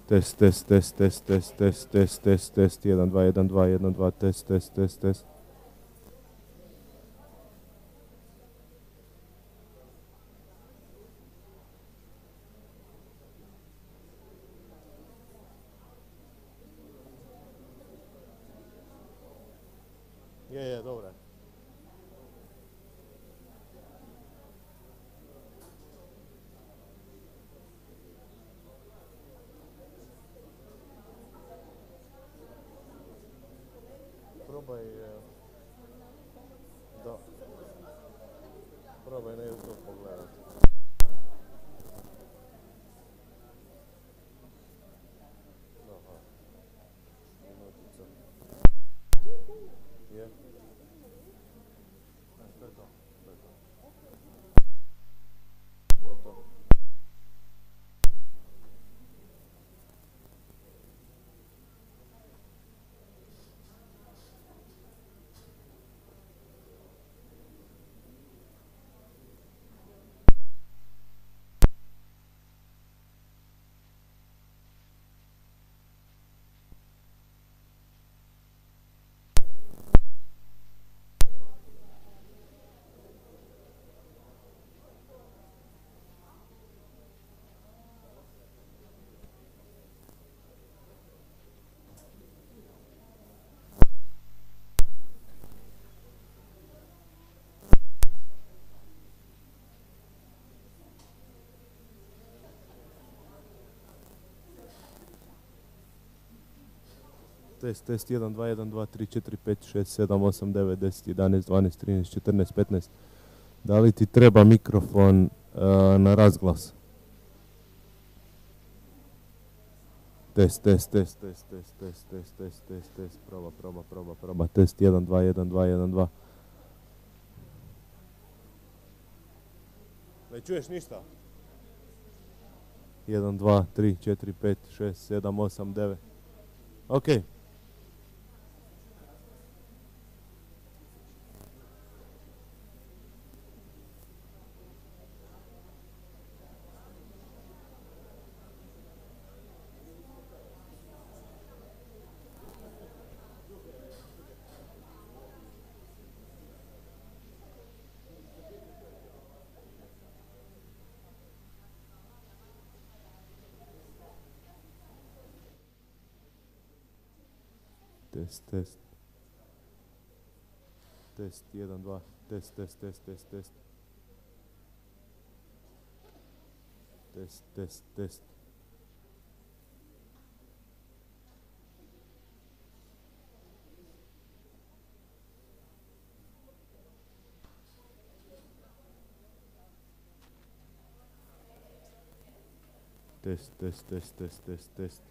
Test, test, test, test, test, test, test, test, test, 1, 2, 1, 2, 1, 2, test, test, test, test. Je, dobro je. Probaj, da, probaj na YouTube pogledati. Aha, minutica. Je. To je to. To je to. To je to. Test, test, 1, 2, 1, 2, 3, 4, 5, 6, 7, 8, 9, 10, 11, 12, 13, 14, 15. Da li ti treba mikrofon na razglas? Test, test, test, test, test, test, test, test, test, test, proba. Test, 1, 2, 1, 2, 1, 2. Ne čuješ ništa? 1, 2, 3, 4, 5, 6, 7, 8, 9. Okej. Test, test. Test, 1, 2. Test, test, test, test, test. Test, test, test. Test, test, test, test, test, test.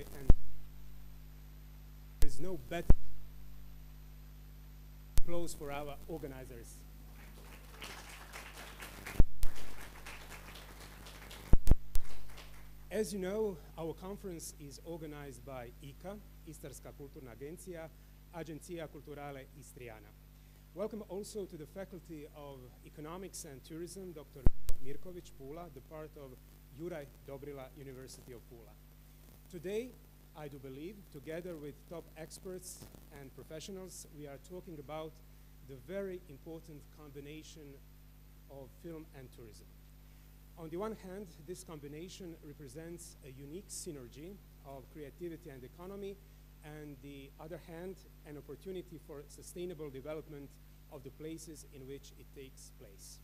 successfully, and there is no better applause for our organizers. As you know, our conference is organized by ICA, Istarska kulturna agencija, Agencija Culturale Istriana. Welcome also to the Faculty of Economics and Tourism, Dr. Mirković, Pula, the part of Juraj Dobrila University of Pula. Today, I do believe, together with top experts and professionals, we are talking about the very important combination of film and tourism. On the one hand, this combination represents a unique synergy of creativity and economy, and the other hand, an opportunity for sustainable development of the places in which it takes place.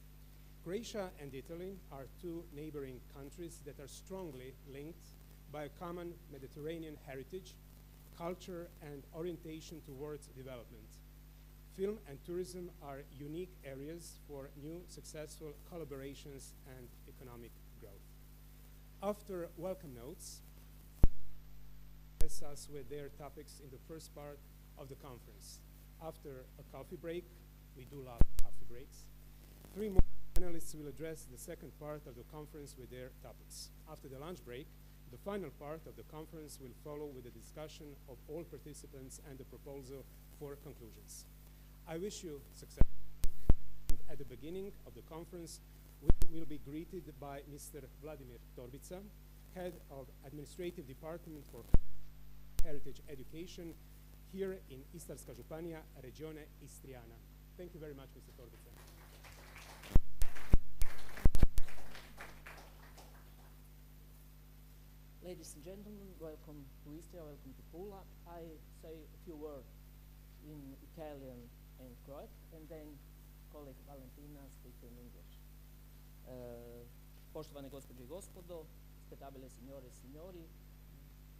Croatia and Italy are two neighboring countries that are strongly linked by a common Mediterranean heritage, culture, and orientation towards development. Film and tourism are unique areas for new successful collaborations and economic growth. After welcome notes, us with their topics in the first part of the conference. After a coffee break, we do love coffee breaks, 3 more panelists will address the second part of the conference with their topics. After the lunch break, the final part of the conference will follow with a discussion of all participants and the proposal for conclusions. I wish you success. And at the beginning of the conference, we will be greeted by Mr. Vladimir Torbica, Head of Administrative Department for Heritage Education here in Istarska Županija, Regione Istriana. Thank you very much, Mr. Torbica. Ladies and gentlemen, welcome to Istria, welcome to Pula. I say a few words in Italian and Croat, and then colleague Valentina speak in English. Poštovane gospođe i gospodo, spetabile signore e signori,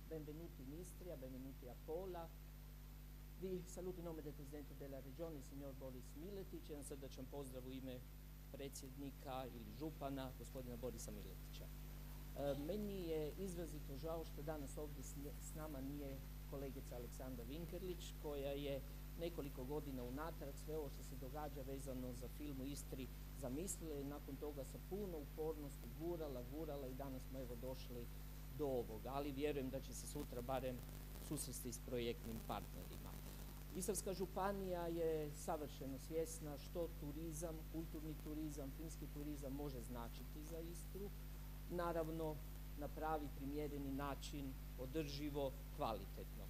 benvenuti in Istria, benvenuti a Pola. Vi saluto in nome del Presidente della Regione, signor Boris Miletić, jedan srdačan pozdrav u ime predsjednika ili župana, gospodina Borisa Miletića. Meni je izrazito žao što danas ovdje s nama nije kolegica Aleksandra Vinkerlić, koja je nekoliko godina unatrag sve ovo što se događa vezano za film u Istri zamislila i nakon toga sa puno upornosti gurala i danas smo evo došli do ovoga, ali vjerujem da će se sutra barem susresti s projektnim partnerima. Istarska županija je savršeno svjesna što turizam, kulturni turizam, filmski turizam može značiti za Istru. Naravno, na pravi primjereni način, održivo, kvalitetno.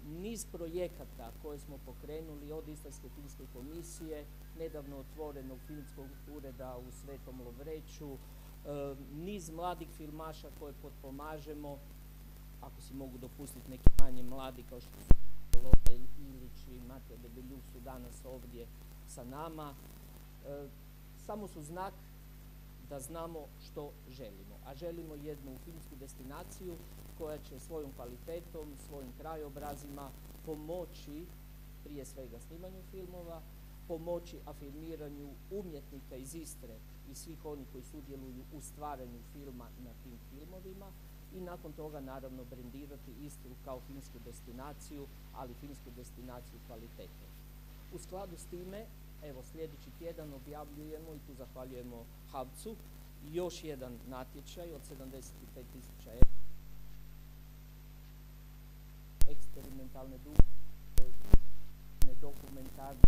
Niz projekata koje smo pokrenuli od Istarske filmske komisije, nedavno otvorenog filmskog ureda u Svetom Lovreću, niz mladih filmaša koje potpomažemo, ako si mogu dopustiti neki manje mladi kao što su Lola Ilić i Matija Debeljuh su danas ovdje sa nama, samo su znak da znamo što želimo, a želimo jednu filmsku destinaciju koja će svojom kvalitetom, svojim krajobrazima pomoći prije svega snimanju filmova, pomoći afirmiranju umjetnika iz Istre i svih onih koji sudjeluju u stvaranju filma na tim filmovima i nakon toga naravno brendirati Istru kao filmsku destinaciju, ali filmsku destinaciju kvalitete. U skladu s time, evo sljedeći tjedan objavljujemo i tu zahvaljujemo HAVC-u još jedan natječaj od 75.000 € eksperimentalne dokumentarne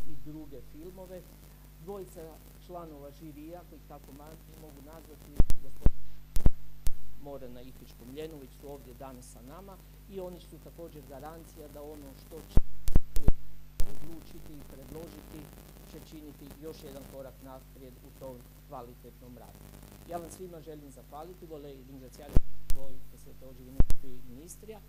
i druge filmove. Dvojica članova žirija, koji tako mogu nazvati, gospodin Morana Ifić-Komljenović su ovdje danas sa nama i oni su također garancija da ono što će odlučiti i predložiti će činiti još jedan korak naprijed u tom kvalitetnom radu. Ja vam svima želim zahvaliti, vorrei ringraziare voi che siete oggi venuti qui in Istria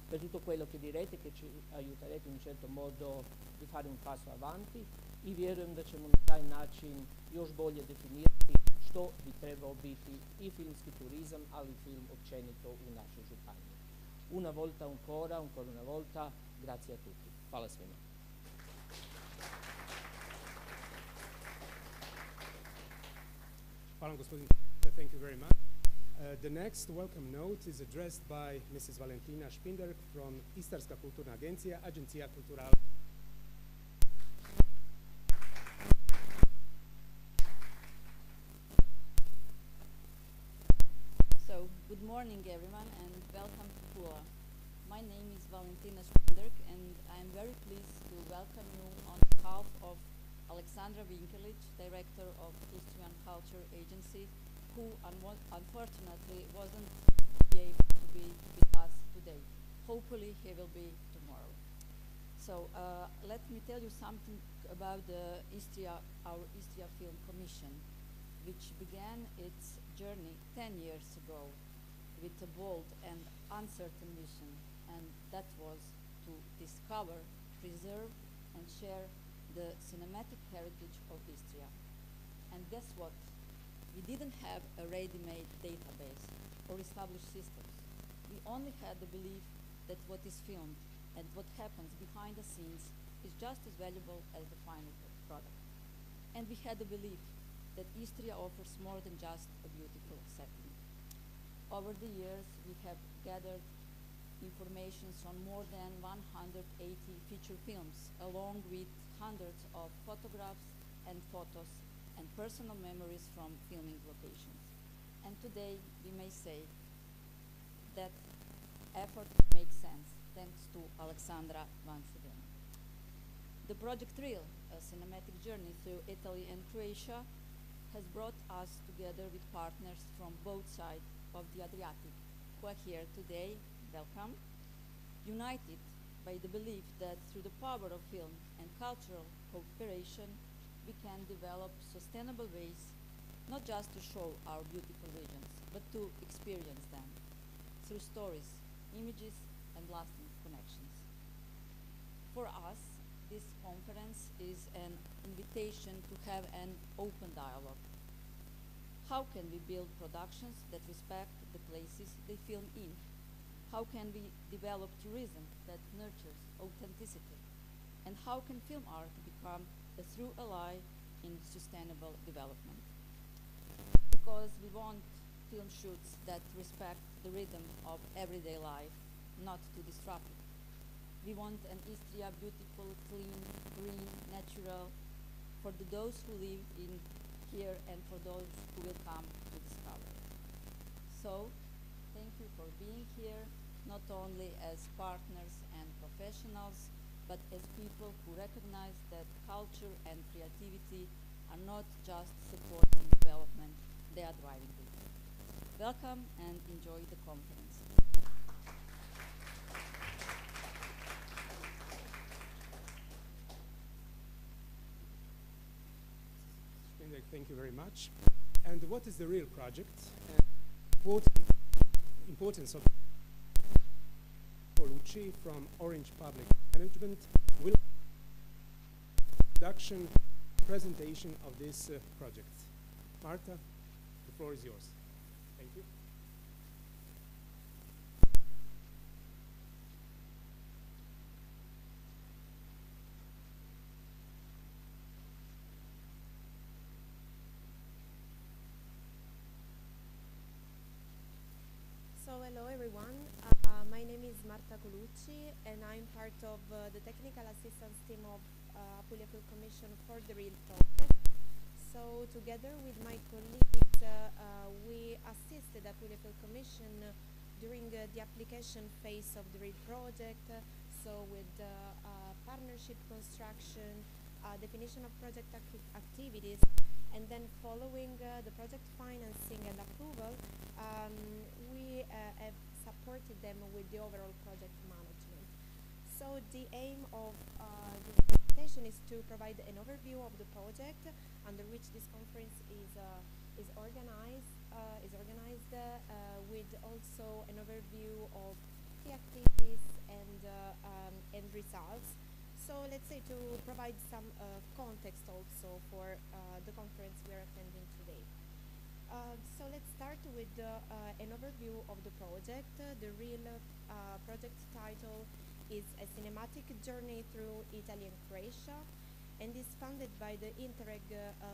per tutto quello che direte, che ci aiuterete in un certo modo di fare un passo avanti i vjerujem da ćemo na taj način još bolje definirati što bi trebao biti i filmski turizam, ali i film općenito u našoj županiji. Una volta ancora una volta, grazie a tutti. Hvala svima. Hvala gospodin, thank you very much. The next welcome note is addressed by Mrs. Valentina Špinderk from Istarska kulturna agencija, Agencija kulturale. So, good morning everyone and welcome to Pula. My name is Valentina Špinderk and I am very pleased to welcome you on behalf of Aleksandra Vinkelic, Director of Istrian Culture Agency, who unfortunately wasn't able to be with us today. Hopefully he will be tomorrow. So let me tell you something about the our Istria Film Commission, which began its journey 10 years ago with a bold and uncertain mission, and that was to discover, preserve, and share the cinematic heritage of Istria. And guess what? We didn't have a ready-made database or established systems. We only had the belief that what is filmed and what happens behind the scenes is just as valuable as the final product. And we had the belief that Istria offers more than just a beautiful setting. Over the years, we have gathered information on more than 180 feature films, along with hundreds of photographs and photos and personal memories from filming locations. And today, we may say that effort makes sense, thanks to Aleksandra once again. The Project Thrill, a cinematic journey through Italy and Croatia, has brought us together with partners from both sides of the Adriatic, who are here today, welcome, united by the belief that through the power of film and cultural cooperation, we can develop sustainable ways, not just to show our beautiful regions, but to experience them through stories, images, and lasting connections. For us, this conference is an invitation to have an open dialogue. How can we build productions that respect the places they film in? How can we develop tourism that nurtures authenticity? And how can film art become a true ally in sustainable development? Because we want film shoots that respect the rhythm of everyday life, not to disrupt it. We want an Istria beautiful, clean, green, natural, for those who live in here and for those who will come to discover it. So, thank you for being here, not only as partners and professionals, but as people who recognize that culture and creativity are not just supporting development, they are driving it. Welcome and enjoy the conference. Thank you very much. And what is the real project? Importance of Colucci from Orange Public Management will introduction presentation of this project. Marta, the floor is yours. Thank you. So hello everyone, my name is Marta Colucci and I'm part of the technical assistance team of Apulia Film Commission for the REAL project. So together with my colleagues, we assisted Apulia Film Commission during the application phase of the REAL project, so with partnership construction, definition of project activities, and then following the project financing and approval, we have supported them with the overall project management. So the aim of this presentation is to provide an overview of the project under which this conference is organized, with also an overview of the activities and results. So let's say to provide some context also for the conference we are attending today. So let's start with an overview of the project. The real project title is A Cinematic Journey Through Italy and Croatia, and is funded by the Interreg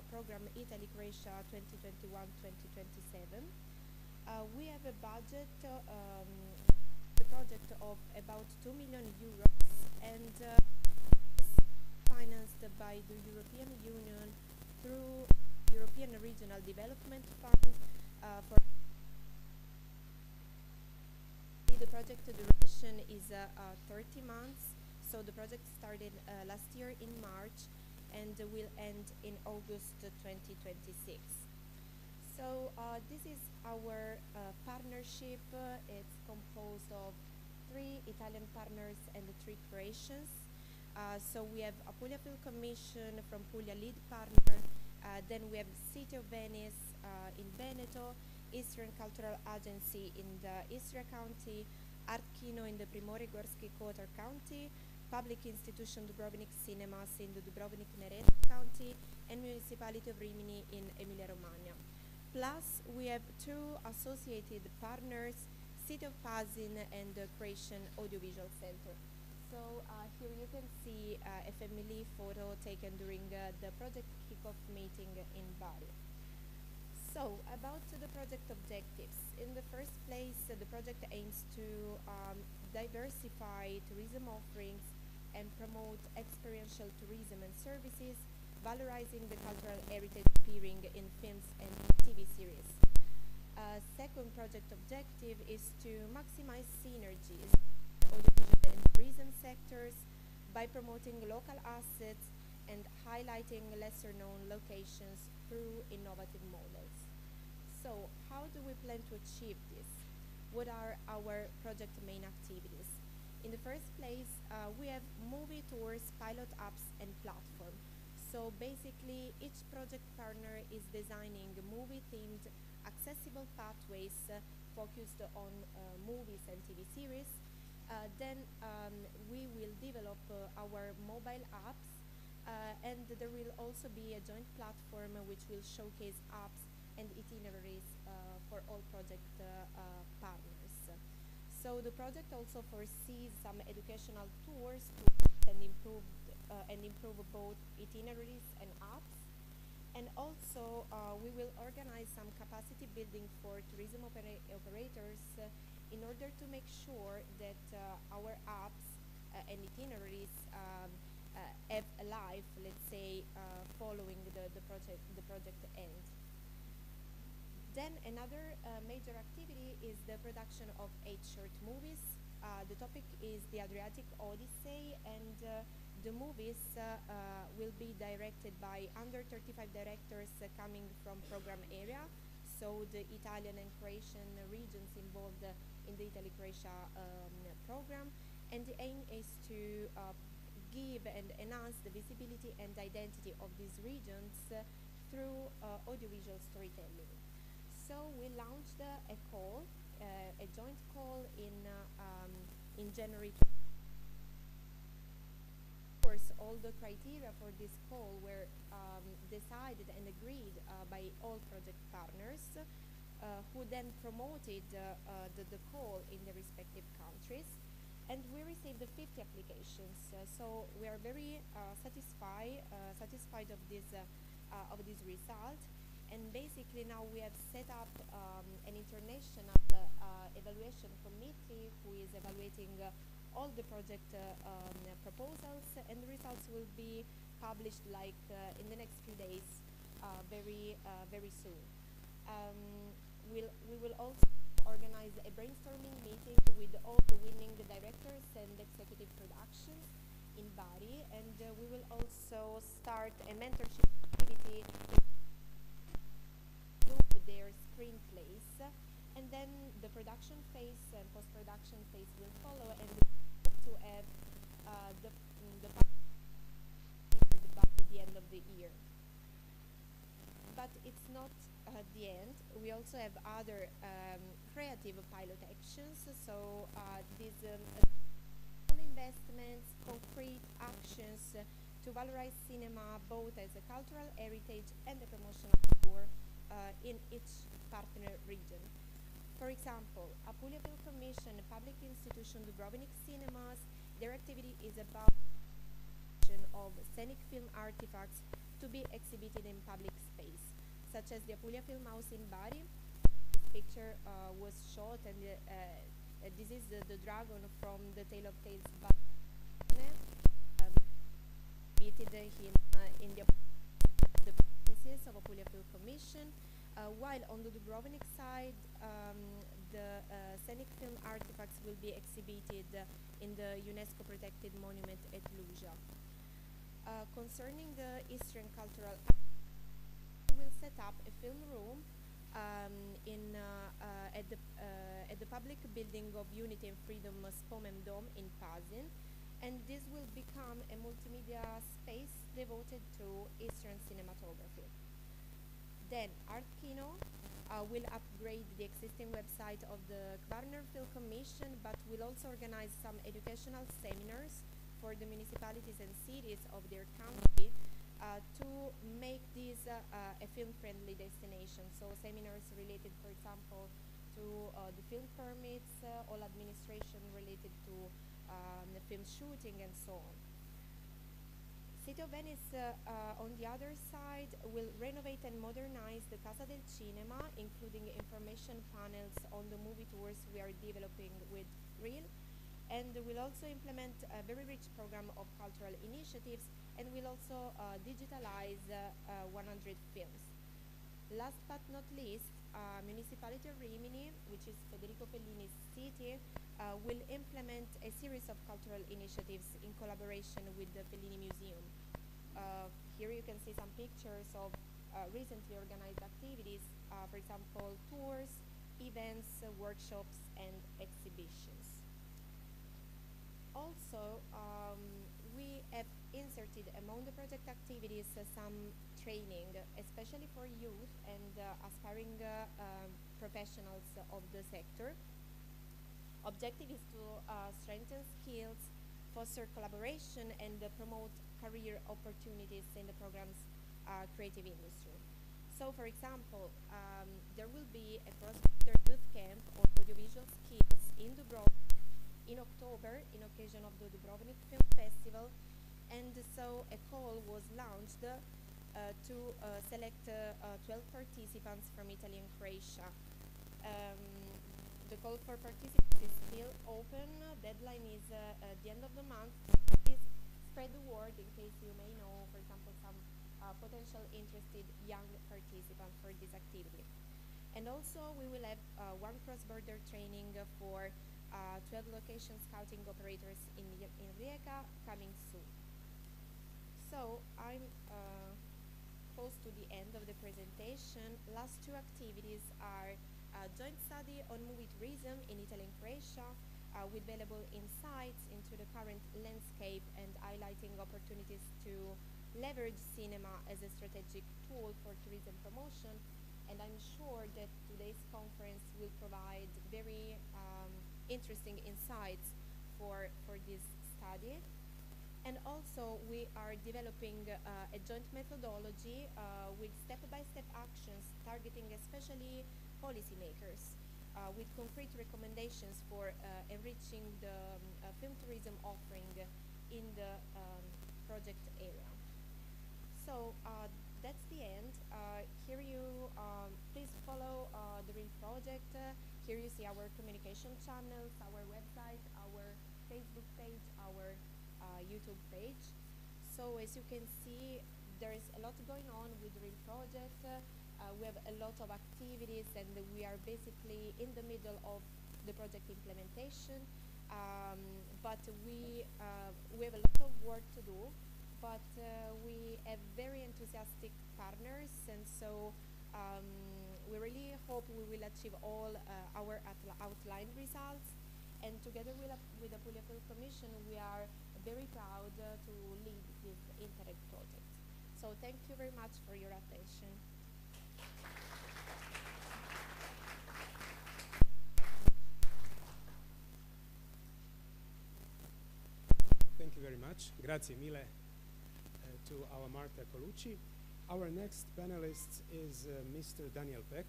program Italy-Croatia 2021-2027. We have a budget, the project of about 2 million euros, and is financed by the European Union through European Regional Development Fund. For the project duration is 30 months, so the project started last year in March and will end in August 2026. So this is our partnership. It's composed of 3 Italian partners and 3 Croatians. So we have Apulia Film Commission from Puglia, lead partner. Then we have City of Venice in Veneto, Eastern Cultural Agency in the Istria County, Art Kino in the Primorje-Gorski Kotar County, Public Institution Dubrovnik Cinemas in the Dubrovnik-Neretva County, and Municipality of Rimini in Emilia-Romagna. Plus, we have 2 associated partners, City of Pazin and the Croatian Audiovisual Center. So here you can see a family photo taken during the project kickoff meeting in Bari. So, about the project objectives. In the first place, the project aims to diversify tourism offerings and promote experiential tourism and services, valorizing the cultural heritage appearing in films and TV series. Second project objective is to maximize synergies in audiovisual and tourism sectors by promoting local assets and highlighting lesser-known locations through innovative models. So, how do we plan to achieve this? What are our project main activities? In the first place, we have movie tours, pilot apps, and platform. So basically, each project partner is designing movie-themed accessible pathways focused on movies and TV series. Then we will develop our mobile apps, and there will also be a joint platform which will showcase apps and itineraries for all project partners. So the project also foresees some educational tours to improve both itineraries and apps. And also we will organize some capacity building for tourism operators in order to make sure that our apps and itineraries have a life, let's say, following the project end. Then another major activity is the production of 8 short movies. The topic is the Adriatic Odyssey, and the movies will be directed by under 35 directors coming from program area, so the Italian and Croatian regions involved in the Italy-Croatia program. And the aim is to give and enhance the visibility and identity of these regions through audiovisual storytelling. So we launched a call, a joint call in January. Of course, all the criteria for this call were decided and agreed by all project partners, who then promoted the call in the respective countries. And we received 50 applications, so we are very satisfied of this result. And basically now we have set up an international evaluation committee who is evaluating all the project proposals, and the results will be published like in the next few days, very soon. We will also organize a brainstorming meeting with all the winning directors and executive productions in Bari, and we will also start a mentorship activity with their screenplays, and then the production phase and post-production phase will follow, and we hope to have the by the end of the year. But it's not the end. We also have other creative pilot actions, so these small investments, concrete actions to valorize cinema both as a cultural heritage and a promotional tour in each partner region. For example, Apulia Film Commission, a public institution, Dubrovnik Cinemas, their activity is about of scenic film artifacts to be exhibited in public space, such as the Apulia Film House in Bari, picture was shot, and this is the dragon from the Tale of Tales. Beated him in the premises of Apulia Film Commission, while on the Dubrovnik side, the scenic film artifacts will be exhibited in the UNESCO protected monument at Luja. Concerning the Eastern cultural, we will set up a film room at the public building of Unity and Freedom Spomem Dome in Pazin, and this will become a multimedia space devoted to Eastern cinematography. Then Art Kino will upgrade the existing website of the Kvarner Film Commission, but will also organize some educational seminars for the municipalities and cities of their country to make this a film-friendly destination. So seminars related, for example, to the film permits, all administration related to the film shooting, and so on. City of Venice, on the other side, will renovate and modernize the Casa del Cinema, including information panels on the movie tours we are developing with REEL, and will also implement a very rich program of cultural initiatives, and will also digitalize 100 films. Last but not least, Municipality of Rimini, which is Federico Fellini's city, will implement a series of cultural initiatives in collaboration with the Fellini Museum. Here you can see some pictures of recently organized activities, for example, tours, events, workshops, and exhibitions. Also, we have inserted among the project activities some training, especially for youth and aspiring professionals of the sector. Objective is to strengthen skills, foster collaboration, and promote career opportunities in the program's creative industry. So, for example, there will be a cross-border youth camp on audiovisual skills in Dubrovnik in October in occasion of the Dubrovnik Film Festival, and so a call was launched to select 12 participants from Italy and Croatia. The call for participants is still open. Deadline is at the end of the month. Please spread the word in case you may know, for example, some potential interested young participants for this activity. And also, we will have one cross-border training for 12 location scouting operators in Rijeka coming soon. So, I'm close to the end of the presentation. Last two activities are joint study on movie tourism in Italy and Croatia, with valuable insights into the current landscape and highlighting opportunities to leverage cinema as a strategic tool for tourism promotion. And I'm sure that today's conference will provide very interesting insights for this study. And also, we are developing a joint methodology with step-by-step actions targeting especially policymakers, with concrete recommendations for enriching the film tourism offering in the project area. So that's the end. Here you please follow the REEL project. Here you see our communication channels, our website, our Facebook page, our YouTube page. So as you can see, there is a lot going on with the REEL project. We have a lot of activities, and we are basically in the middle of the project implementation. But we have a lot of work to do, but we have very enthusiastic partners, and so we really hope we will achieve all our outlined results. And together with the Apulia Film Commission, we are very proud to lead this Interreg project. So thank you very much for your attention. Thank you very much. Grazie mille to our Marta Colucci. Our next panelist is Mr. Daniel Peck,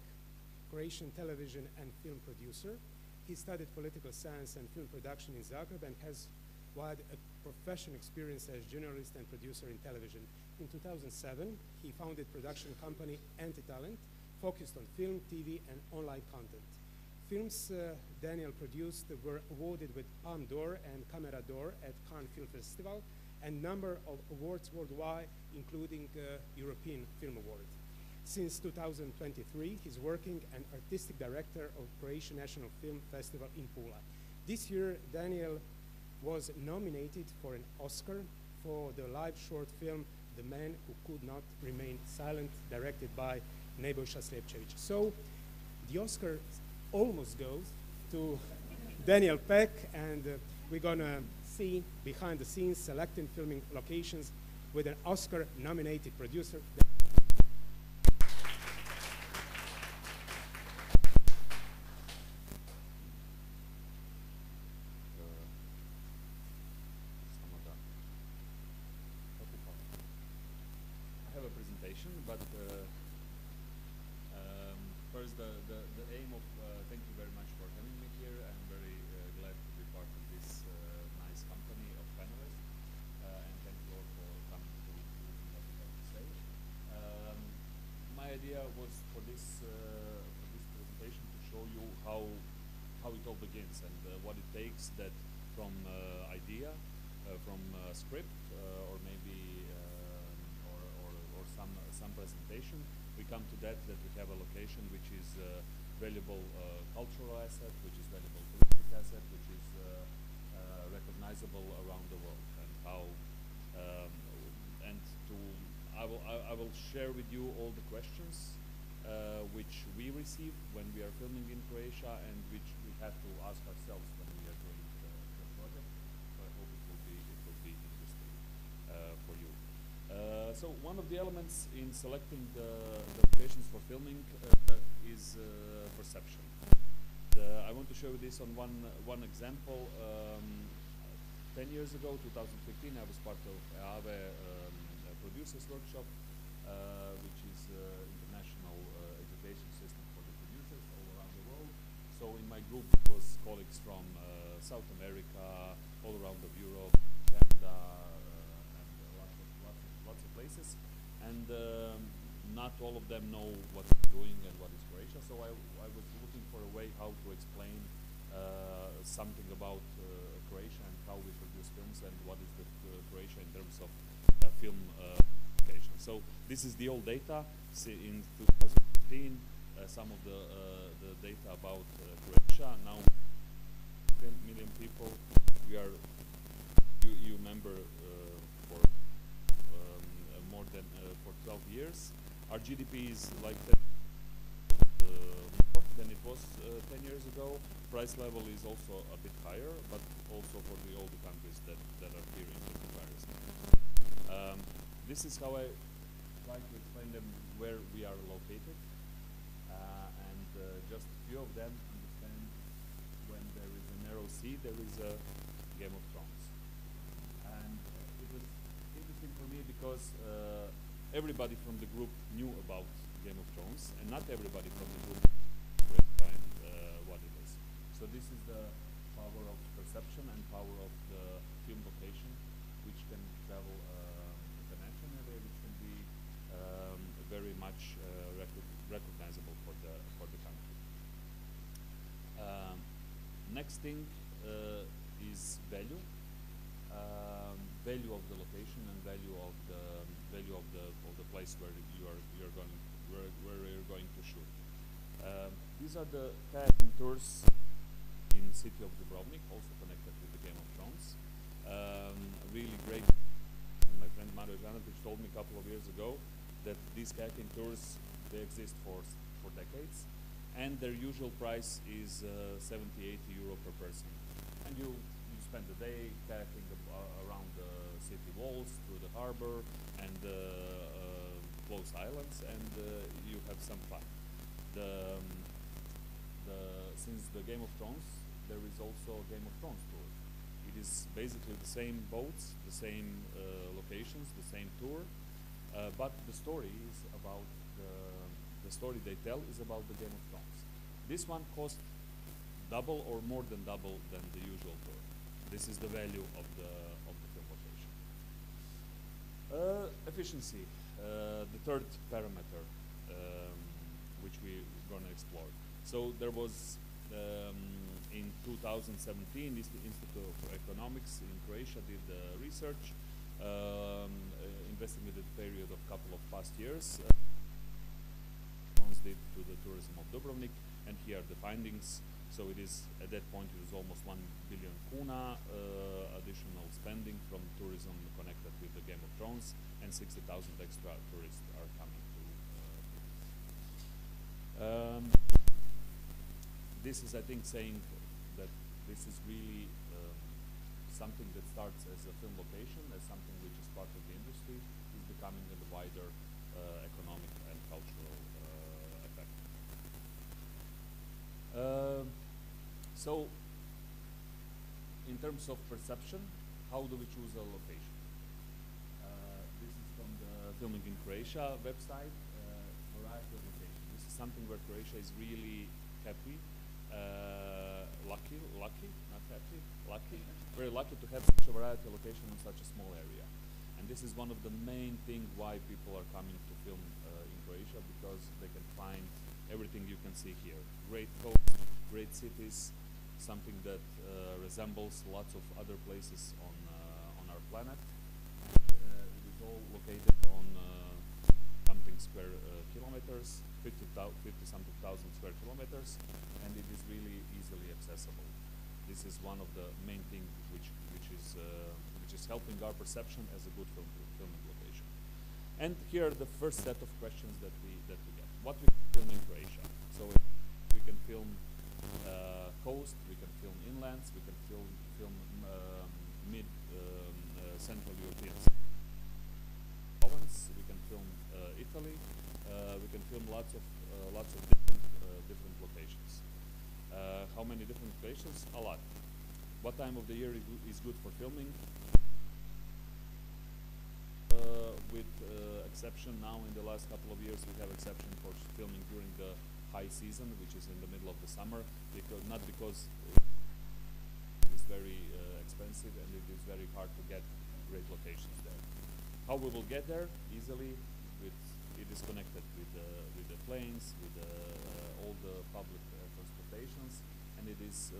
Croatian television and film producer. He studied political science and film production in Zagreb and has wide professional experience as journalist and producer in television. In 2007, he founded production company Anti-Talent, focused on film, TV, and online content. Films Daniel produced were awarded with Palme d'Or and Camera d'Or at Cannes Film Festival, and number of awards worldwide, including European Film Award. Since 2023, he's working as artistic director of Croatia National Film Festival in Pula. This year, Daniel was nominated for an Oscar for the live short film The Man Who Could Not Remain Silent, directed by Nebojša Sljepčević. So the Oscar almost goes to Daniel Peck, and we're gonna see behind the scenes selecting filming locations with an Oscar-nominated producer. But first, the aim of thank you very much for having me here. I'm very glad to be part of this nice company of panelists, and thank you all for coming to listen what we have to say. My idea was for this presentation to show you how it all begins and what it takes that from idea, from script, or maybe some presentation, we come to that we have a location which is valuable cultural asset, which is valuable touristic asset, which is recognizable around the world, and how I will share with you all the questions which we receive when we are filming in Croatia and which we have to ask ourselves when we are doing the project. So I hope it will be interesting for you. So one of the elements in selecting the locations for filming is perception. I want to show you this on one example. 10 years ago, 2015, I was part of EAVE Producers Workshop, which is international education system for the producers all around the world. So in my group was colleagues from South America, all around of Europe, Canada, lots of places, and not all of them know what we're doing and what is Croatia. So I was looking for a way how to explain something about Croatia and how we produce films and what is the Croatia in terms of film education. So this is the old data. See, in 2015, some of the data about Croatia. Now, 10 million people. We are. You remember for more than for 12 years. Our GDP is like more than it was 10 years ago. Price level is also a bit higher, but also for the older countries that are here in the comparison. This is how I try to explain them where we are located, and just a few of them understand when there is a narrow sea, there is a Game of Thrones. And it was interesting for me because everybody from the group knew about Game of Thrones, and not everybody from the group knew what it is. So this is the power of perception and power of the film location, which can travel internationally, which can be very much recognizable for the country. Next thing is value. Value of the location and value of the place where you're going to shoot. These are the kayaking tours in city of Dubrovnik, also connected with the Game of Thrones. Really great. And my friend Mario Janovic told me a couple of years ago that these kayaking tours, they exist for decades, and their usual price is 70-80 euro per person, and you spend the day kayaking around the city walls, through the harbor, and close islands, and you have some fun. Since the Game of Thrones, there is also a Game of Thrones tour. It is basically the same boats, the same locations, the same tour, but the story is about the story they tell is about the Game of Thrones. This one costs double or more than double than the usual tour. This is the value of the film location. Efficiency, the third parameter, which which we're going to explore. So there was in 2017, Institute of Economics in Croatia did research, investigated period of couple of past years. Did to the tourism of Dubrovnik, and here are the findings. So it is, at that point, it was almost 1 billion kuna additional spending from tourism connected with the Game of Thrones, and 60,000 extra tourists are coming to. This is, I think, saying that this is really something that starts as a film location, as something which is part of the industry, is becoming a wider economic and cultural effect. So, in terms of perception, how do we choose a location? This is from the Filming in Croatia website, variety of location. This is something where Croatia is really happy, lucky, not happy, lucky, very lucky to have such a variety of location in such a small area. And this is one of the main things why people are coming to film in Croatia, because they can find everything you can see here. Great coast, great cities, something that resembles lots of other places on our planet. It is all located on something square kilometers, 50-something thousand square kilometers, and it is really easily accessible. This is one of the main things which is helping our perception as a good filming location. And here are the first set of questions that we get. What we can film in Croatia? So we can film coast, we can film inlands, we can film mid Central European province, we can film Italy, we can film lots of different locations. How many different locations? A lot. What time of the year is good for filming? With exception now in the last couple of years, we have exception for filming during the high season, which is in the middle of the summer, not because it is very expensive and it is very hard to get great locations there. How we will get there? Easily. It is connected with the planes, with all the public transportations, and it is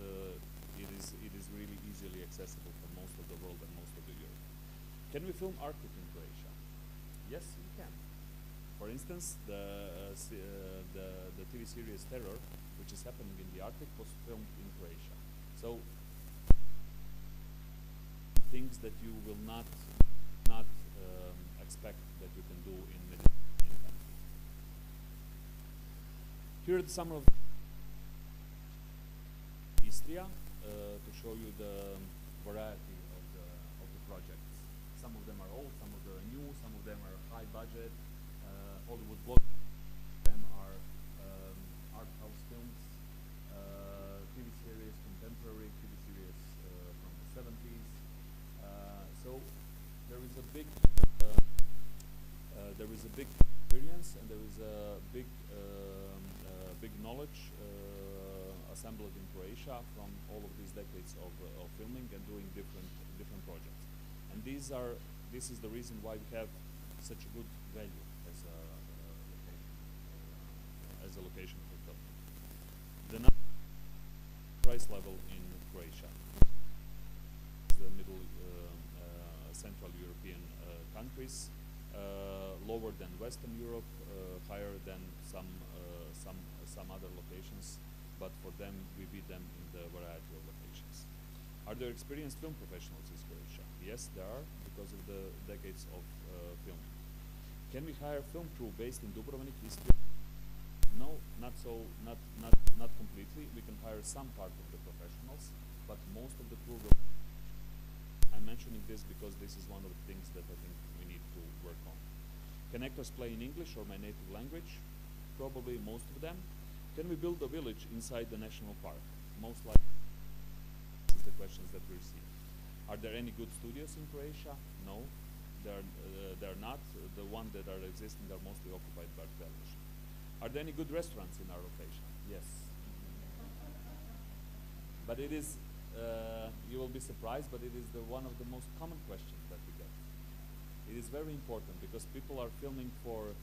really easily accessible for most of the world and most of the Europe. Can we film Arctic in Croatia? Yes, we can. For instance, the TV series Terror, which is happening in the Arctic, was filmed in Croatia. So things that you will not expect that you can do in Mediterranean countries. Here are some of Istria to show you the variety of the projects. Some of them are old, some of them are new, some of them are high budget. Hollywood blockbusters, them are art house films, TV series, contemporary TV series from the 70s. So there is a big experience, and there is a big knowledge assembled in Croatia from all of these decades of filming and doing different projects. And this is the reason why we have such a good value as a location for filming. The price level in Croatia is the middle Central European countries, lower than Western Europe, higher than some other locations, but for them we beat them in the variety of locations. Are there experienced film professionals in Croatia? Yes, there are, because of the decades of filming. Can we hire film crew based in Dubrovnik? No, not completely. We can hire some part of the professionals, but most of the crew will. I'm mentioning this because this is one of the things that I think we need to work on. Can actors play in English or my native language? Probably most of them. Can we build a village inside the national park? Most likely. This is the questions that we receive. Are there any good studios in Croatia? No, they're not. The ones that are existing are mostly occupied by television. Are there any good restaurants in our location? Yes. But it is, you will be surprised, but it is one of the most common questions that we get. It is very important because people are filming for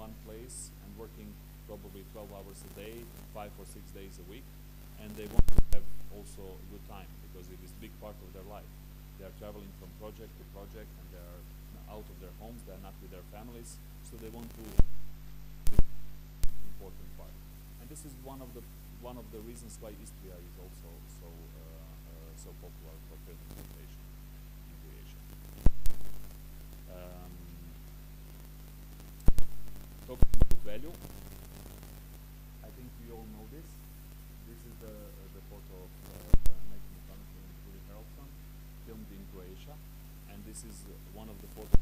one place and working probably 12 hours a day, 5 or 6 days a week, and they want to have also a good time because it is a big part of their life. They are traveling from project to project and they are out of their homes, they are not with their families, so they want to important part. And this is one of the reasons why Istria is also so popular for film exploitation in Croatia. Talking about value, I think we all know this. This is the photo of Međunarodna and Turi Harrelson, filmed in Croatia, and this is one of the photos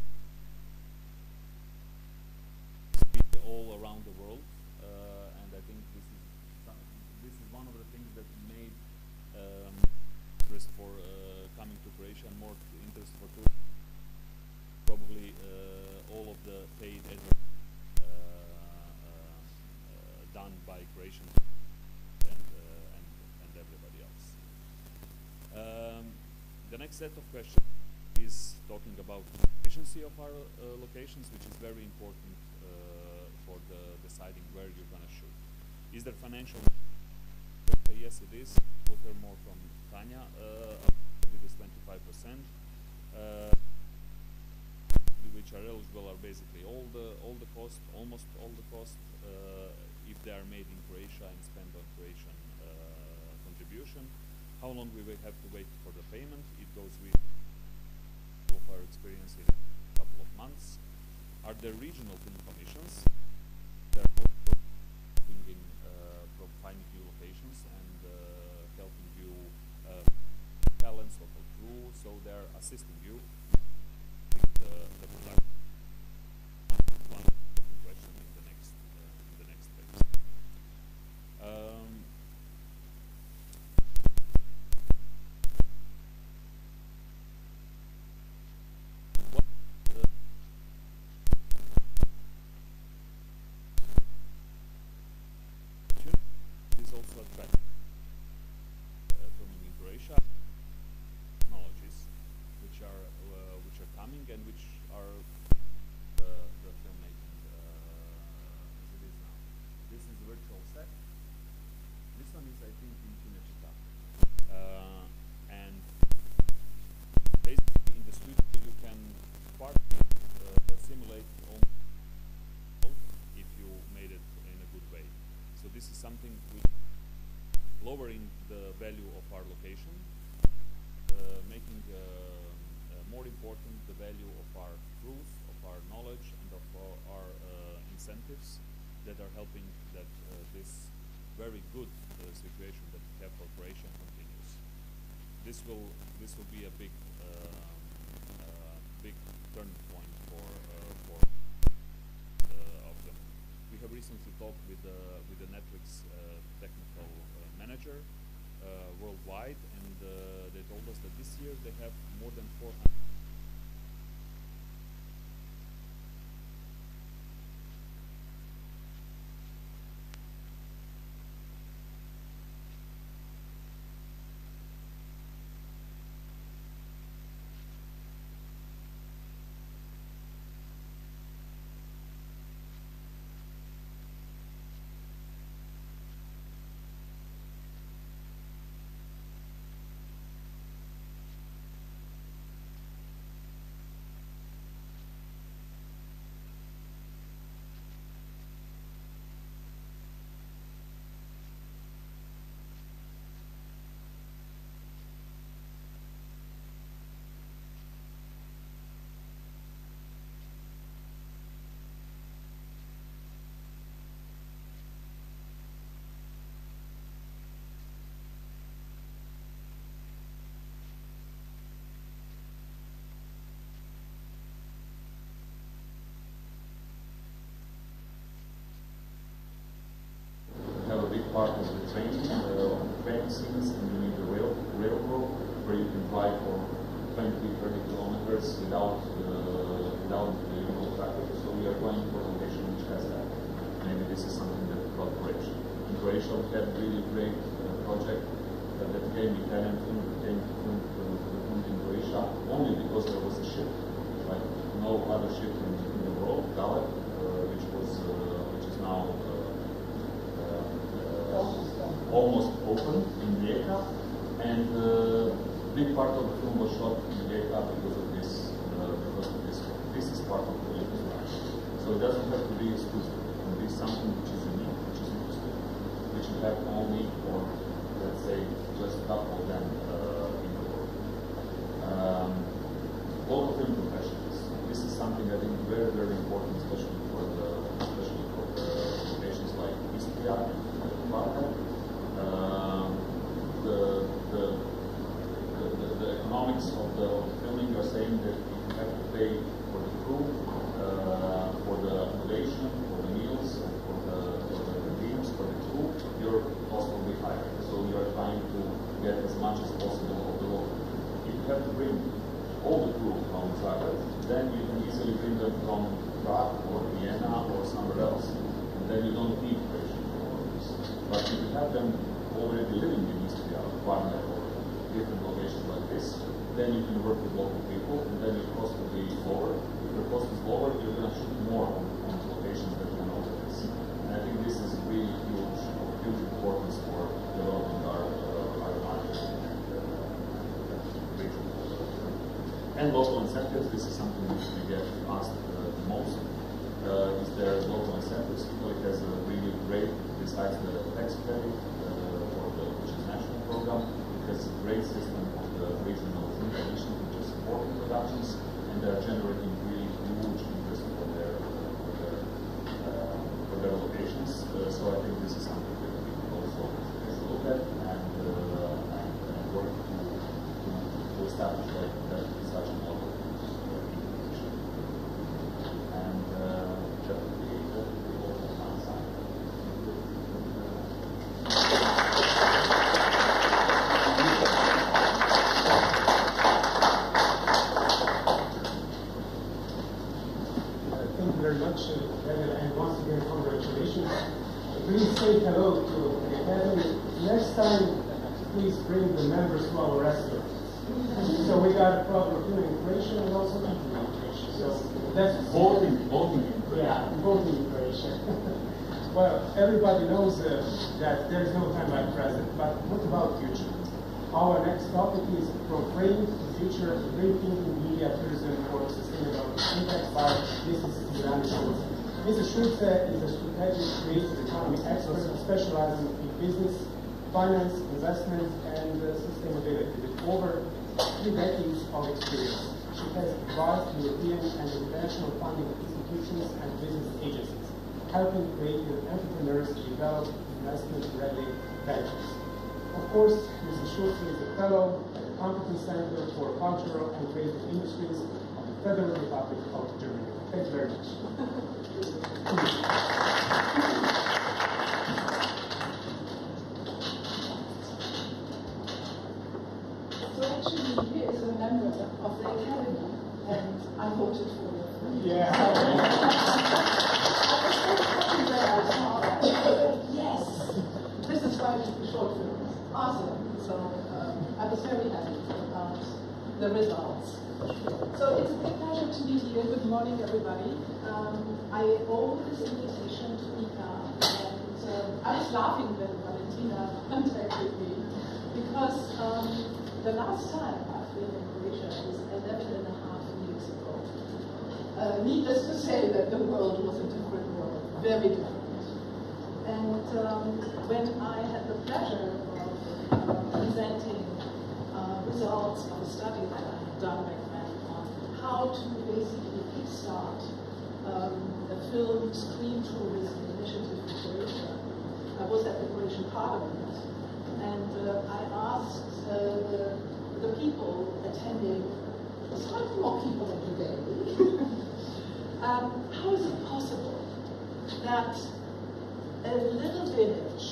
all around the world, and I think this is one of the things that made interest for coming to Croatia and more interest for tourism. Probably all of the paid advertising done by Croatians and everybody else. The next set of questions is talking about the efficiency of our locations, which is very important for deciding where you're going to shoot. Is there financial? Yes, it is. We'll hear more from Tanya. It is 25%, which are eligible are basically all the cost, almost all the cost, if they are made in Croatia and spent on Croatian contribution. How long we will have to wait for the payment? It goes with all of our experience in a couple of months. Are there regional film commissions? They are also helping in finding you locations and helping you talents, local crew, so they are assisting you with the production. One important question in the next phase. Is also attractive filming in Croatia technologies which are coming and which are the filmmaking as it is now. This is a virtual set. This one is I think in Cinecittà, and basically in the studio you can partly simulate almost if you made it in a good way. So this is something which lowering the value of our location, making more important the value of our proof, of our knowledge, and of our incentives that are helping that this very good situation that we have for Croatia continues. This will be a big turning point for of them. We have recently talked with the Netflix technical manager worldwide, and they told us that this year they have more than 400. Part is the training, training scenes, and you need the railroad where you can fly for 20-30 kilometers without traffic. So we are going for a location which has that. Maybe this is something that we call Croatia. In Croatia, we had a really great project that came Italian film, came in Croatia only because there was a ship. Right? No other ship in the world, which was open in Rijeka, and big part of the film was shot in Rijeka because of this. This is part of the infrastructure. So it doesn't have to be exclusive. It can be something which is unique, which is interesting, which you have only for, let's say, just a couple of them in the world. Local film professionals. This is something I think very, very important, especially for locations like Istria and Croatia. The economics of the filming are saying that you have to pay for the crew, for the accommodation, for the meals, and for the teams, for the crew. Your cost will be higher. So you are trying to get as much as possible of the local. If you have to bring all the crew from Zagreb, then you can easily bring them from Prague or Vienna or somewhere else. And then you don't need Croatian workers. But if you have them already living in Istria, Varna, or different locations like this, then you can work with local people, and then your cost will be lower. If your cost is lower, you're going to shoot more on locations that you know this. And I think this is really huge importance for developing our market and region. And local incentives, this is something which we get asked the most. Is there local incentives? Italy has a really great, besides the tax credit, which is national program, it has a great system of the regional film commission, which is supporting productions, and they are generating really huge interest for their locations. So I think this is something that we can also take a look at and work to establish that such a model. And definitely also on side. Thank you very much, David, and once again, congratulations. Please say hello to David. Next time, please bring the members to our restaurant. So we got a proper film in Croatia and also eating in Croatia. So that's Voting in Croatia. yeah, voting in Croatia. Well, everybody knows that there's no time like present, but what about future? Our next topic is From Frame to Future of Green Thinking Media Tourism for Sustainable Impact by Mrs. Ivana Schulze. Mrs. Schulze is a strategic creative economy expert specializing in business, finance, investment, and sustainability with over 3 decades of experience. She has advised European and international funding institutions and business agencies, helping creative entrepreneurs develop investment-ready ventures. Of course, Mrs. Schulze is a fellow at the Competence Center for Cultural and Creative Industries of the Federal Republic of Germany. Thank you very much. So actually, he is a member of the Academy, and I voted for you. Yeah. Yes, this is why we short films. Awesome. So I was very happy about the results. So it's a big pleasure to be here. Good morning, everybody. I owe this invitation to Ika, and I was laughing when Valentina contacted me because the last time I've been in Croatia was 11.5 years ago. Needless to say that the world was a different world, very different. And when I had the pleasure of presenting results of a study that I had done back then on how to basically kickstart the film screen tourism initiative in Croatia, I was at the Croatian Parliament, and I asked the people attending, slightly more people than today, how is it possible that a little village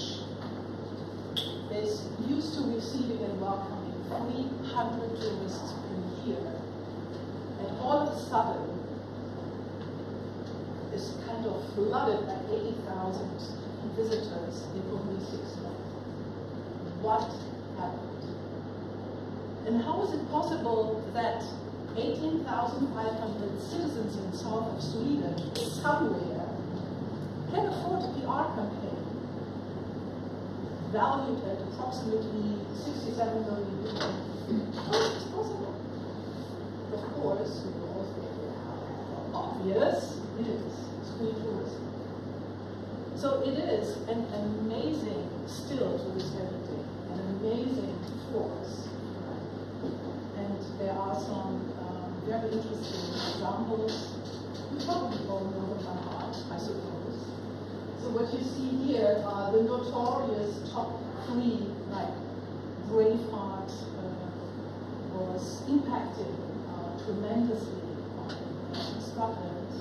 is used to receiving and welcoming 300 tourists per year, and all of a sudden is kind of flooded by 80,000 visitors in only 6 months. What happened? And how is it possible that 18,500 citizens in south of Sweden somewhere can afford a PR campaign valued at approximately 67 million. How is this possible? Of course, you all think, obvious, it is school tourism. So it is an amazing, still to this very day, an amazing force. And there are some very interesting examples. You probably all know them by heart, I suppose. So what you see here are the notorious top 3, like Braveheart was impacted tremendously on Scotland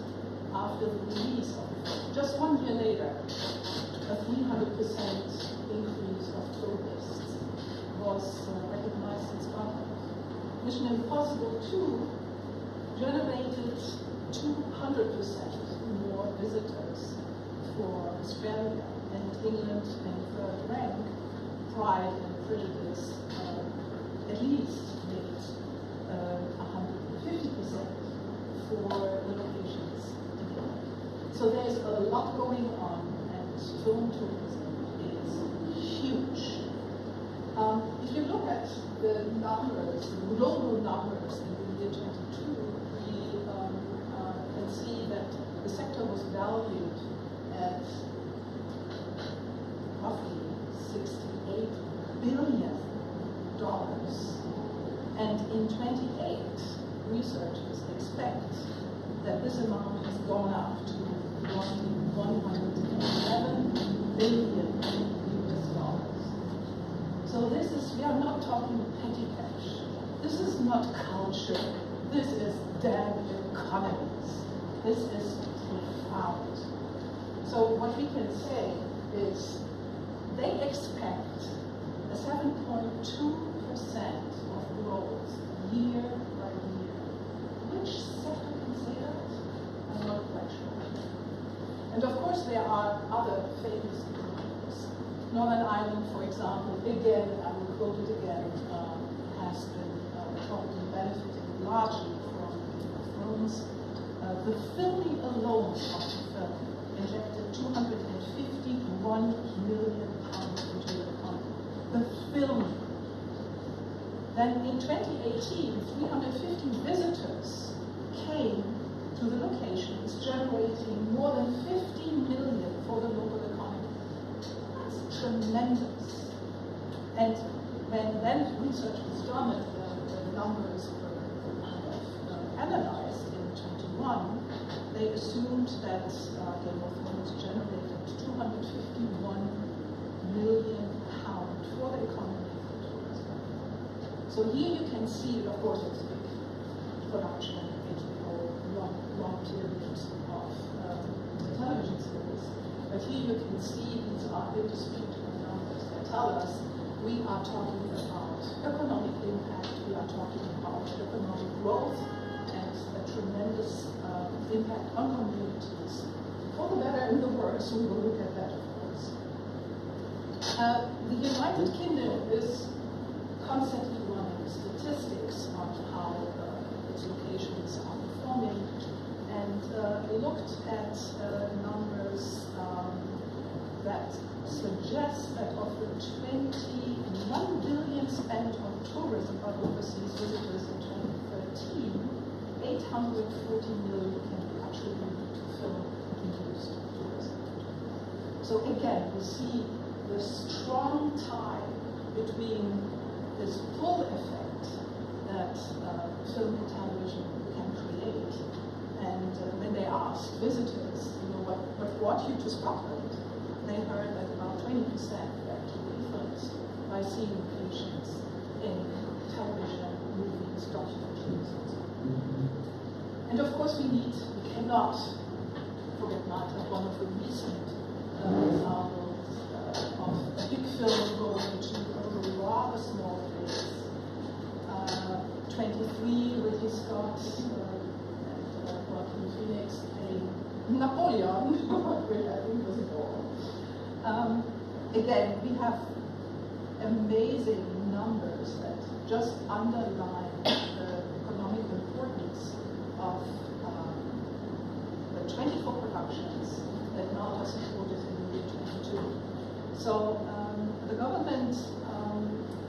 after the release of the film. Just 1 year later, a 300% increase of tourists was recognized in Scotland. Mission Impossible 2 generated 200% more visitors for Australia, and England in third rank. Pride and Prejudice at least made 150% for the locations in England. So there's a lot going on, and film tourism is huge. If you look at the numbers, the global numbers in the year 22, we can see that the sector was valued at roughly $68 billion. And in 28, researchers expect that this amount has gone up to $111 billion US. So this is, we are not talking petty cash. This is not culture. This is damn economies. This is profound. So what we can say is they expect a 7.2% of growth year by year. Which sector can say that? I'm not quite sure. And of course there are other famous examples. Northern Ireland, for example, again, I will quote it again, has been probably benefiting largely from films. The filming alone of the film injected £251 million into the economy. The filming. Then in 2018, 350 visitors came to the locations, generating more than 50 million for the local economy. That's tremendous. And when then research was done and the numbers were analyzed in 21, they assumed that Game of Thrones generated £251 million for the economy of tourism. So here you can see, of course, it's a big production, HBO, long periods of television series. But here you can see these are indisputable numbers that tell us we are talking about economic impact, we are talking about economic growth, and a tremendous impact on communities. For the better and the worse, we will look at that, of course. The United Kingdom is constantly running statistics on how its locations are performing, and looked at numbers that suggest that of the 21 billion spent on tourism by overseas visitors in 2013, 840 million can be attributed to film-induced tourism. So again, we see the strong tie between this pull effect that film and television can create. And when they asked visitors, what brought you to Scotland, they heard that about 20% were actually influenced by seeing locations in television, movies, documentaries, and so on. And of course we cannot forget Malta, one of the recent examples of a big film going to a rather small place. 23 Ridley Scott and Joaquin Phoenix playing Napoleon, which I think was a ball. Again, we have amazing numbers that just underline the economic importance of the 24 productions that Malta supported in the year 22. So the the government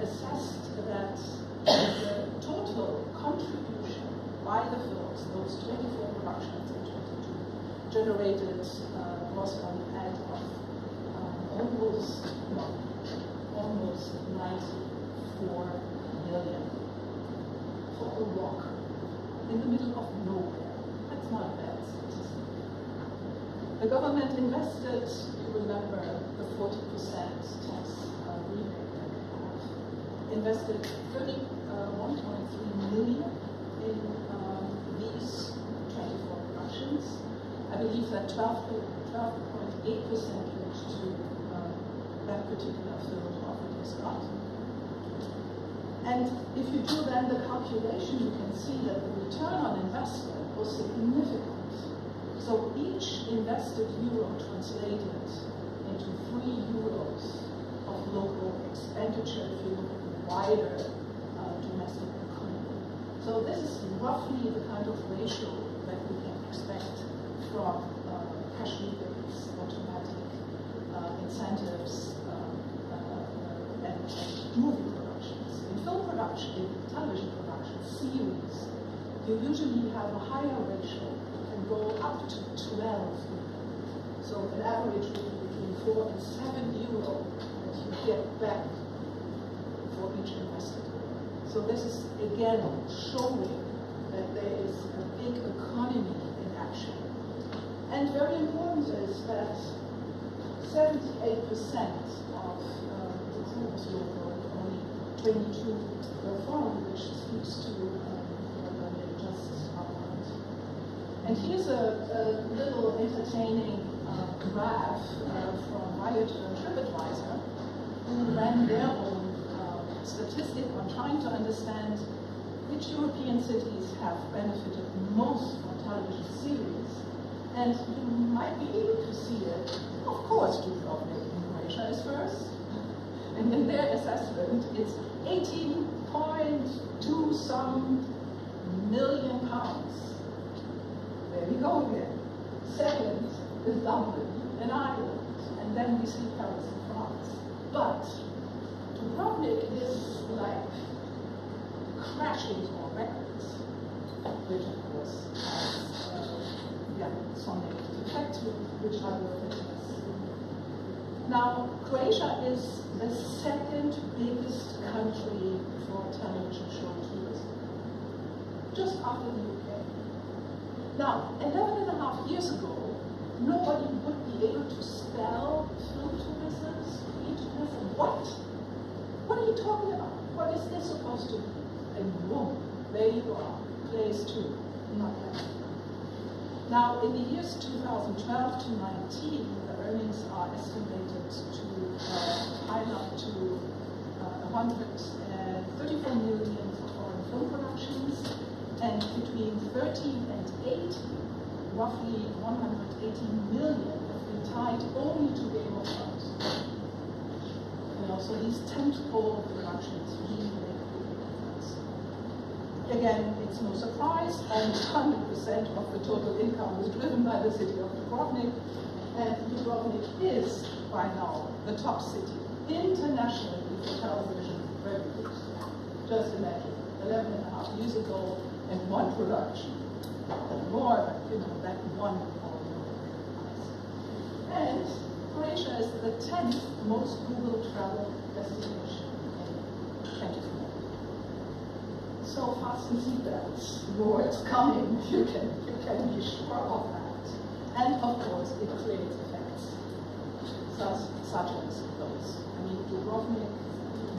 assessed that the total contribution by the films, those 24 productions in 22, generated gross value add of almost 94 million for a rock in the middle of nowhere. That's not a bad statistic. The government invested, you remember, the 40% tax rebate that we have, invested 31.3 million in these 24 productions. I believe that 12.8% went to that particular film property Scott. And if you do then the calculation, you can see that the return on investment was significant. So each invested euro translated into 3 euros of local expenditure if you look at the wider domestic economy. So this is roughly the kind of ratio that we can expect from cash rebates, automatic incentives, and movie productions. In film production, in television production, series, you usually have a higher ratio. You can go up to 12. So an average would be between 4 and 7 euro that you get back for each invested euro. So this is again showing that there is a big economy in action. And very important is that 78% of the crew was local, and only 22 were foreign, which speaks to what they just outlined. And here's a little entertaining graph from Riot and TripAdvisor, who ran their own statistic on trying to understand which European cities have benefited most from television series. And you might be able to see it. Of course, Dubrovnik in Croatia is first. And in their assessment, it's 18.2 some million pounds. There we go again. Second is Dublin and Ireland. And then we see Paris and France. But Dubrovnik is like crashing on records, which of course has some negative effects, which I will address. Now, Croatia is the second biggest country for television show tourism, just after the UK. Now, 11.5 years ago, nobody would be able to spell film tourism, screen tourism. What? What are you talking about? What is this supposed to be? And boom, there you are, place 2, not bad. Now, in the years 2012 to 19, the earnings are estimated to pile up to 134 million for foreign film productions, and between 13 and 18, roughly 180 million have been tied only to Game of Thrones. You know, so these tentpole productions really make a big difference. Again, it's no surprise, and 100% of the total income is driven by the city of Dubrovnik, and Dubrovnik is, by now, the top city internationally for television revenues. Just imagine, 11.5 years ago, and one production, more than, that one all And Croatia is the 10th most Google travel destination in 24. So fasten seatbelts, war is coming, you can be sure of that. And of course, it creates effects, such as those. I mean, Dubrovnik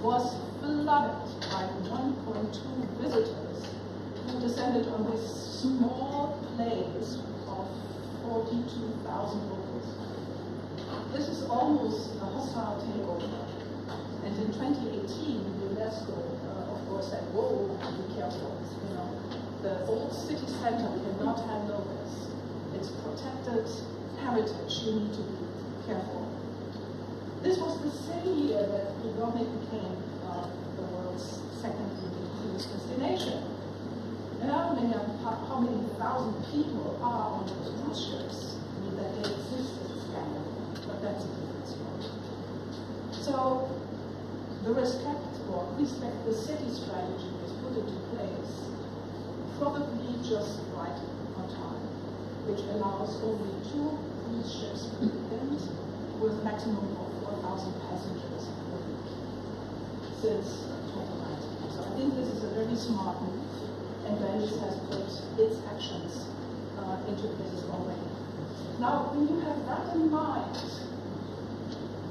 was flooded by 1.2 visitors who descended on this small place of 42,000 locals. This is almost a hostile takeover. And in 2018, UNESCO, of course, said, whoa, be careful. The old city center cannot handle this. It's protected heritage. You need to be careful. This was the same year that Dubrovnik became the world's second leading cruise destination. And I don't know how many thousand people are on those cruise ships. I mean, that they exist as a scandal, but that's a different story. So the respect the city strategy was put into place probably just right on time, which allows only 2 cruise ships per weekend with a maximum of 4,000 passengers per week since 2019. So I think this is a very smart move, and Venice has put its actions into place already. Now, when you have that in mind,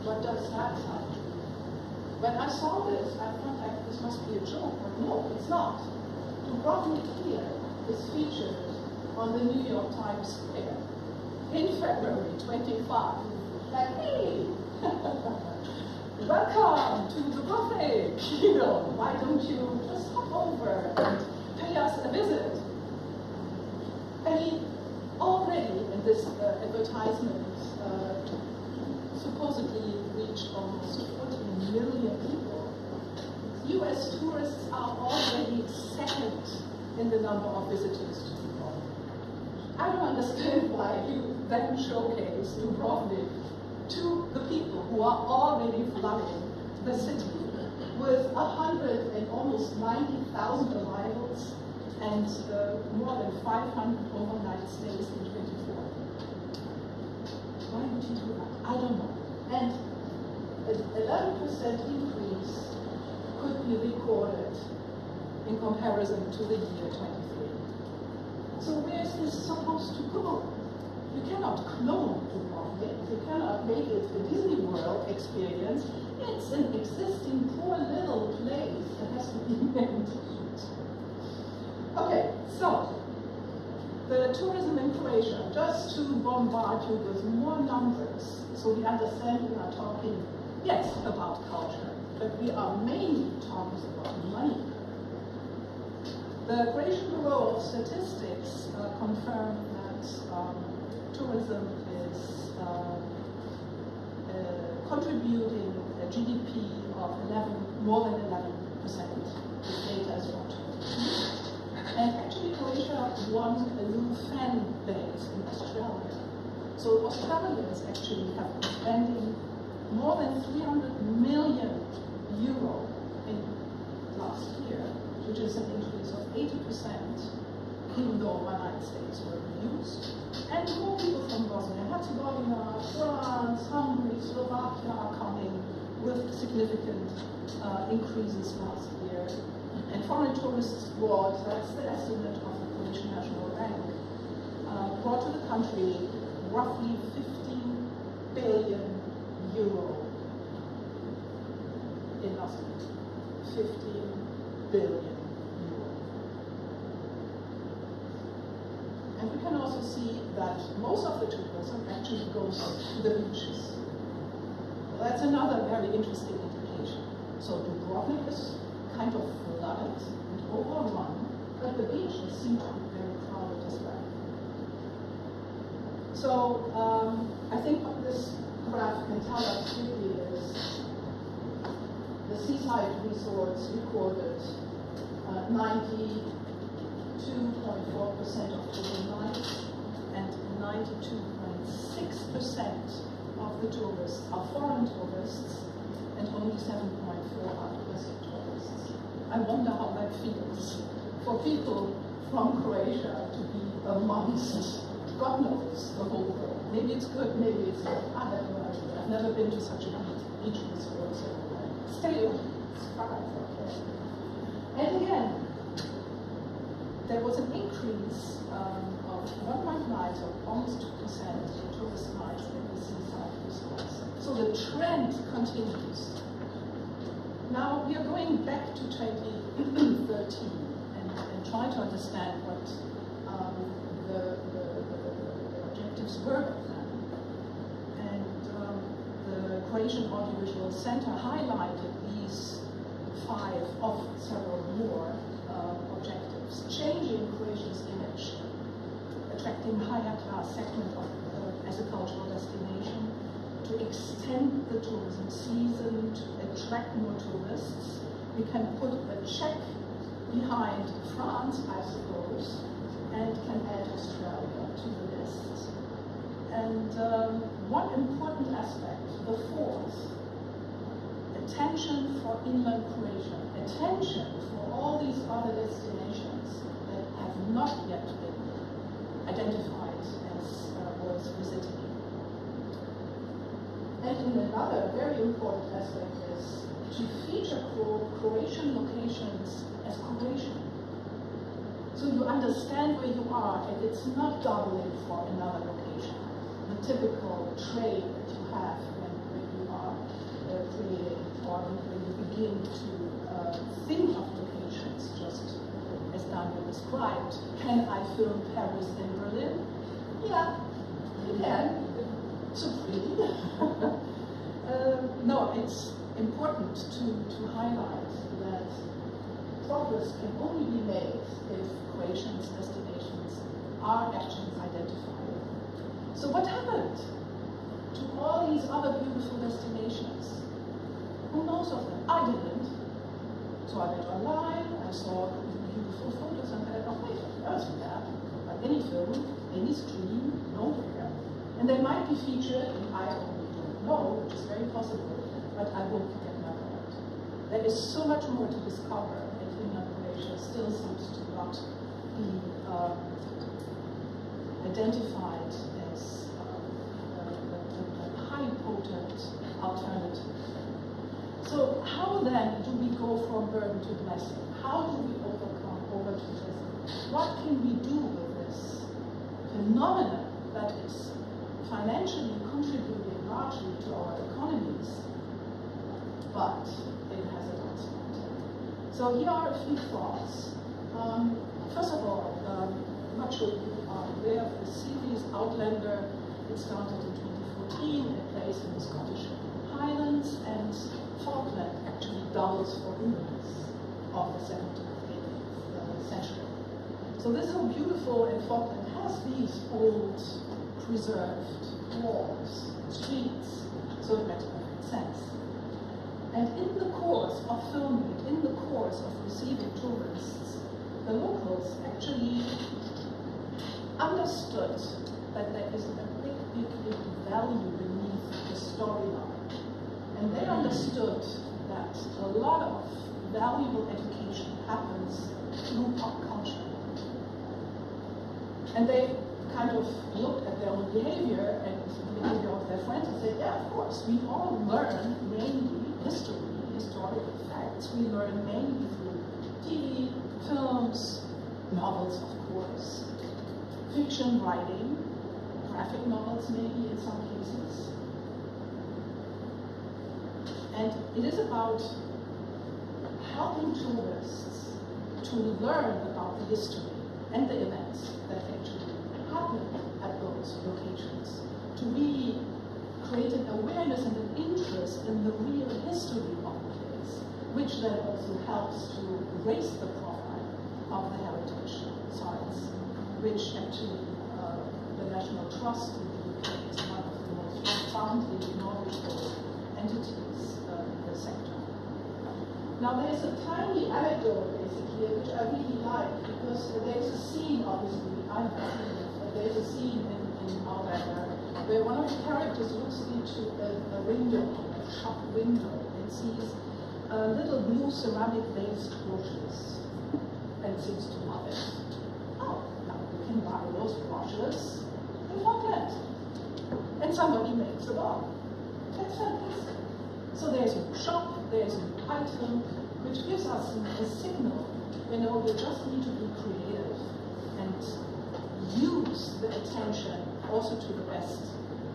what does that sound? When I saw this, I thought like this must be a joke, but no, it's not. Dubrovnik here is featured on the New York Times Square in February 25. Like, hey, welcome to Dubrovnik. You know, why don't you just hop over and pay us a visit? I mean, already in this advertisement supposedly reached almost 14 million people. US tourists are already second in the number of visitors to Dubrovnik. I don't understand why you then showcase Dubrovnik to the people who are already flooding the city with 100 and almost 90,000 arrivals and more than 500 overnight stays in 24. Why would you do that? I don't know. And an 11% increase could be recorded in comparison to the year 23. So where is this supposed to go? You cannot clone Dubrovnik. You cannot make it a Disney World experience. It's an existing poor little place that has to be maintained. Okay, so the tourism in Croatia, just to bombard you with more numbers, so we understand we are talking, yes, about culture, but we are mainly talking about money. The Croatian Bureau of Statistics confirmed that tourism is contributing a GDP of more than 11%. This data is from 2022. And actually Croatia won a new fan base in Australia. So Australians actually have been spending more than 300 million euro in last year, which is an increase of 80%, even though one-night stays were reduced. And more people from Bosnia and Herzegovina, France, Hungary, Slovakia are coming with significant increases last year. And foreign tourists brought, that's the estimate of the Croatian National Bank, brought to the country roughly 15 billion euro in last year. 15 billion euro. And we can also see that most of the tourism actually goes to the beaches. Well, that's another very interesting indication. So Dubrovnik is kind of flooded and overrun, but the beaches seem to be very crowded as well. So I think what this graph can tell us really is the seaside resorts recorded 92.4% of total nights, and 92.6% of the tourists are foreign tourists, and only 7.4% are domestic tourists. I wonder how that feels for people from Croatia to be amongst, God knows, the whole world. Maybe it's good, maybe it's not. I have no idea. I've never been to such a beach resort, so stay away. It's fine, okay. And again, there was an increase of one-night nights of almost 2% in tourist nights in the seaside resorts. So the trend continues. Now we are going back to 2013 and try to understand what the objectives were back then. And the Croatian Audiovisual Center highlighted these 5 of several more objectives: changing Croatia's image, attracting higher class segment as a cultural destination, to extend the tourism season, to attract more tourists. We can put a check behind France, I suppose, and can add Australia to the list. And one important aspect, the 4th, attention for inland Croatia, attention for all these other destinations that have not yet been identified as worth visiting. And another very important aspect is to feature Croatian locations as Croatian. So you understand where you are, and it's not doubling for another location. The typical trade that you have when you are creating, or when you begin to think of locations, just as Daniel described. Can I film Paris and Berlin? Yeah, you can. So pretty. No, it's important to highlight that progress can only be made if Croatians' destinations are actually identified. So what happened to all these other beautiful destinations? Who knows of them? I didn't. So I went online, I saw beautiful photos, and I thought, wait, that's that. Like any film, any screen, nowhere. And they might be featured, and I only don't know, which is very possible, but I won't forget my point. There is so much more to discover, and inland Croatia still seems to not be identified as a high potent alternative. So how then do we go from burden to blessing? How do we overcome over-tourism? What can we do with this phenomenon that is financially contributing largely to our economies, but it has a downside? So here are a few thoughts. First of all, I'm not sure you are aware of the series Outlander. It started in 2014, it plays in the Scottish Highlands, and Falkland actually doubles for inmates of the 17th and 18th century. So this is so beautiful, and Falkland has these old, preserved walls, streets, so it makes perfect sense. And in the course of filming, in the course of receiving tourists, the locals actually understood that there is a big, big, big value beneath the storyline. And they understood that a lot of valuable education happens through pop culture. And they kind of looked at their own behavior and the behavior of their friends and said, yeah, of course, we all learn mainly history, historical facts. We learn mainly through TV, films, novels, of course, fiction writing, graphic novels maybe in some cases. And it is about helping tourists to learn about the history and the events that actually happen at those locations, to really create an awareness and an interest in the real history of the place, which then also helps to raise the profile of the heritage sites, which actually the National Trust in the UK is one of the most profoundly knowledgeable entities in the sector. Now there's a tiny anecdote basically, which I really like, because there's a scene, obviously, I haven't seen it, but there's a scene in Outlander where one of the characters looks into a window, a shop window, and sees little blue ceramic based brushes, and seems to love it. Oh, now you can buy those brushes in Falkland. And somebody makes a law. That's fantastic. So there's a shop, there's an item, which gives us a signal. You know, we just need to be creative and use the attention also to the best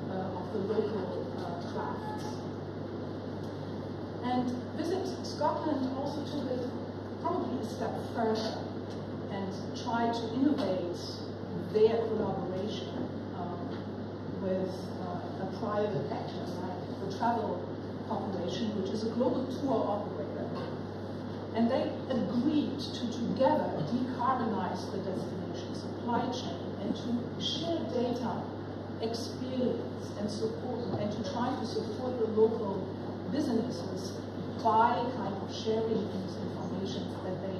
of the local crafts. And Visit Scotland also took it probably a step further and tried to innovate their collaboration with a private actor like the Travel Corporation, which is a global tour operator. And they agreed to together decarbonize the destination supply chain and to share data, experience, and support, and to try to support the local businesses by kind of sharing this information that they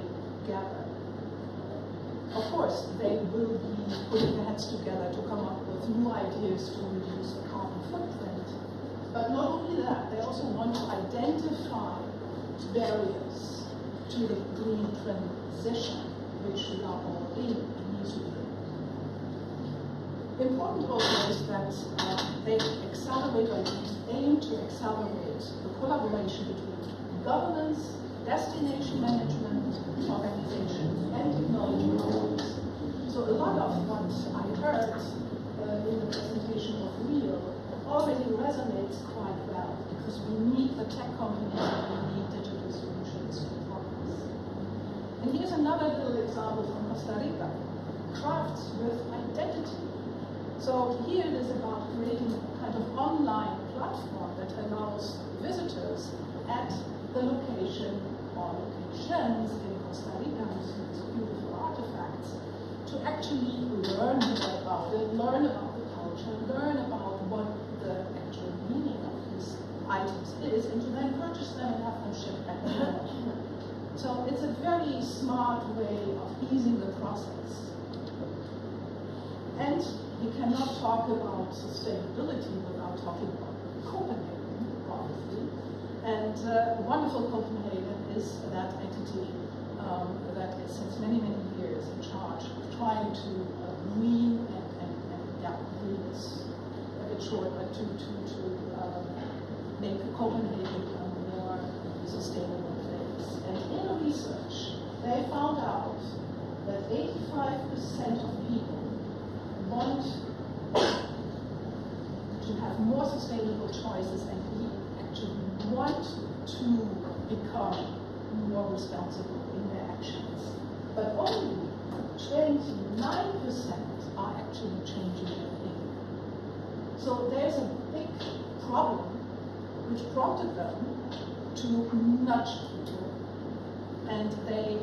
gather. Of course, they will be putting their heads together to come up with new ideas to reduce the carbon footprint. But not only that, they also want to identify barriers to the green transition, which we are all in needs to be. Important also is that they accelerate or aim to accelerate the collaboration between governments, destination management, organizations, and technology companies. So a lot of what I heard in the presentation of Rio already resonates quite well, because we need the tech companies and we need digital solutions for us. And here's another little example from Costa Rica, crafts with identity. So here it is about creating a kind of online platform that allows visitors at the location or locations in Costa Rica, with these beautiful artifacts, to actually learn about it, learn about the culture, learn about what the actual meaning of these items is, and to then purchase them and have them shipped back home. So it's a very smart way of easing the process. And we cannot talk about sustainability without talking about Copenhagen, obviously. And wonderful Copenhagen is that entity that is since many, many years in charge of trying to green green is a bit short, but to make Copenhagen a more sustainable place. And in research, they found out that 85% of people want to have more sustainable choices, and we actually want to become more responsible in their actions. But only 29% are actually changing their behavior. So there's a big problem which prompted them to nudge people, and they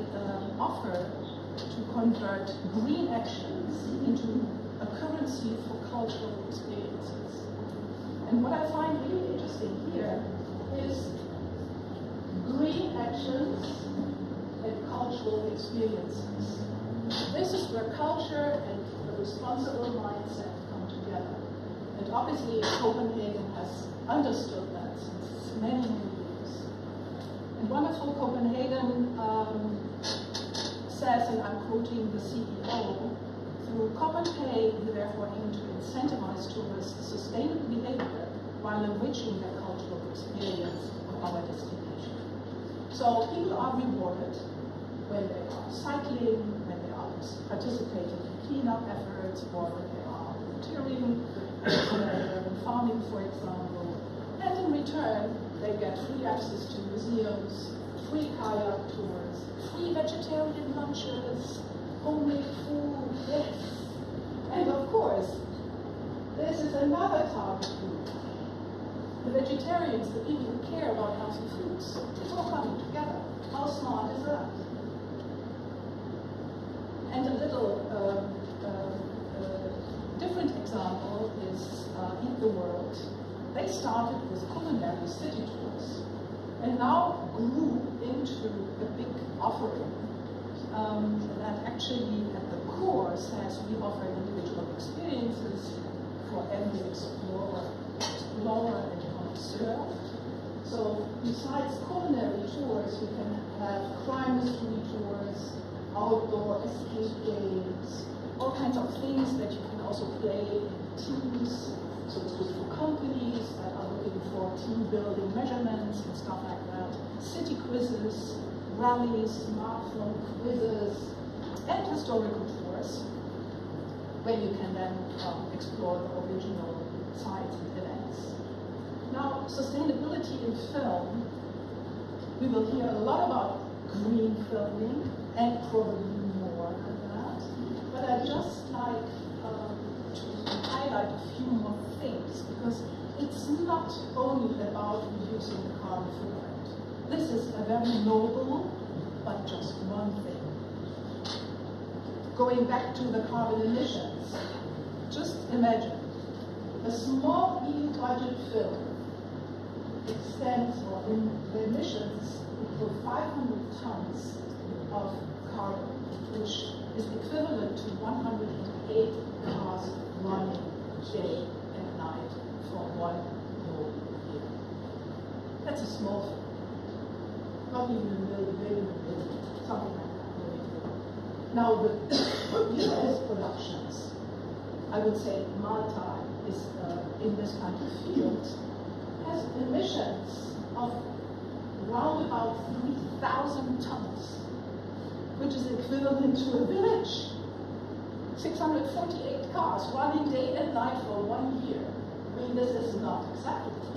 offer to convert green actions into a currency for cultural experiences. And what I find really interesting here is green actions and cultural experiences. This is where culture and the responsible mindset come together. And obviously Copenhagen has understood that since many, many years. And wonderful Copenhagen says, and I'm quoting the CEO, through Copenhagen, we therefore aim to incentivize tourists' sustainable behavior while enriching their cultural experience of our destination. So people are rewarded when they are cycling, when they are participating in cleanup efforts, or when they are volunteering, urban farming, for example. And in return, they get free access to museums, free kayak tours, free vegetarian lunches, homemade food, yes. And of course, this is another target group. The vegetarians, the people who care about healthy foods, it's all coming together. How smart is that? And a little different example is in the world. They started with culinary city tours and now grew into a big offering that actually at the core says we offer individual experiences for every explorer and connoisseur. So besides culinary tours, we can have crime mystery tours, outdoor escape games, all kinds of things that you can also play in teams. So it's good for companies that are looking for team building measurements and stuff like that. City quizzes, rallies, smartphone quizzes, and historical tours, where you can then explore the original sites and events. Now, sustainability in film, we will hear a lot about green filming, and probably more than that. But I'd just like to highlight a few more things, because it's not only about reducing the carbon footprint. This is a very noble, but just one thing. Going back to the carbon emissions, just imagine a small EU budget film extends, or in the emissions equal 500 tons of carbon, which is equivalent to 108 cars running day and night for 1 whole That's a small thing. Not even a million, maybe a million, something like that. Maybe. Now the US productions, I would say Malta is in this kind of field, has emissions of around about 3,000 tons, which is equivalent to a village. 648 cars running day and night for 1 year. I mean, this is not acceptable.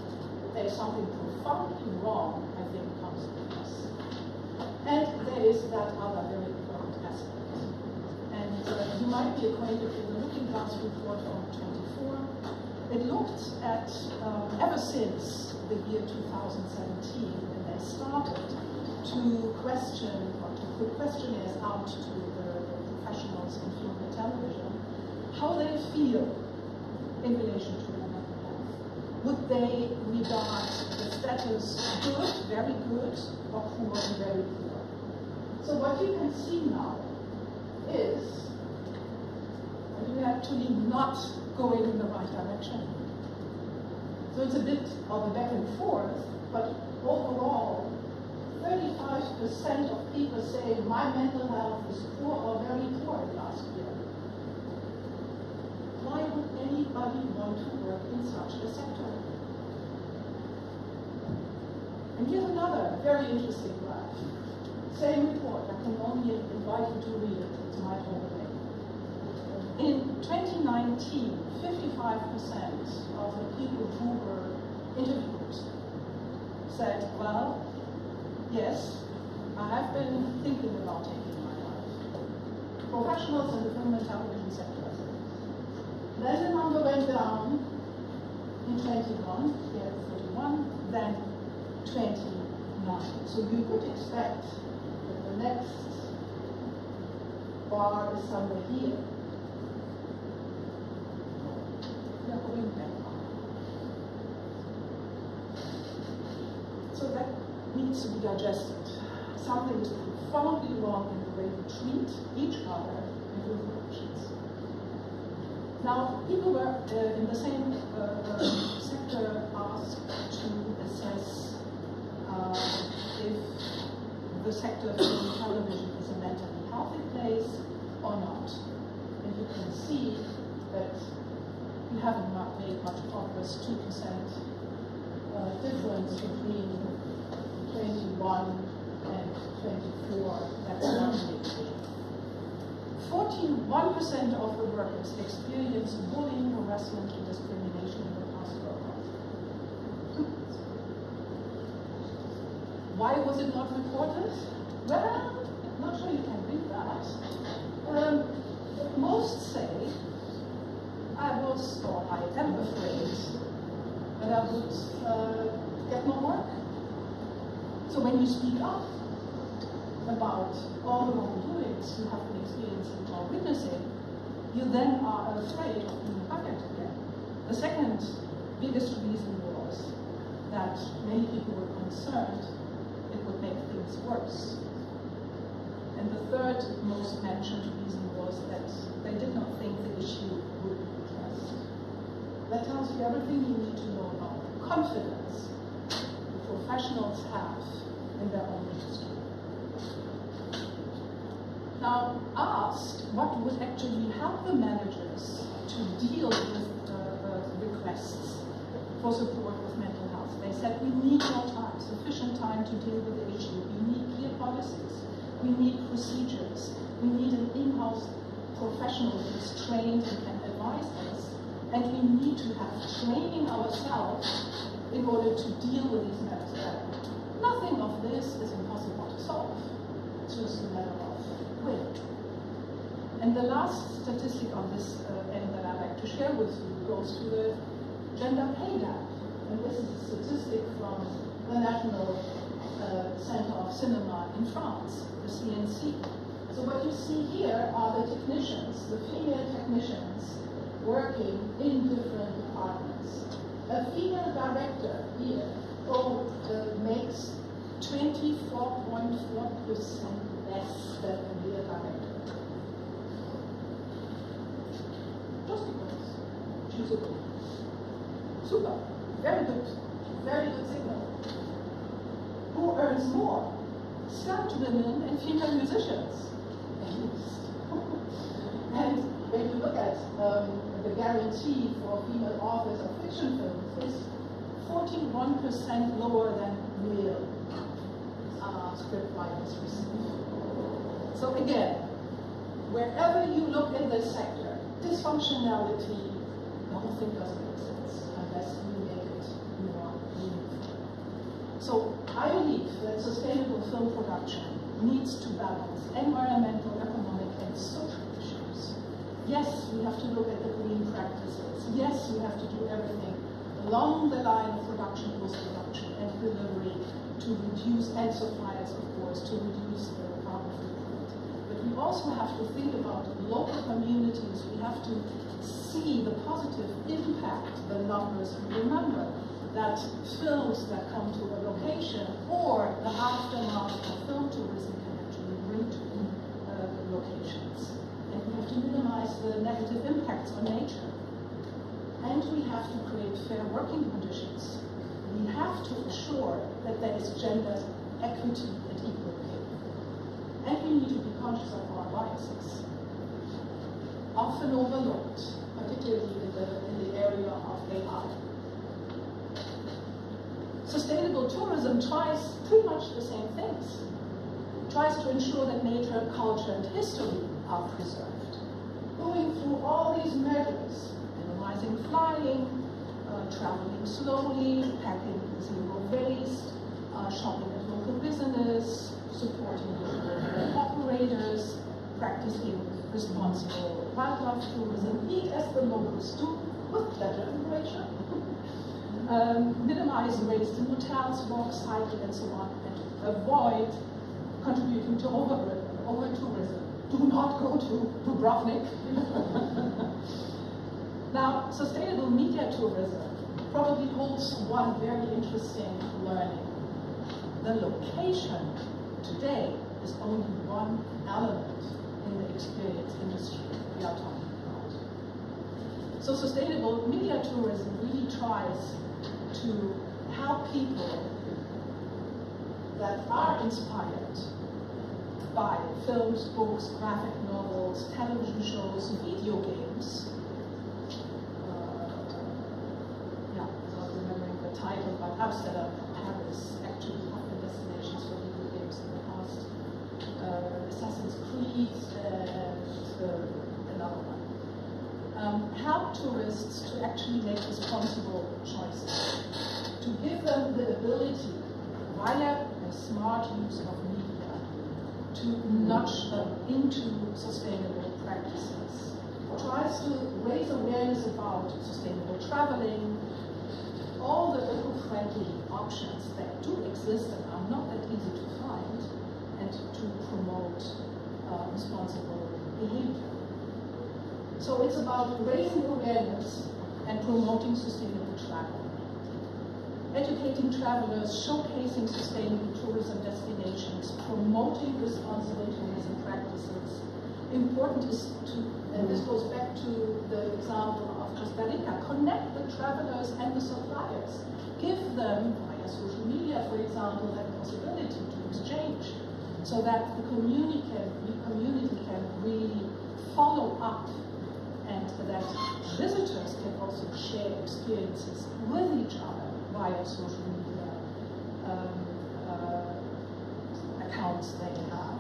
There's something profoundly wrong, I think, comes with this. And there is that other very important aspect. And you might be acquainted with the Looking Glass report from 24. It looked at, ever since the year 2017, when they started to question, or to put questionnaires out to the professionals in film and television, how they feel in relation to their mental health. Would they regard the status good, very good, or poor and very poor? So what you can see now is that we're actually not going in the right direction. So it's a bit of a back and forth, but overall, 35% of people say my mental health is poor or very poor last year. Why would anybody want to work in such a sector? And here's another very interesting graph. Same report, I can only invite you to read it, it's my whole way. In 2019, 55% of the people who were interviewed said, well, yes, I have been thinking about taking my life. Professionals in the film and television sector. Then the number went down in 21, here at 31, then 29. So you could expect that the next bar is somewhere here. We are going back up. So that needs to be digested. Something is profoundly wrong in the way we treat each other in film productions. Now, people were in the same sector asked to assess if the sector of film and television is a mentally healthy place or not. And you can see that we haven't made much progress, 2% difference between 21 and 24, that's one division. 41% of the workers experienced bullying, harassment, and discrimination in the past 12 months. Why was it not reported? Well, I'm not sure you can read that. Most say, I was, or I am afraid, that I would get no work. So when you speak up about all the wrongdoings you have been experiencing or witnessing, you then are afraid of being hired again. The second biggest reason was that many people were concerned it would make things worse. And the third most mentioned reason was that they did not think the issue would be addressed. That tells you everything you need to know about the confidence the professionals have in their own industry. Now, asked what would actually help the managers to deal with requests for support with mental health, they said we need more time, sufficient time to deal with the issue. We need clear policies. We need procedures. We need an in-house professional who is trained and can advise us. And we need to have training ourselves in order to deal with these matters better. Nothing of this is impossible to solve. It's just a matter of will. And the last statistic on this end that I'd like to share with you goes to the gender pay gap. And this is a statistic from the National Center of Cinema in France, the CNC. So what you see here are the technicians, the female technicians, working in different departments. A female director here makes 24.4% less than a male director. Just because she's a woman. Super. Very good signal. who earns more? Stunt women and female musicians. And when you look at the guarantee for female authors of fiction films, it's 41% lower than male script writers receive. So again, wherever you look in this sector, dysfunctionality, the whole thing doesn't make sense unless you make it more meaningful. So I believe that sustainable film production needs to balance environmental, economic, and social issues. Yes, we have to look at the green practices. Yes, we have to do everything along the line of production, post-production, and delivery to reduce, and suppliers, of course, to reduce the carbon footprint. But we also have to think about local communities. We have to see the positive impact, the numbers. Remember that films that come to a location or the aftermath of film tourism can actually bring to locations. And we have to minimize the negative impacts on nature. And we have to create fair working conditions. We have to ensure that there is gender equity and equal pay. And we need to be conscious of our biases, often overlooked, particularly in the area of AI. Sustainable tourism tries pretty much the same things. It tries to ensure that nature, culture, and history are preserved. Going through all these measures, minimizing flying, traveling slowly, packing zero waste, shopping at local business, supporting local operators, practicing responsible wildlife tourism, eat as the locals do, with pleasure and Croatia. Minimize waste in hotels, walk, cycle, and so on, and avoid contributing to over-tourism. Do not go to Dubrovnik. Now, sustainable media tourism probably holds one very interesting learning. The location today is only one element in the experience industry we are talking about. So sustainable media tourism really tries to help people that are inspired by films, books, graphic novels, television shows, video games. Title, but Amsterdam and Paris actually have been destinations for video games in the past. Assassin's Creed and another one. Help tourists to actually make responsible choices. To give them the ability, via a smart use of media, to nudge them into sustainable practices. Tries to raise awareness about sustainable traveling, all the eco-friendly options that do exist and are not that easy to find, and to promote responsible behavior. So it's about raising awareness and promoting sustainable travel. Educating travelers, showcasing sustainable tourism destinations, promoting responsible tourism practices. Important is to, and this goes back to the example of Costa Rica, connect the travelers and the suppliers. Give them, via social media, for example, that possibility to exchange, so that the community can really follow up, and that visitors can also share experiences with each other via social media accounts they have.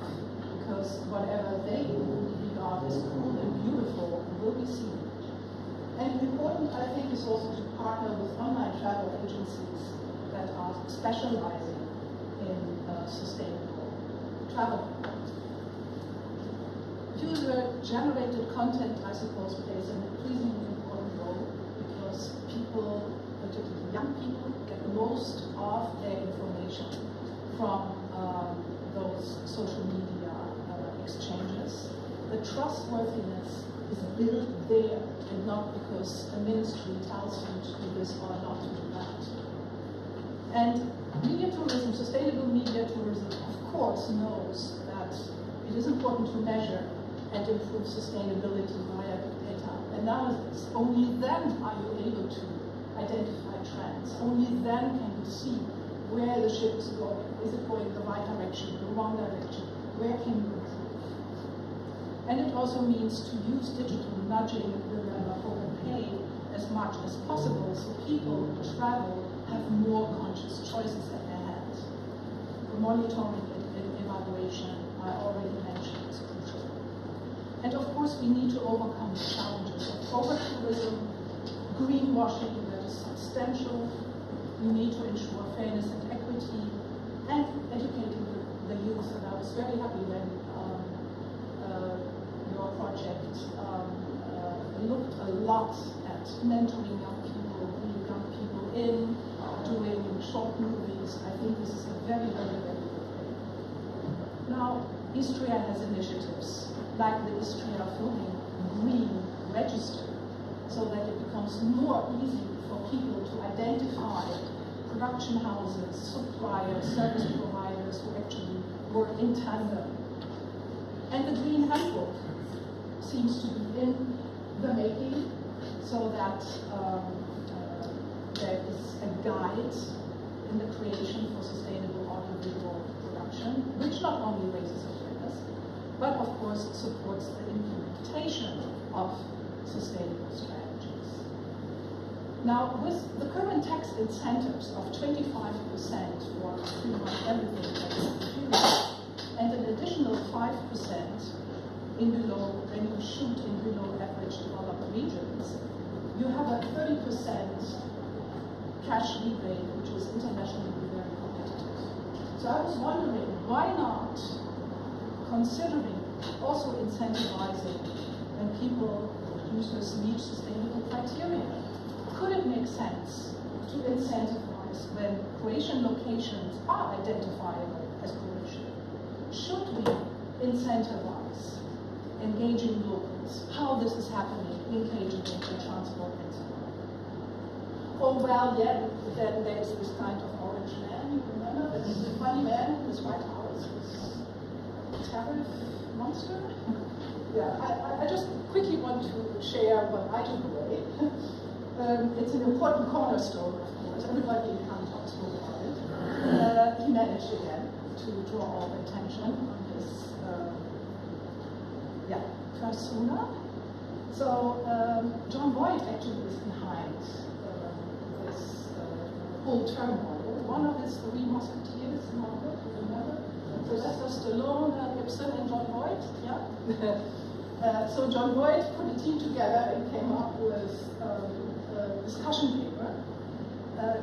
Because whatever they regard as cool and beautiful will be seen. And important, I think, is also to partner with online travel agencies that are specializing in sustainable travel. User-generated content, I suppose, plays an increasingly important role because people, particularly young people, get most of their information from those social media exchanges. The trustworthiness is built there, and not because a ministry tells you to do this or not to do that. And media tourism, sustainable media tourism, of course, knows that it is important to measure and improve sustainability via data analysis. Only then are you able to identify trends. Only then can you see where the ship is going. Is it going the right direction, the wrong direction? Where can you improve? And it also means to use digital nudging, remember, open pay as much as possible so people who travel have more conscious choices at their hands. The monitoring and evaluation I already mentioned is crucial. And of course we need to overcome the challenges of over-tourism, greenwashing that is substantial. We need to ensure fairness and equity and educating the youth. And I was very happy when your project looked a lot at mentoring young people, bringing young people in, doing short movies. I think this is a very, very, very good thing. Now, Istria has initiatives like the Istria Filming Green Register, so that it becomes more easy for people to identify production houses, suppliers, service providers who actually work in tandem. And the Green Handbook seems to be in the making, so that there is a guide in the creation for sustainable audiovisual production, which not only raises awareness, but of course supports the implementation of sustainable strategies. Now, with the current tax incentives of 25% for pretty much everything that is produced, and an additional 5% in below, when you shoot in below average developed regions, you have a 30% cash rebate, which is internationally very competitive. So I was wondering, why not considering also incentivizing when people, producers, meet sustainable criteria? Could it make sense to incentivize when Croatian locations are identifiable as Croatian? Should we incentivize engaging locals, how this is happening, engaging in transport and so on? Oh, well, yeah, then there's this kind of orange man, you remember? This funny man in his White House, this tariff monster? Yeah, I just quickly want to share what I took away. It's an important cornerstone, of course. Everybody in Cannes spoke about it. He managed again to draw all attention on this persona. So John Boyd actually is behind this whole turmoil. One of his three musketeers in our book, you remember? Sylvester Stallone, Gibson, and John Boyd. Yeah. So John Boyd put a team together and came up with a discussion paper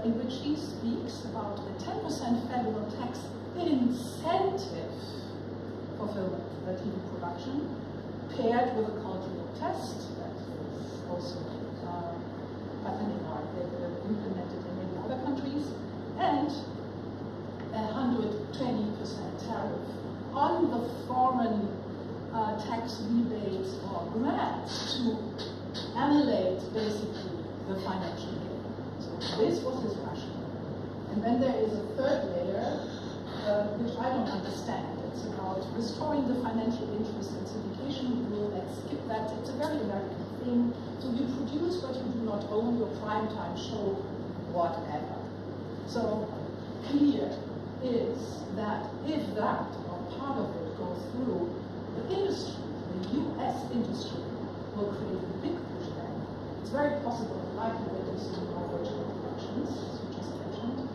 in which he speaks about a 10% federal tax incentive for film TV production, paired with a cultural test that is also happening or implemented in many other countries, and a 120% tariff on the foreign tax rebates or grants to annihilate basically the financial gain. So this was his rationale. And then there is a third layer, which I don't understand. It's about restoring the financial interest and syndication rule. Let's skip that. It's a very American thing. So you produce, but you do not own your primetime show, whatever. So clear is that if that or part of it goes through, the industry, the US industry, will create a big pushback. It's very possible, like the way we see more virtual productions, as you just mentioned.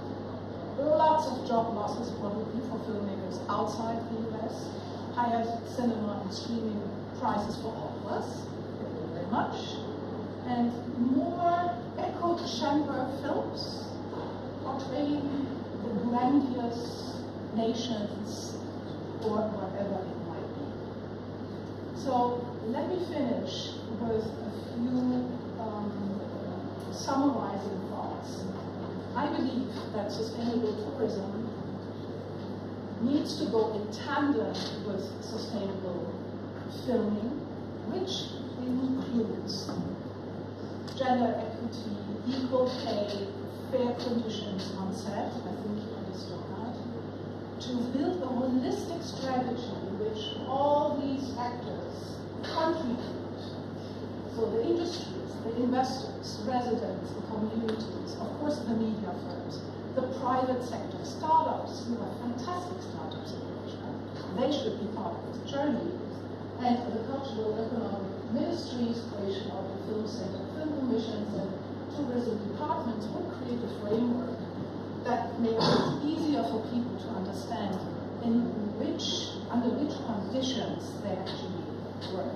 Lots of job losses probably for filmmakers outside the US. Higher cinema and streaming prices for all of us. Thank you very much. And more echo chamber films portraying the grandiose nations or whatever it might be. So let me finish with a few summarizing thoughts. I believe that sustainable tourism needs to go in tandem with sustainable filming, which includes gender equity, equal pay, fair conditions on set. I think you understood that. To build a holistic strategy in which all these actors contribute. So the industries, the investors, residents, the communities, of course the media firms, the private sector, startups. We have fantastic startups in Croatia. They should be part of this journey. And the cultural economic ministries, creation of the film center, film commissions, and tourism departments will create a framework that makes it easier for people to understand under which conditions they actually work.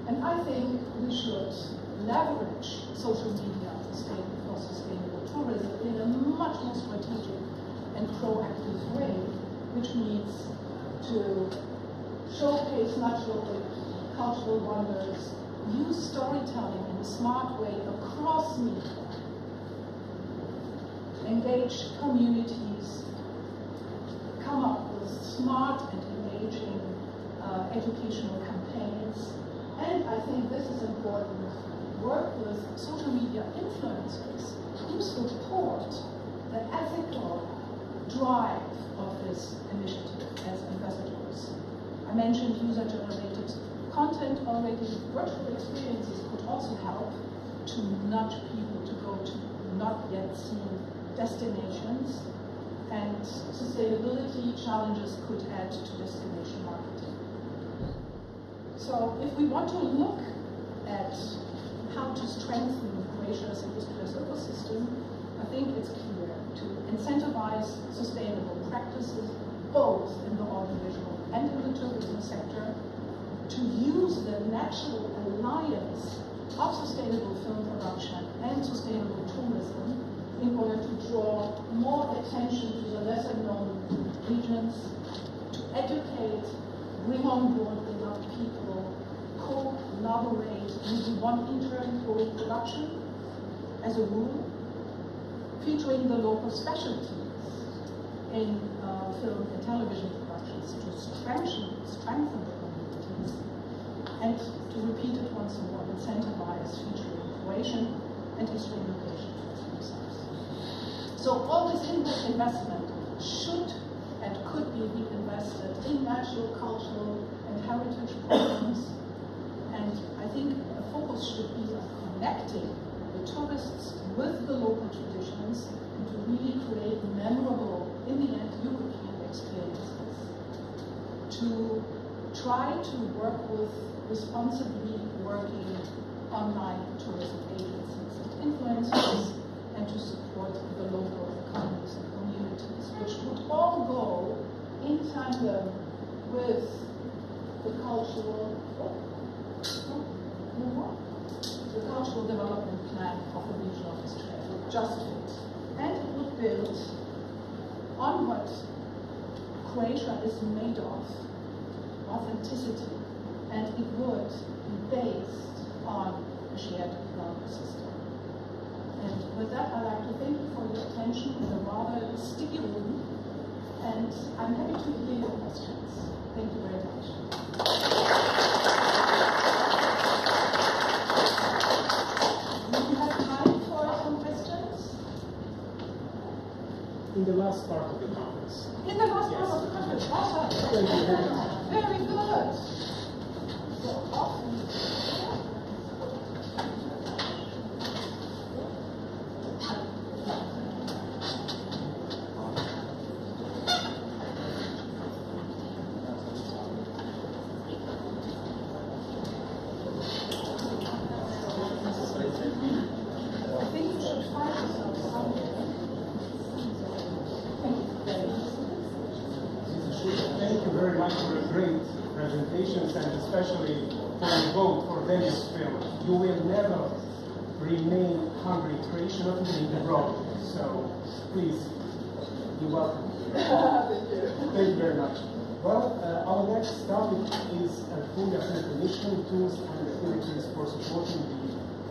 And I think we should leverage social media for sustainable tourism in a much more strategic and proactive way, which means to showcase natural cultural wonders, use storytelling in a smart way across media, engage communities, come up with smart and engaging educational campaigns, and I think this is important, work with social media influencers who support the ethical drive of this initiative as ambassadors. I mentioned user-generated content already. Virtual experiences could also help to nudge people to go to not yet seen destinations, and sustainability challenges could add to destination marketing. So if we want to look at how to strengthen Croatia's industrial ecosystem, I think it's clear to incentivize sustainable practices both in the audiovisual and in the tourism sector, to use the natural alliance of sustainable film production and sustainable tourism in order to draw more attention to the lesser known regions, to educate, bring on board enough people, collaborate, using one intern for production as a rule, featuring the local specialties in film and television productions to strengthen the communities, and to repeat it once more, incentivize featuring Croatian and history education for themselves. So all this investment should and could be reinvested in natural, cultural, and heritage programs. And I think the focus should be on connecting the tourists with the local traditions and to really create memorable, in the end, European experiences. To try to work with responsibly working online tourism agencies and influencers, and to support the local economies and communities, which would all go in tandem with the cultural development plan of the region of Australia, just fit. And it would build on what Croatia is made of, authenticity, and it would be based on a shared value system. And with that, I'd like to thank you for your attention in a rather sticky room, and I'm happy to hear your questions. Thank you very much. Do you have time for some questions? In the last part of the conference. In the last part of the conference. Awesome. Thank you very much. Very good. So awesome. Thank you very much for the great presentations, and especially for the vote for Venice film. You will never remain hungry. Croatia not in the road. So please, you're welcome. Thank you very much. Well, our next topic is Puglia Film Commission, tools and activities for supporting the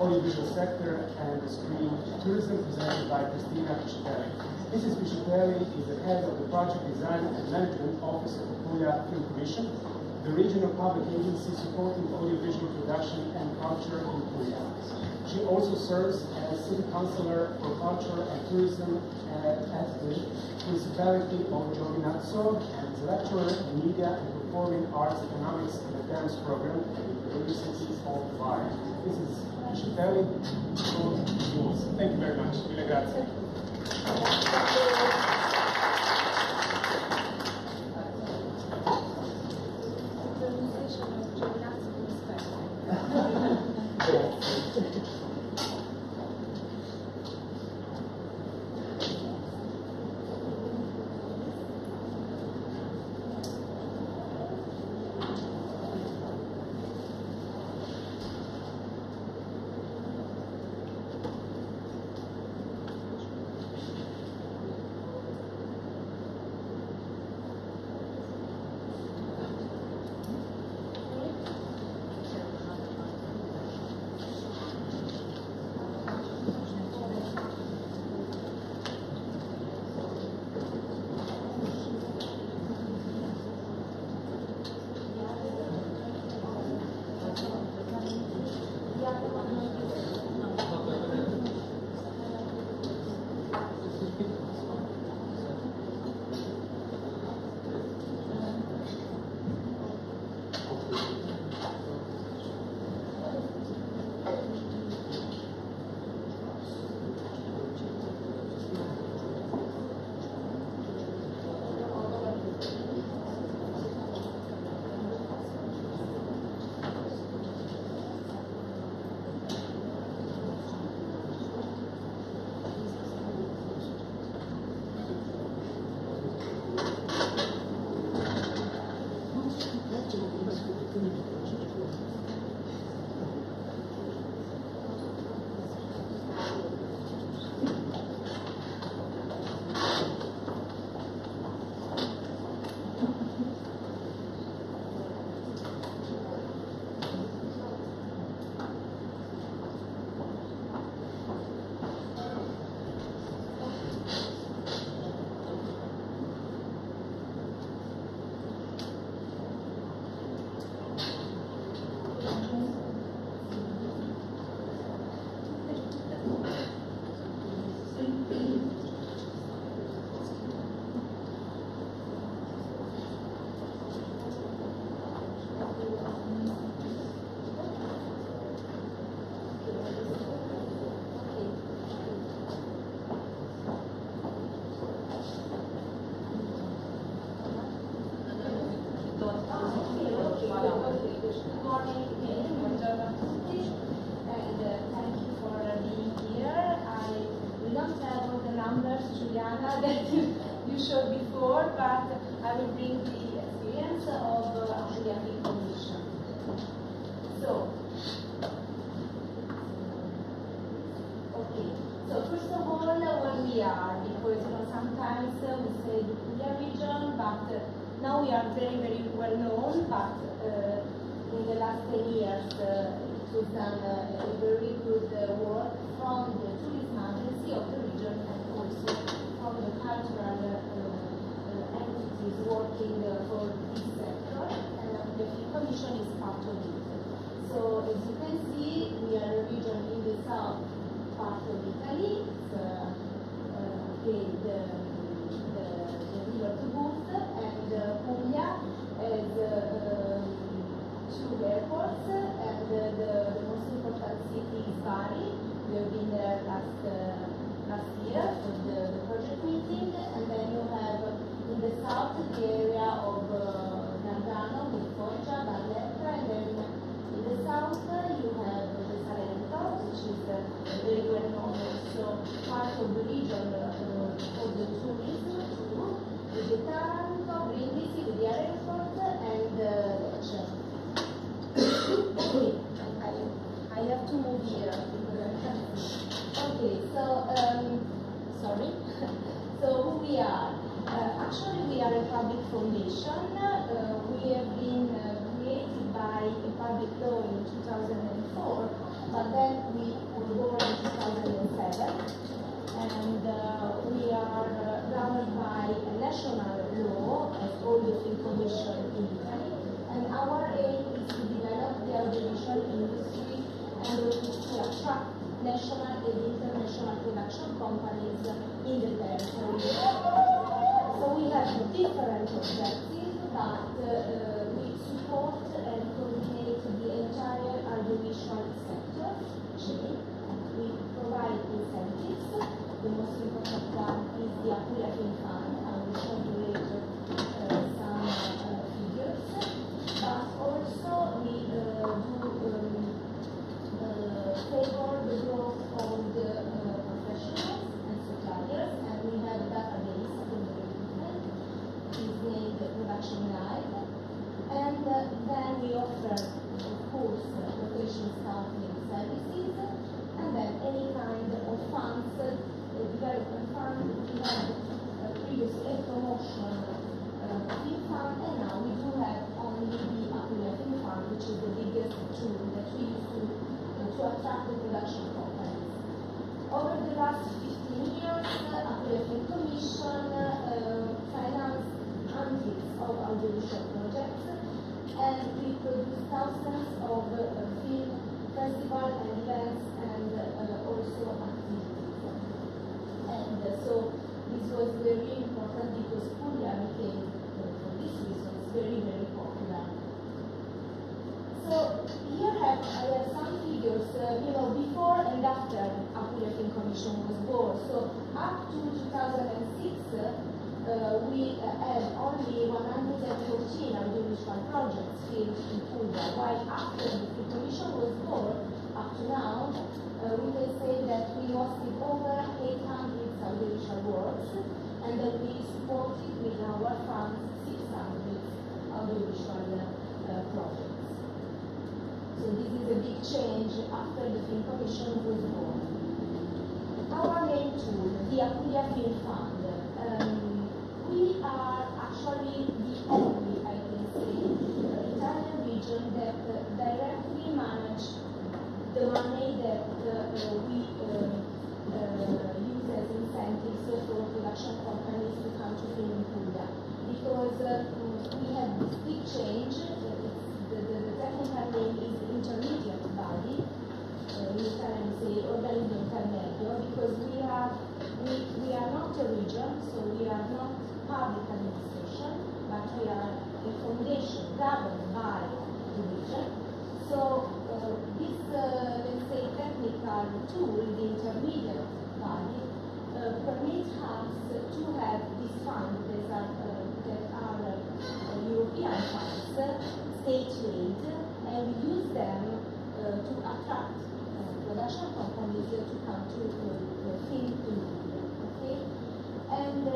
audiovisual sector and the screen tourism, presented by Cristina Piscitelli. Mrs. Piscitelli is the head of the Project Design and Management Office of the Puglia Film Commission, the regional public agency supporting audiovisual production and culture in Puglia. She also serves as City Councillor for Culture and Tourism at the Municipality of Giovinazzo, and is a lecturer in Media and Performing Arts Economics and the Dance Program at the University of Bari. This is Piscitelli. Thank you very much. very much. Mille grazie. Now we are very, very well known, but in the last 10 years it was done a very good work from the tourism agency of the region and also from the cultural entities working for this sector, and the Film Commission is part of it. So as you can see, we are a region in the south part of Italy. It's, the river Trough, and Puglia has two airports, and the most important city is Bari. We have been there last year for the project meeting, and then you have in the south the area of Nardano with Foggia, Barletta, and then in the south you have the Salento, which is very well known also part of the region for the tourism too, with the Taranto, Brindisi, with the airport, and Lecce. Okay, I have to move here. Okay, so sorry. So who we are? Actually, we are a public foundation. We have been created by a public law in 2004, but then we were born in 2007, and we are governed by a national law as all the Film Commission in Italy, and our aim is to develop the audiovisual industry and to attract national and international production companies in the territory. So we have different objectives, but we support and coordinate the entire audiovisual sector chain. We provide incentives the most important one is the Apulia Film Fund. I will show you later some figures. But also we do favor the growth of the professionals and suppliers, and we have a database for the recruitment. It's named Production Guide. And then we offer, of course, location scouting services, and then any kind of funds, development fund. We had previously a promotion film fund, and now we do have only the Apulia Film Fund, which is the biggest tool that we use to attract the production companies. Over the last 15 years, Apulia Film Commission financed hundreds of audiovisual projects, and we produce thousands of film festivals and events and also activities. And so this was very important because Puglia became, for this reason, very, very popular. So here I have some figures, before and after Apulia Film Commission was born. So up to 2006, we had only 114 audiovisual projects filmed in Puglia, while after the Film Commission was born, up to now, we can say that we hosted over 800 audiovisual works, and that we supported with our funds 600 audiovisual projects. So this is a big change after the Film Commission was born. Our main tool, the Apulia Film Fund. We are actually the only, I can say, Italian region that directly manage the money that we use as incentives for production companies to come to film in Puglia. Because we have this big change, the technical name is intermediate body, in Italian we say organismo intermedio, because we are not a region, so we are not public administration, but we are a foundation governed by the region. So this, let's say, technical tool, the intermediate body, permits us to have these funds that are European funds, state aid, and we use them to attract production companies to come to film in Puglia. Okay, and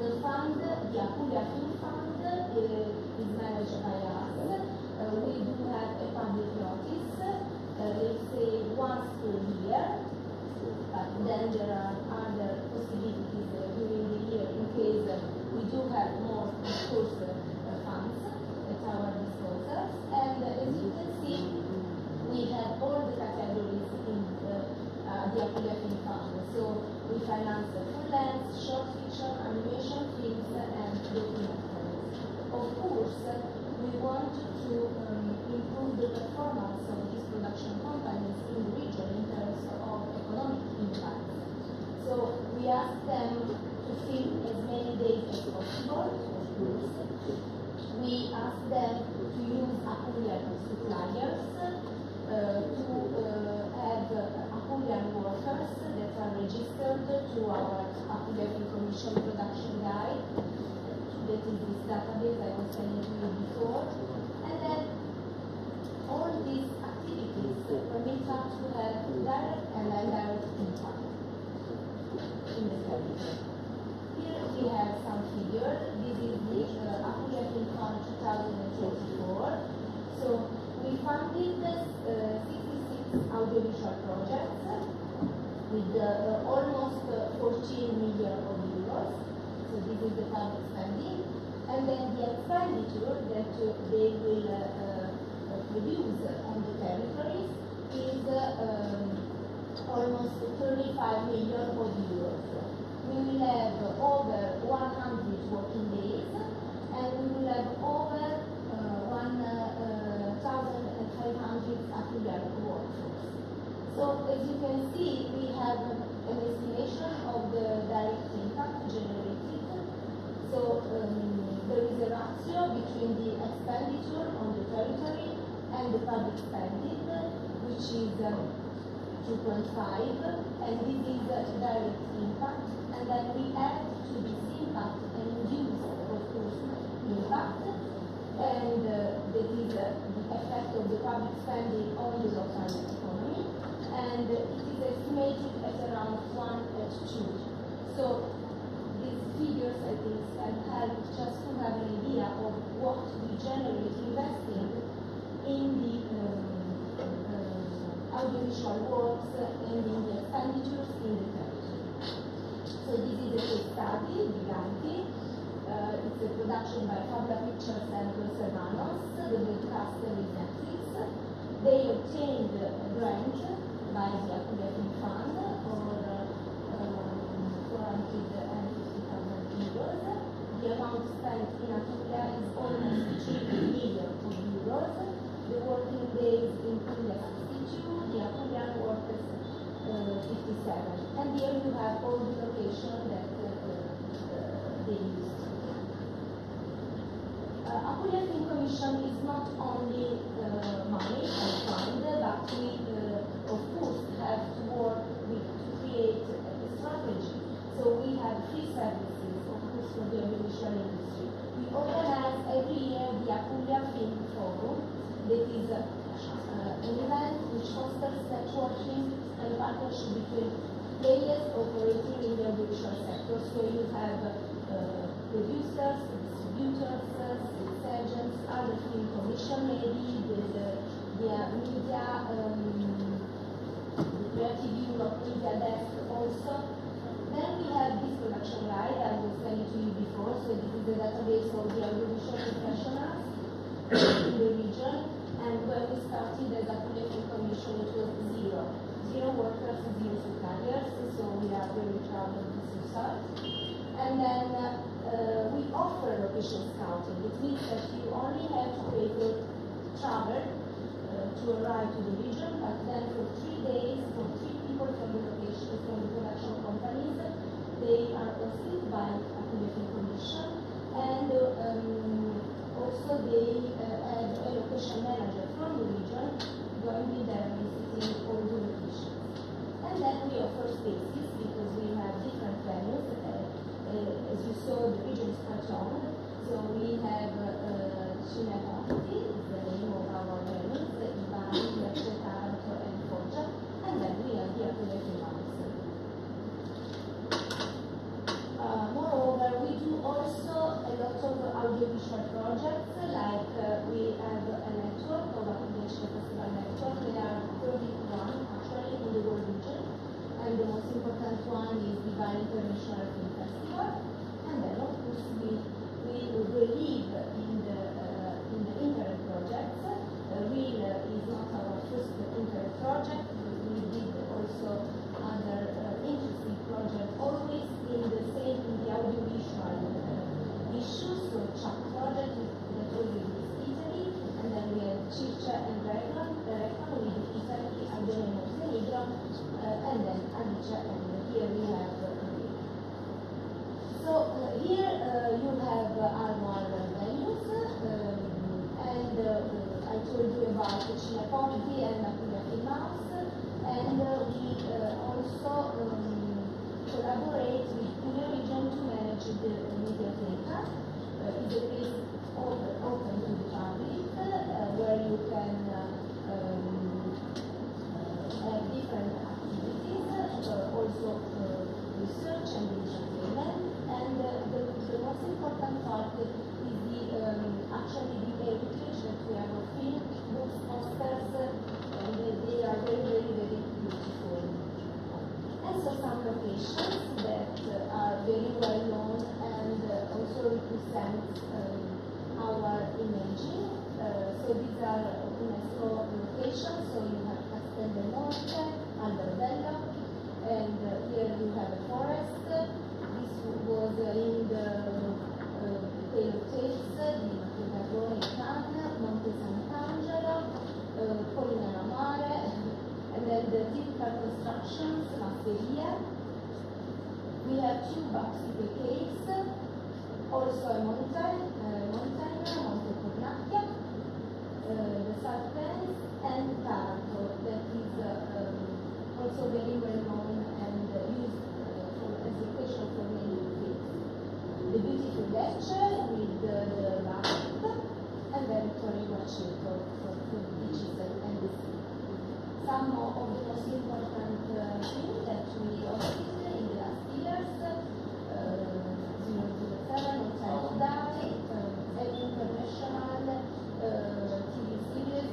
the fund, the Apulia Film Fund, is managed by us. We do have a public notice, let's say once per year, but then there are other possibilities during the year in case we do have more, of course, funds at our disposal. And as you can see, we have all the categories in the Apulia Film Fund. So we finance full length, short fiction, animation films, and documentaries. Of course, we want to improve the performance of these production companies in the region in terms of economic impact. So we ask them to film as many days as possible, of course. We ask them to use Apulian suppliers, to have Apulian workers that are registered to our Apulia Film Commission production guide. That is this database I was telling you before. And then all these activities permit us to have direct and indirect impact in the territory. Here we have some figures. This is the Apulia Film Fund 2024. So we funded 66 audiovisual projects with almost 14 million euros. So this is the public spending. And then the expenditure that they will produce on the territories is almost 35 million euros. We will have over 100 working days, and we will have over 1,500 Apulian workforce. So as you can see, we have an estimation of the direct impact generated. So there is a ratio between the expenditure on the territory and the public spending, which is 2.5, and this is direct impact. And then we add to this impact and induce, of course, impact, and that is the effect of the public spending on the local economy, and it is estimated at around 1/2. So these figures, I think, can help just to have an idea of what we generate investing in the audiovisual works and in the expenditures in the territory. So this is a case study, Giganti. It's a production by Fabula Pictures and Los Hermanos. The broadcaster is Netflix. They obtained a grant by the Apulia Film Fund for 450,000 euros. The amount spent in Apulia is almost 3 million euros. The working days in Puglia 62, the Apulian workers 57. And here you have all the locations that they used. Apulia Film Commission is not only money and fund, but we, of course, have to work with to create a strategy. So we have free services, of course, for the audiovisual industry. We organize every year the Apulia Film Forum. That is an event which fosters networking and partnership between players operating in the audiovisual sector. So you have producers, distributors, sales agents, other film commission maybe, the media, the Creative Europe media desk also. Then we have this production guide, I was telling to you before, so this is the database of the audiovisual professionals in the region. And when we started as a Film Commission, it was zero workers, zero suppliers, so we are very proud of this result. And then we offer location scouting. It means that you only have to pay for travel to arrive to the region, but then for 3 days, for 3 people from the location, from the production companies, they are hosted by a Film Commission, and also they have a location manager from the region going with them visiting all the locations. And then we offer spaces because we have different venues. As you saw, the region is quite long. So we have Cinema Party, is the name of our venues, Ivani, Taranto, and Foggia. And then we have the Apulia Film House. Moreover, we do also a lot of audiovisual projects, like we have a network of Apulia Festival Network. There are 31 actually in the world region, and the most important one is the Divine International Film Festival. And then, of course, we believe in the internet projects. Real is not our first internet project. We did also other interesting projects, always in the audiovisual issues. So Chuck project that always is Italy, and then we have Ciccia and Recon with Italy, Aldone and Montenegro, and then Alicia, and here we have So here you have our venues, and I told you about the Cinepotti and Apulia Film House, and we also collaborate with Puglia region to manage the Mediateca. It's a place open to the public, where you can have different activities, also research and entertainment. And the most important part is actually the heritage that we have of film, books, posters, and they are very, very, very beautiful. And so some locations that are very well known and also represent our imaging. So these are UNESCO locations, so you have Castel del Monte, Alberbello, and here you have a forest. This was in the Taylor Tales, the Magone Cannes, Monte Sant'Angelo, Colina Mare, and then the typical constructions, Masseria. We have 2 baptismal caves, also a mountain, Monte Cornacchia, the Sarpens, and Taranto, that is also very well known and used for education for many things. The beautiful lecture with the market, and then Tori watching for the beaches and the sea. Some of the most important things that we hosted in the last years, 007, Hotel Die, an international TV series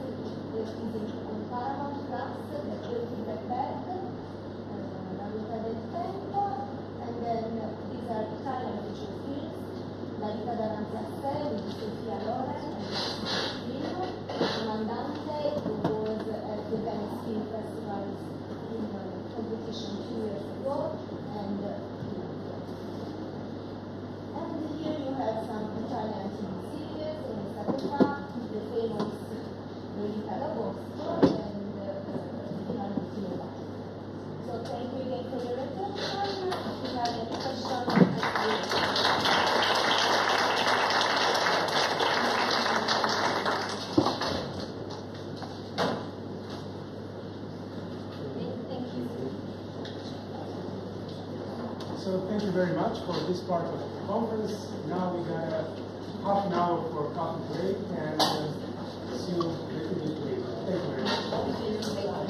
that is on Paramount Plus, that will be back, La Ruta del Tempo, and then these are Italian feature films, La vita davanti a sé with Sofia Loren and Film, Comandante, who was at the Venice Film Festival in competition 2 years ago, and here you have some Italian TV series, Satellite, the famous Lolita D'Agosto, and Milano Cinema. So thank you again for your attention. If you have any questions, thank you. So thank you very much for this part of the conference. Now we got a half an hour for coffee break and see you later. Thank you very much.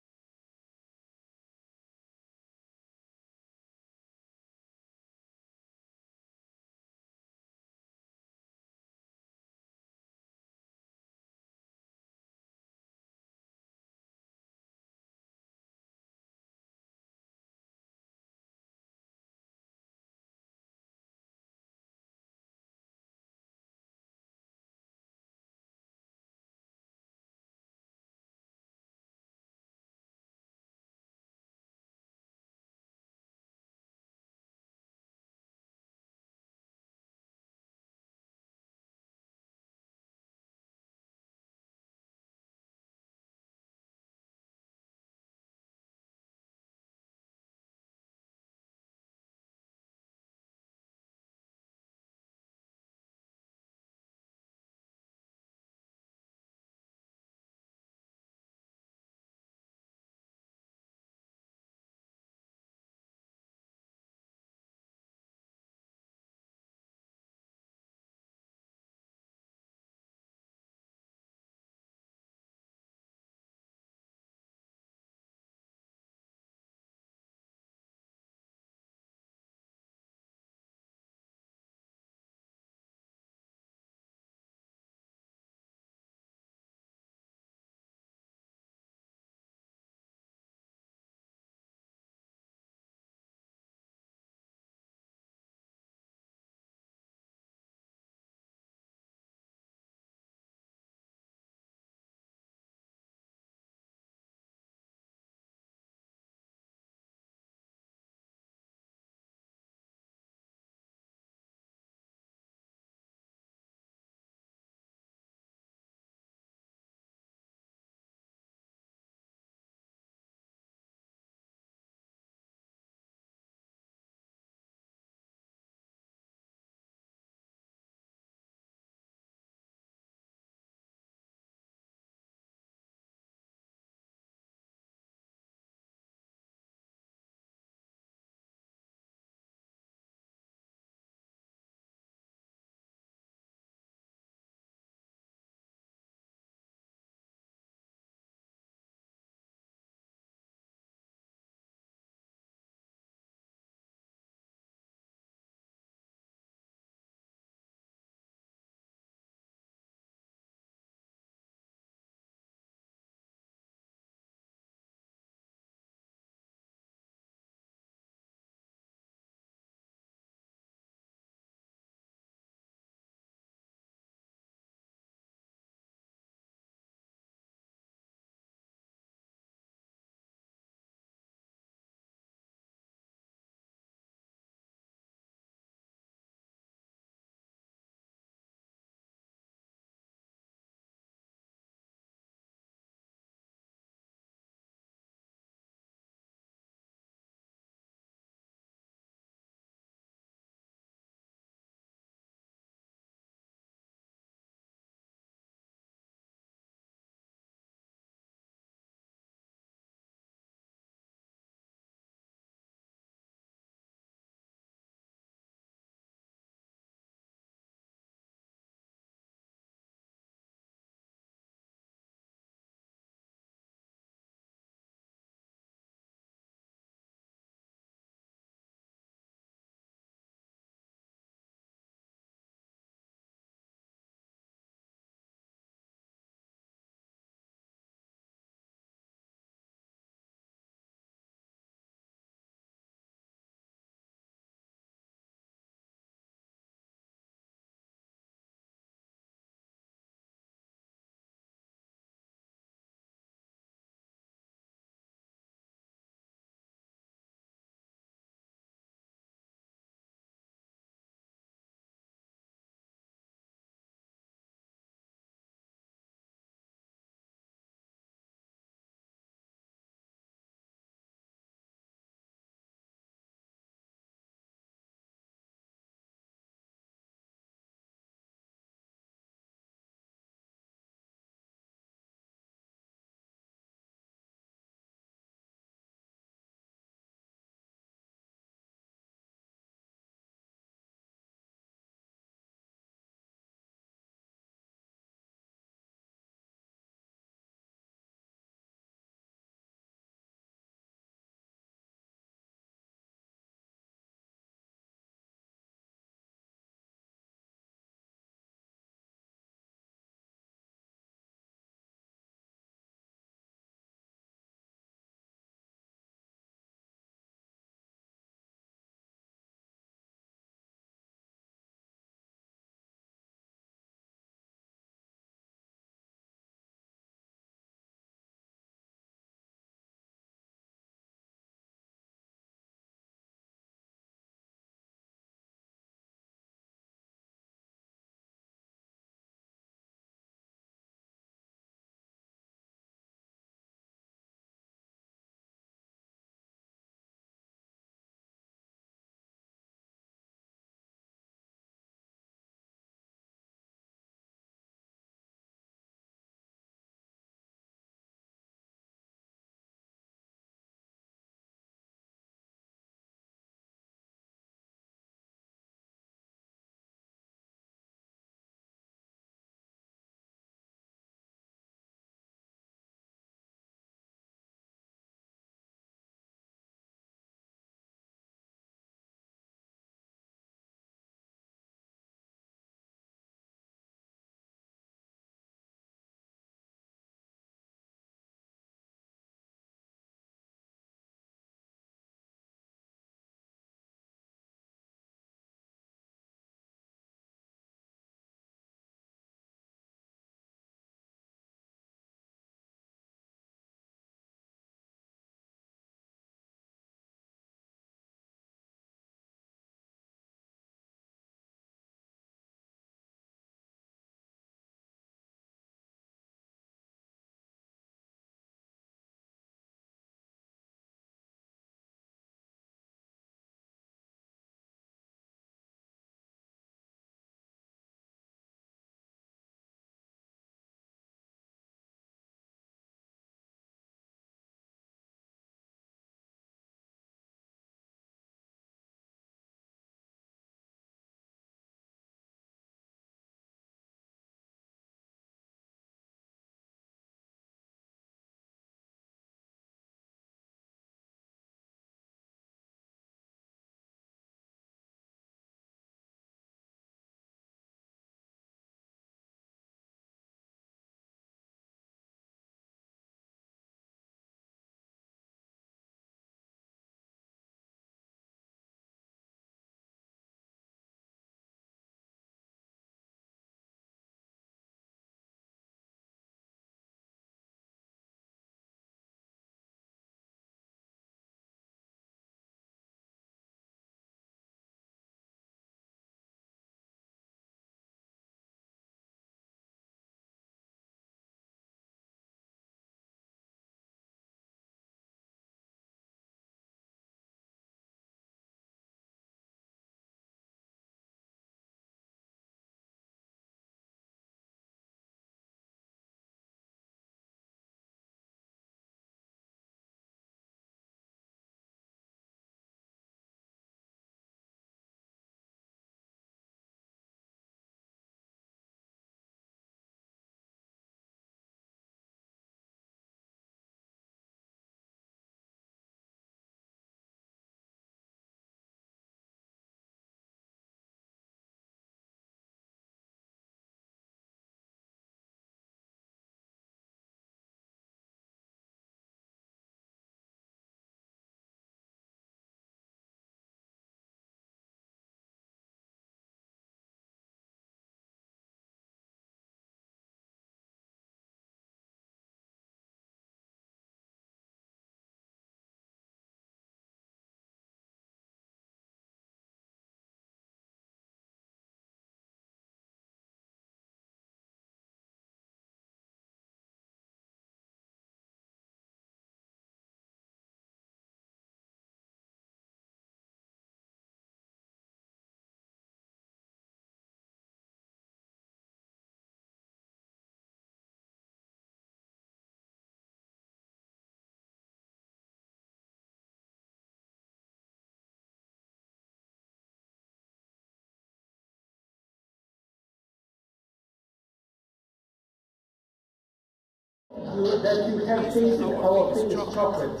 That you have tasted our famous chocolate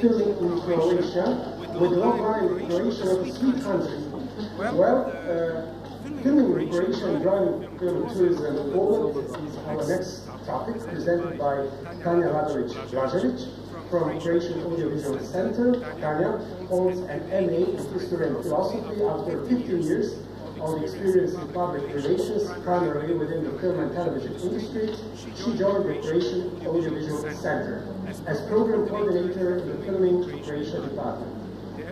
filling in Croatia, with the long line in Croatia of the sweet country. Well, filming in Croatia and drawing film tourism in Poland is our next topic, presented by Tanja Radović-Blažević from Croatian Audiovisual Center. Tanja holds an MA in History and Philosophy after 15 years of experience in public relations, primarily within the film and television industry. She joined the Croatian Audiovisual Center as program coordinator in the Filming Croatia department.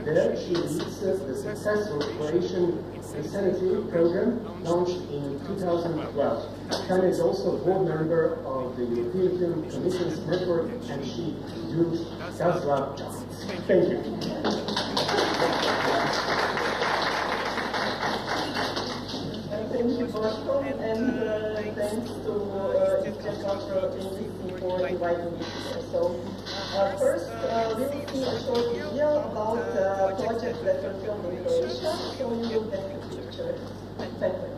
There, she leads the successful Croatian Insanity program launched in 2012. Tanja is also a board member of the European Film Commission's network, and she does love chocolates. Thank you. Thank you, Marco, and thanks to Eastern Cultural Agency for inviting me here. So, first, we will see a short video about projects that were filmed in Croatia, so you will get a picture. Thank you.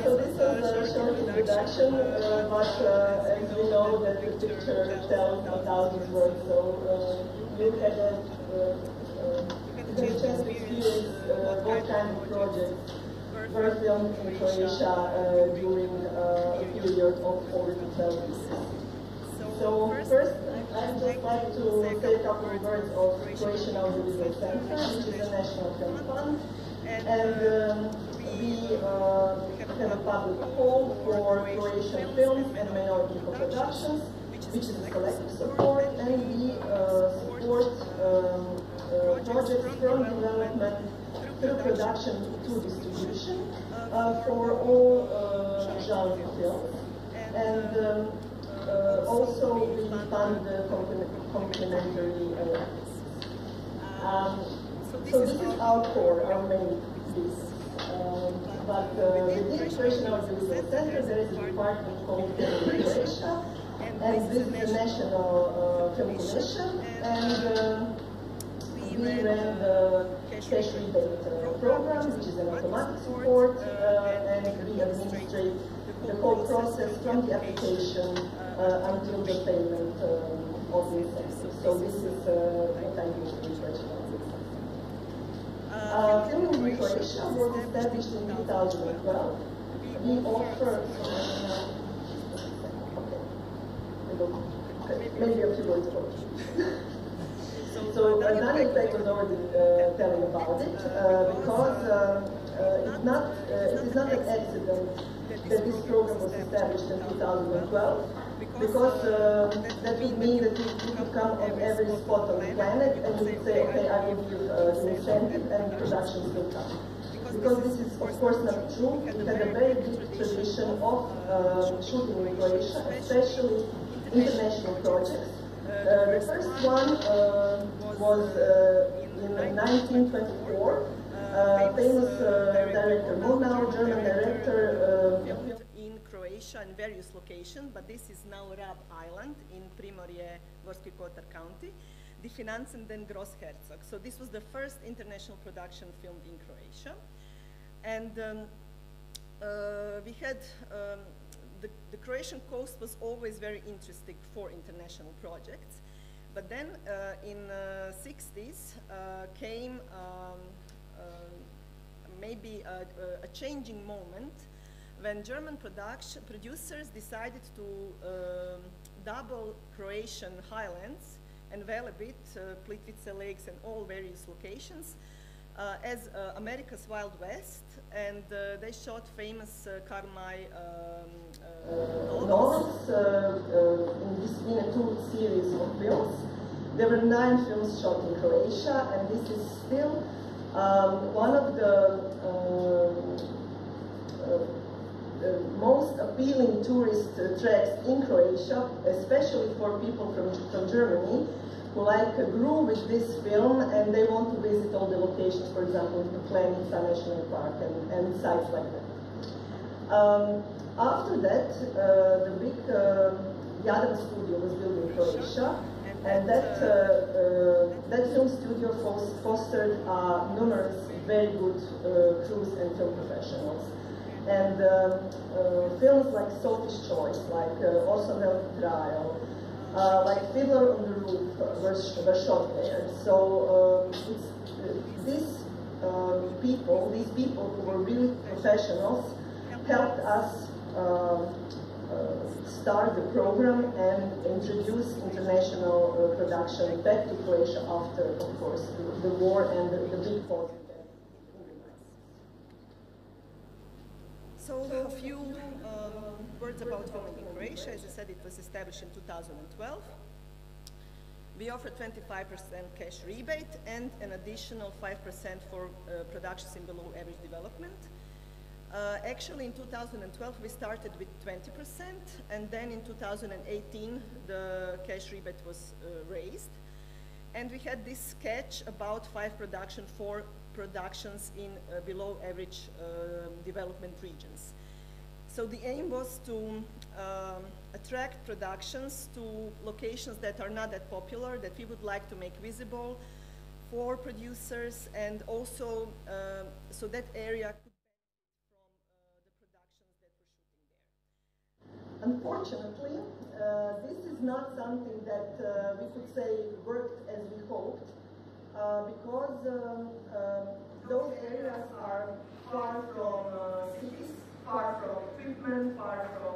So this was a short introduction, but as we know that the picture tells 1,000 words, so we've had a chance to experience both kinds of projects. First filmed in Croatia during a period of over 12 years. So first I'd just like to say a couple of words of Croatian Audiovisual Center, which is a national film fund. And we have a public call for Croatian films and minority co-productions, which is a collective support, and we support projects from development through production to distribution for all genre films. And also we fund the complementary so this is our core, our main business. But within Croatian Audiovisual Center there is a department called Film in Croatia, and this is the National Film Commission, and we ran the cash rebate program, which is an automatic support, and we administrate the whole process from the application until the payment of the incentive. So this is what I do in Croatian Audiovisual Center. Film in Croatia was established in 2012. We offer maybe a few words about it. So Daniel was already telling about it because it is not an accident that this program was established in 2012, because that would mean that you could come on every spot on the planet and you would say, okay, I will give the incentive and productions will come. Because this is of course not true. We had a very deep tradition of shooting in Croatia, especially international projects. The first one was in 1924. Famous director Murnau, German director, in Croatia in various locations, but this is now Rab Island in Primorje, Gorski Kotar County, Die Finanzen den Großherzog. So this was the first international production filmed in Croatia. And we had the Croatian coast was always very interesting for international projects, but then in the 60s came maybe a changing moment when German producers decided to double Croatian highlands and Velebit, Plitvice Lakes, and all various locations as America's Wild West, and they shot famous Karl May novels in a two series of films. There were 9 films shot in Croatia, and this is still one of the most appealing tourist tracks in Croatia, especially for people from Germany, who grew with this film and they want to visit all the locations, for example, the Planica National Park and sites like that. After that, the big Jadran studio was built in Croatia, and that film studio fostered numerous very good crews and film professionals. And films like Sophie's Choice, like Orson Welles' Trial, like Fiddler on the Roof were shot there. So these people who were really professionals helped us start the program and introduce international production back to Croatia after, of course, the war and the big pause. So a few words about filming in Croatia. As I said, it was established in 2012. We offer 25% cash rebate and an additional 5% for productions in below average development. Actually, in 2012, we started with 20%, and then in 2018, the cash rebate was raised. And we had this sketch about 5 productions in below average development regions. So the aim was to attract productions to locations that are not that popular, that we would like to make visible for producers, and also so that area could Unfortunately, this is not something that we could say worked as we hoped, because those areas are far from cities, far from equipment, far from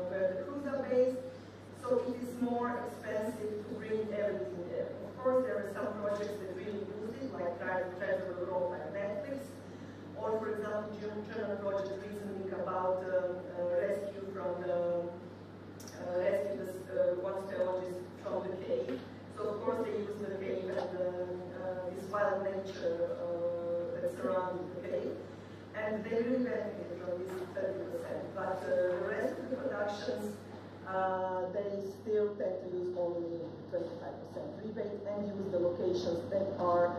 where the crews are based. So so it is more expensive to bring everything there. Of course, there are some projects that really use it, like Travel Europe and Netflix, or for example, German project reasoning about rescue from the one speleologist from the cave. So of course they use the cave and this wild nature that surrounds the cave, and they really benefit from this 30%. But the rest of the productions, they still tend to use only 25% rebate and use the locations that are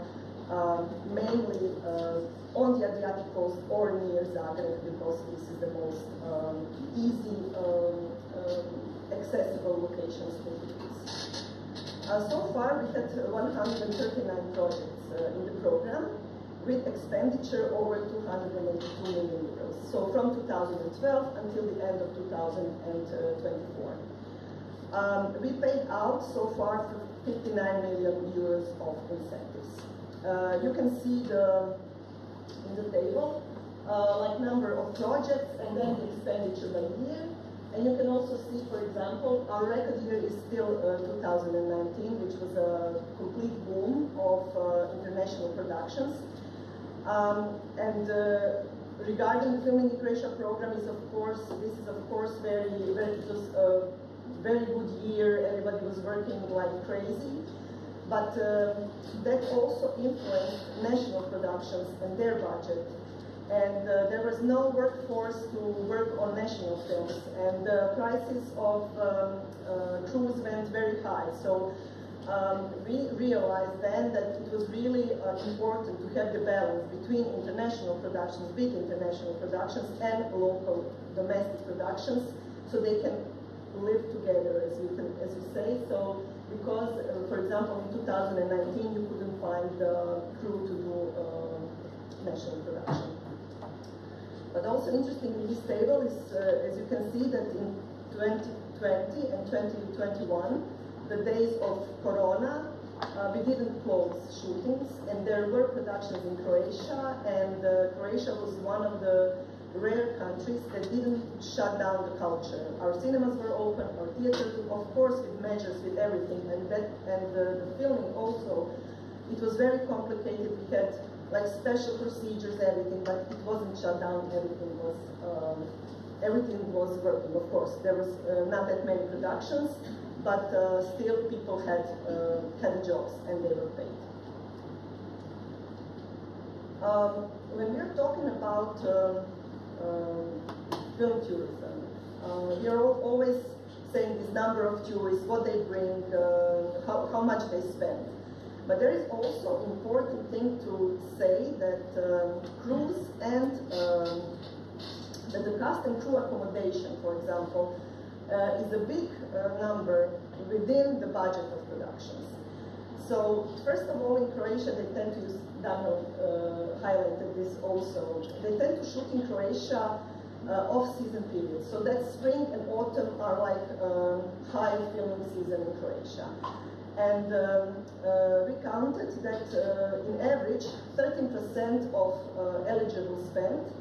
mainly on the Adriatic coast or near Zagreb, because this is the most easy, accessible locations for tourists. So far, we had 139 projects in the program, with expenditure over 282 million euros. So from 2012 until the end of 2024. We paid out so far 59 million euros of incentives. You can see in the table like number of projects and then the expenditure by year. And you can also see, for example, our record year is still 2019, which was a complete boom of international productions. Regarding the Film in Croatia program, this is of course very it was a very good year. Everybody was working like crazy, but that also influenced national productions and their budget. And there was no workforce to work on national films, and the prices of crews went very high. So we realized then that it was really important to have the balance between international productions, big international productions, and local domestic productions, so they can live together, as you say. So because, for example, in 2019 you couldn't find the crew to do national production. But also interesting in this table is, as you can see, that in 2020 and 2021, the days of Corona, we didn't close shootings, and there were productions in Croatia, and Croatia was one of the rare countries that didn't shut down the culture. Our cinemas were open, our theaters, of course, with measures, with everything, and the filming also. It was very complicated. We had like special procedures, everything, but it wasn't shut down. Everything was working. Of course, there was not that many productions, but still people had jobs and they were paid. When we are talking about film tourism, we are always saying this number of tourists, what they bring, how much they spend. But there is also an important thing to say that crews and that the cast and crew accommodation, for example, is a big number within the budget of productions. So first of all, in Croatia, they tend to use, Daniel highlighted this also, they tend to shoot in Croatia off-season periods. So that spring and autumn are like high filming season in Croatia. And we counted that in average 13% of eligible spend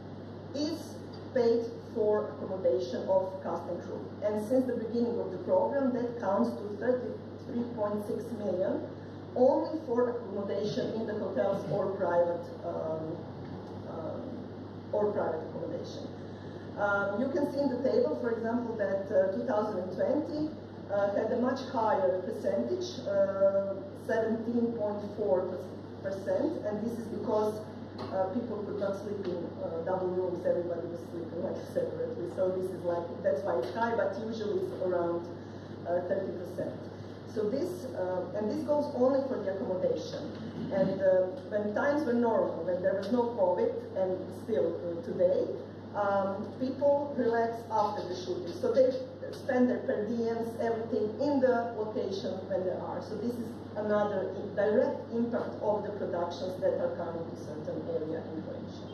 is paid for accommodation of cast and crew. And since the beginning of the program, that counts to 33.6 million only for accommodation in the hotels or private accommodation. You can see in the table, for example, that 2020 had a much higher percentage, 17.4%, and this is because people could not sleep in double rooms, everybody was sleeping like separately, so this is like, that's why it's high, but usually it's around 30%. So this, and this goes only for the accommodation, and when times were normal, when there was no COVID, and still today, people relax after the shooting, so they spend their per diems, everything in the location when they are. So this is another direct impact of the productions that are coming to certain area in Croatia.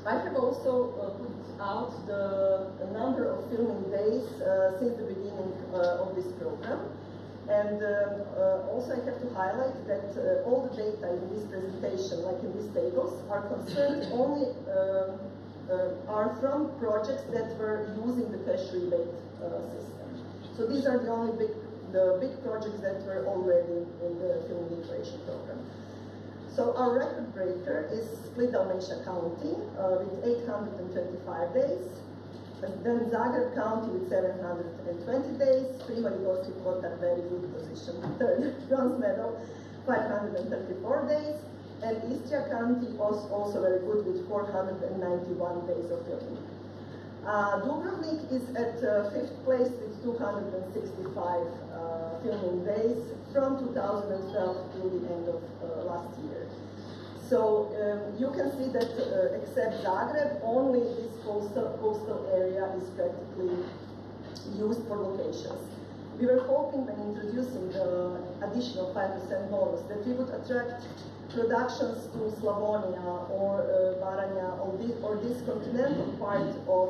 I have also put out the number of filming days since the beginning of this program. And also I have to highlight that all the data in this presentation, like in these tables, are concerned only are from projects that were using the cash rebate system. So these are the big projects that were already in the Film in Croatia program. So our record breaker is Split Dalmatia County with 825 days. And then Zagreb County with 720 days. Prihodi Gorski Kotar, very good position, third bronze medal, 534 days. And Istria County also very good with 491 days of filming. Dubrovnik is at 5th place with 265 filming days from 2012 till the end of last year. So you can see that except Zagreb, only this coastal area is practically used for locations. We were hoping when introducing the additional 5% bonus that we would attract productions to Slavonia or Baranja or this continental part of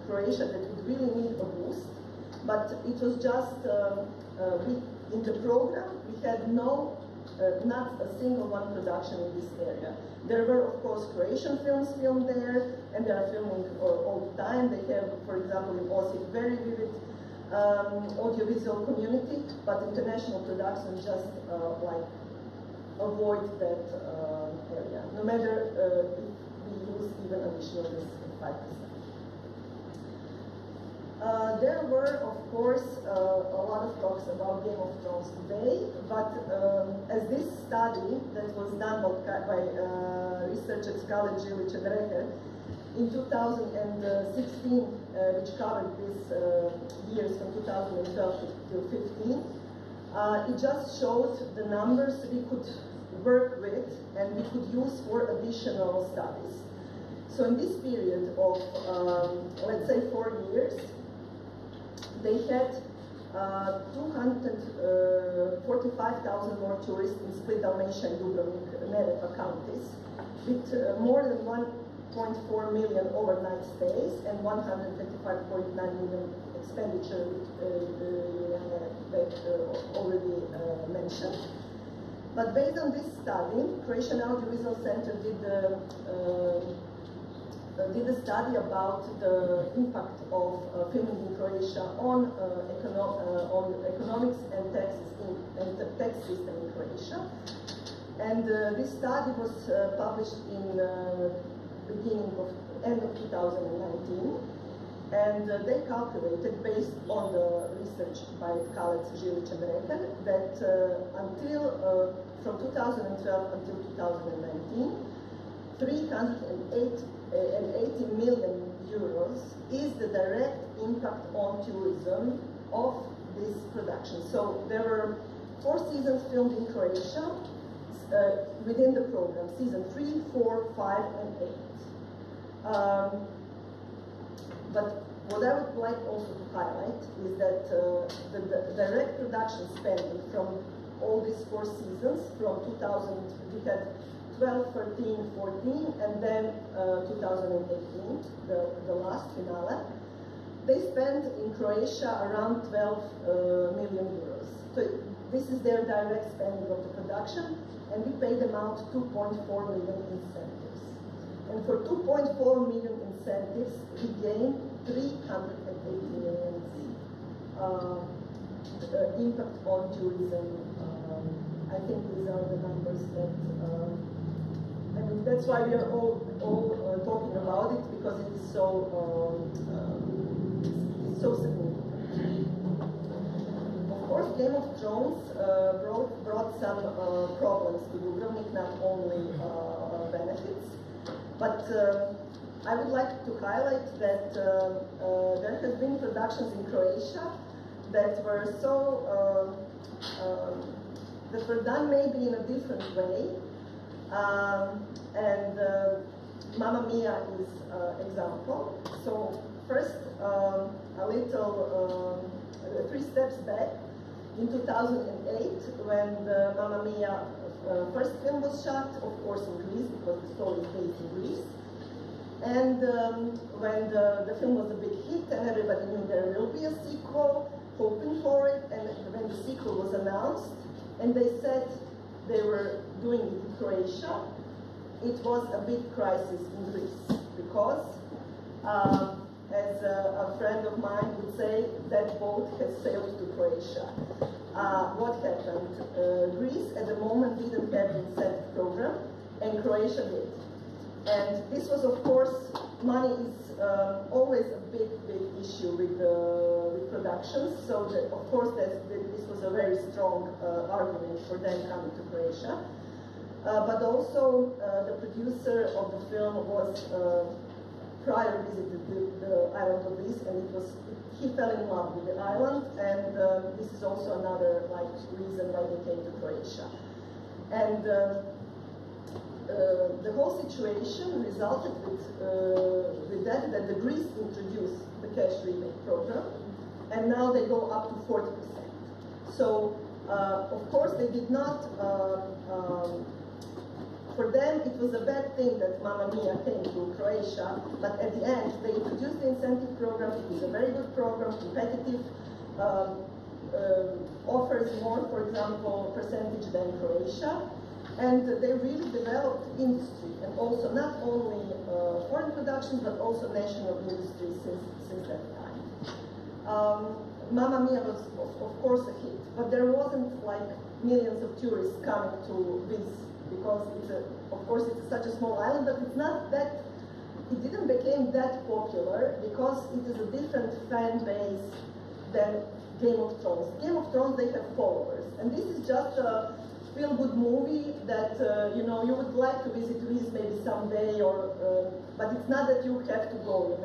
Croatia that would really need a boost. But it was just, in the program, we had not a single one production in this area. There were, of course, Croatian films filmed there, and they are filming all the time. They have, for example, in Osijek, very vivid audiovisual community, but international production just like avoid that area, no matter if we use even additional this 5%. There were, of course, a lot of talks about Game of Thrones today, but as this study that was done by researchers College Jilic and Reher in 2016, which covered these years from 2012 to 15, it just showed the numbers we could work with and we could use for additional studies. So in this period of, let's say, 4 years, they had 245,000 more tourists in Split, Dalmatia, and Dubrovnik, Neretva counties, with more than 1.4 million overnight stays and 125.9 million expenditure that already mentioned. But based on this study, Croatian Audiovisual Center did a study about the impact of filming in Croatia on economics and tax system in Croatia. And this study was published in end of 2019. And they calculated, based on the research by Kalec, Žilić, and Reher, that from 2012 until 2019, 380 million euros is the direct impact on tourism of this production. So there were 4 seasons filmed in Croatia within the program, season 3, 4, 5, and 8. But what I would like also to highlight is that the direct production spending from all these 4 seasons, from 2000, we had 12, 13, 14, and then 2018, the last finale, they spent in Croatia around 12 million euros. So this is their direct spending of the production, and we paid them out 2.4 million incentives. And for 2.4 million incentives, we gained 380 million impact on tourism. I think these are the numbers that, I mean, that's why we are all talking about it, because it is so significant. Of course, Game of Thrones brought some problems to Dubrovnik, not only benefits, but I would like to highlight that there have been productions in Croatia that were that were done maybe in a different way, and Mamma Mia is example. So first, a little 3 steps back. In 2008, when the Mamma Mia first film was shot, of course in Greece, because the story is based in Greece. And when the film was a big hit and everybody knew there will be a sequel, hoping for it, and when the sequel was announced, and they said they were doing it in Croatia, it was a big crisis in Greece, because as a friend of mine would say, that boat has sailed to Croatia. What happened? Greece at the moment didn't have an incentive program, and Croatia did. And this was, of course, money is always a big issue with productions. So, that, of course, this was a very strong argument for them coming to Croatia. But also, the producer of the film was prior visited the island of Greece, and he fell in love with the island, and this is also another reason why they came to Croatia. And the whole situation resulted with that the Greece introduced the cash rebate program, and now they go up to 40%. So, of course, they did not. For them, it was a bad thing that Mamma Mia came to Croatia, but at the end, they introduced the incentive program. It is a very good program, competitive, offers more, for example, percentage than Croatia, and they really developed industry, and also not only foreign production, but also national industry since that time. Mamma Mia was, of course, a hit, but there wasn't millions of tourists coming to visit, because of course it's such a small island, but it's not that, it didn't become that popular because it is a different fan base than Game of Thrones. Game of Thrones, they have followers, and this is just a feel-good movie that you would like to visit Greece maybe someday, but it's not that you have to go.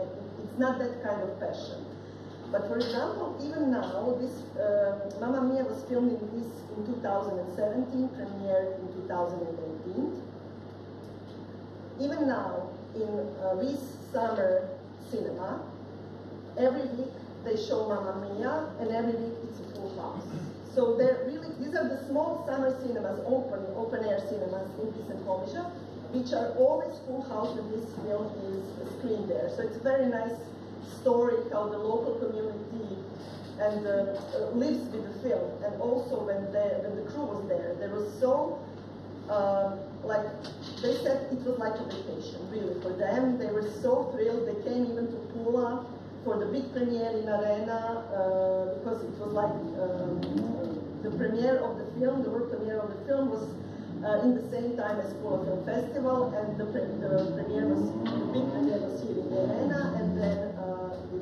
It's not that kind of passion. But for example, even now, this Mamma Mia was filmed in Greece in 2017, premiered in 2018. Even now, in Greece summer cinema, every week they show Mamma Mia, and every week it's a full house. So these are the small summer cinemas, open-air cinemas in Greece and Croatia, which are always full house when this film is screened there. So it's a very nice story how the local community and lives with the film. And also when the crew was there, they were so they said it was like a vacation, really, for them. They were so thrilled. They came even to Pula for the big premiere in Arena, because it was the premiere of the film, the world premiere of the film was in the same time as Pula Film Festival, and the big premiere was here in the Arena, and then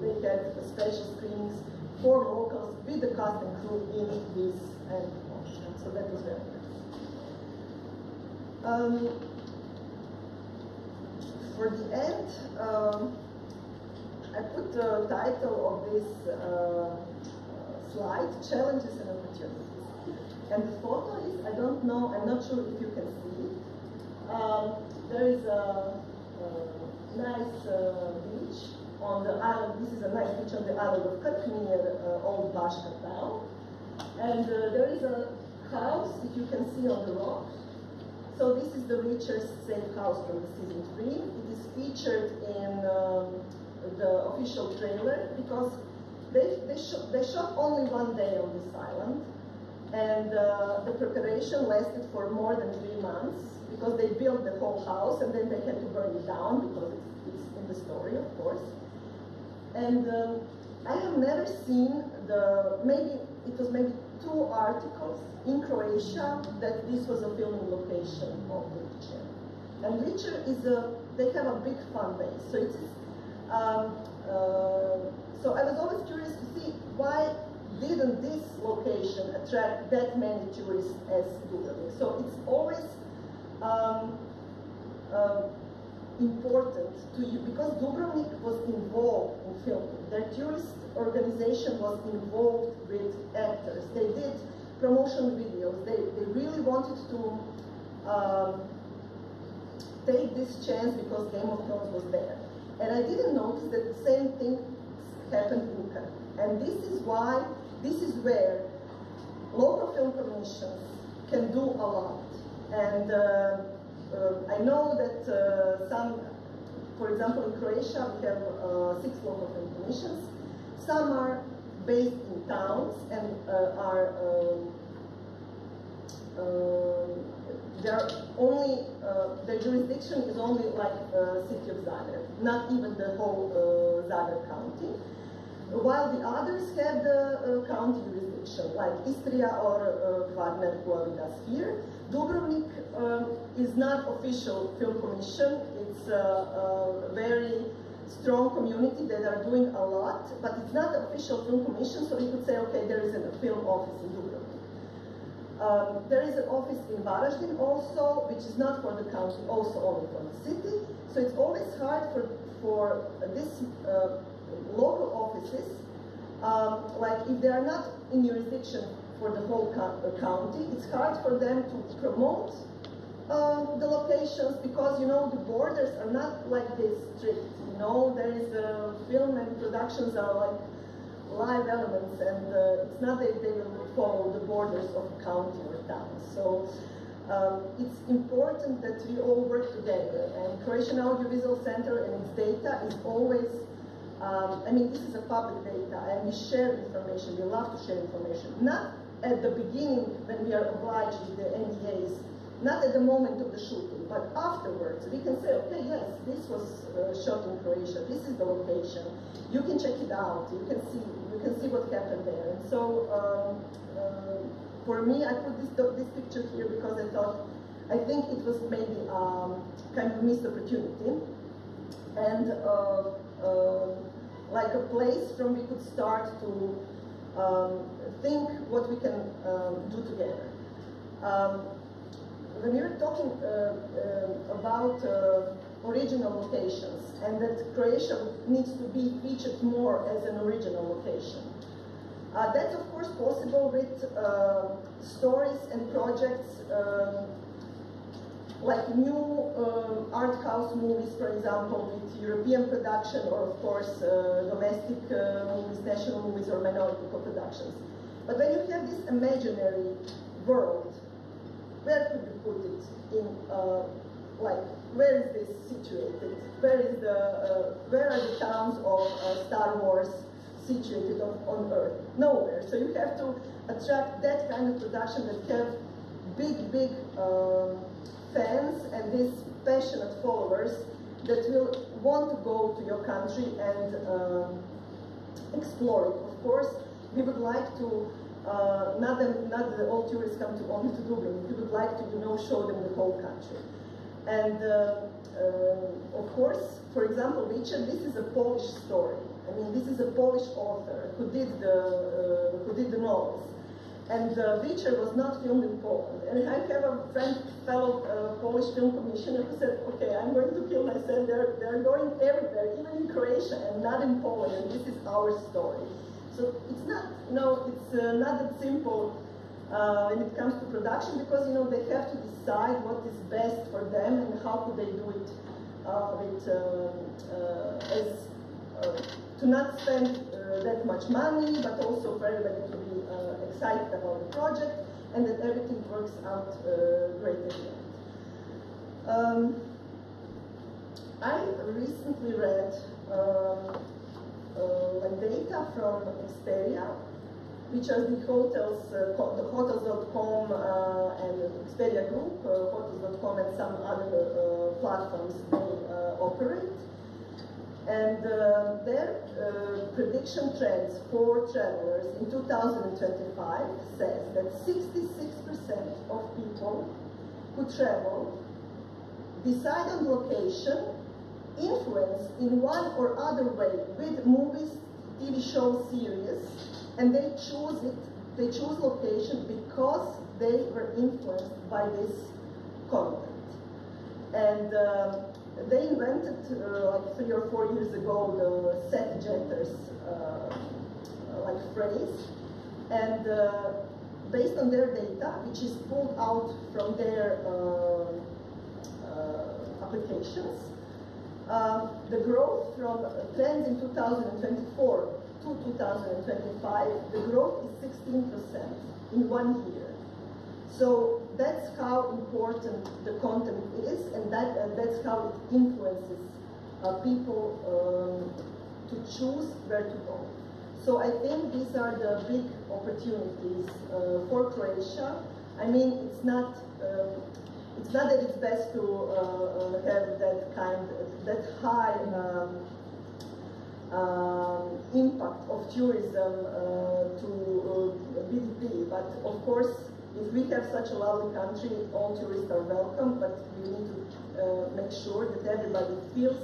they had special screenings for locals with the cast and crew in this, and so that was very nice. For the end, I put the title of this slide, Challenges and Opportunities. And the photo is, I don't know, I'm not sure if you can see it. There is a nice beach on the island. This is a nice beach on the island of Krk near Old Baška town. And there is a house, if you can see on the rock. So this is the Richard's safe house from the season 3. It is featured in the official trailer because they shot only one day on this island, and the preparation lasted for more than 3 months because they built the whole house and then they had to burn it down because it's in the story, of course. And I have never seen it was maybe 2 articles in Croatia that this was a filming location of Richer. And Richer they have a big fan base. So it is, so I was always curious to see why didn't this location attract that many tourists as Dubrovnik. So it's always important to you because Dubrovnik was involved in filming. Their tourist organization was involved with actors. They did promotion videos. They really wanted to take this chance because Game of Thrones was there. And I didn't notice that the same thing happened in Krk. And this is where local film commissions can do a lot. And I know that for example, in Croatia, we have 6 local film commissions. Some are based in towns and they're only, their jurisdiction is only like city of Zagreb, not even the whole Zagreb county. While the others have the county jurisdiction, like Istria or Kvarner, who are with us here. Dubrovnik is not official film commission. It's a very strong community that are doing a lot, but it's not an official film commission, so we could say, okay, there is a film office in Dubrovnik. There is an office in Varaždin also, which is not for the county, also only for the city. So it's always hard for this local offices, like if they are not in jurisdiction for the whole county, it's hard for them to promote the locations, because, you know, the borders are not like this strict. You know, there is film and productions are like live elements, and it's not that they will follow the borders of a county or town. So it's important that we all work together, and Croatian Audiovisual Center and its data is always, I mean, this is a public data, and we share information, we love to share information. Not at the beginning when we are obliged with the NDAs, not at the moment of the shooting, but afterwards. We can say, okay, yes, this was shot in Croatia, this is the location, you can check it out, you can see what happened there. And so for me, I put this picture here because I think it was maybe kind of missed opportunity, and like a place from we could start to think what we can do together. When you're talking about original locations, and that Croatia needs to be featured more as an original location, that's of course possible with stories and projects like new art house movies, for example, with European production, or of course domestic movies, national movies, or minority co-productions. But when you have this imaginary world, where could you put it in, like, where is this situated? Where are the towns of Star Wars situated on Earth? Nowhere. So you have to attract that kind of production that have big fans and these passionate followers that will want to go to your country and explore it. Of course, we would like to not that all tourists come to only to Dubrovnik. We would like to, you know, show them the whole country. And of course, for example, Witcher, this is a Polish story. I mean, this is a Polish author who did the novels. And Witcher was not filmed in Poland. And I have a fellow Polish film commissioner who said, okay, I'm going to kill myself. They're going everywhere, even in Croatia, and not in Poland. And this is our story. So it's not, it's not that simple when it comes to production, because, you know, they have to decide what is best for them and how could they do it to not spend that much money, but also for everybody to be excited about the project, and that everything works out great at the end. I recently read like data from Expedia, which are the hotels, the hotels.com and Expedia Group, hotels.com and some other platforms they operate. And their prediction trends for travelers in 2025 says that 66% of people who travel decide on location influence in one or other way with movies, TV shows, series, and they choose location because they were influenced by this content. And they invented like 3 or 4 years ago the set jetters like phrase, and based on their data, which is pulled out from their applications, the growth from trends in 2024 to 2025, the growth is 16% in 1 year. So that's how important the content is, and that's how it influences people to choose where to go. So I think these are the big opportunities for Croatia. I mean, it's it's not that it's best to have that high impact of tourism to BDP, but of course, if we have such a lovely country, all tourists are welcome, but we need to make sure that everybody feels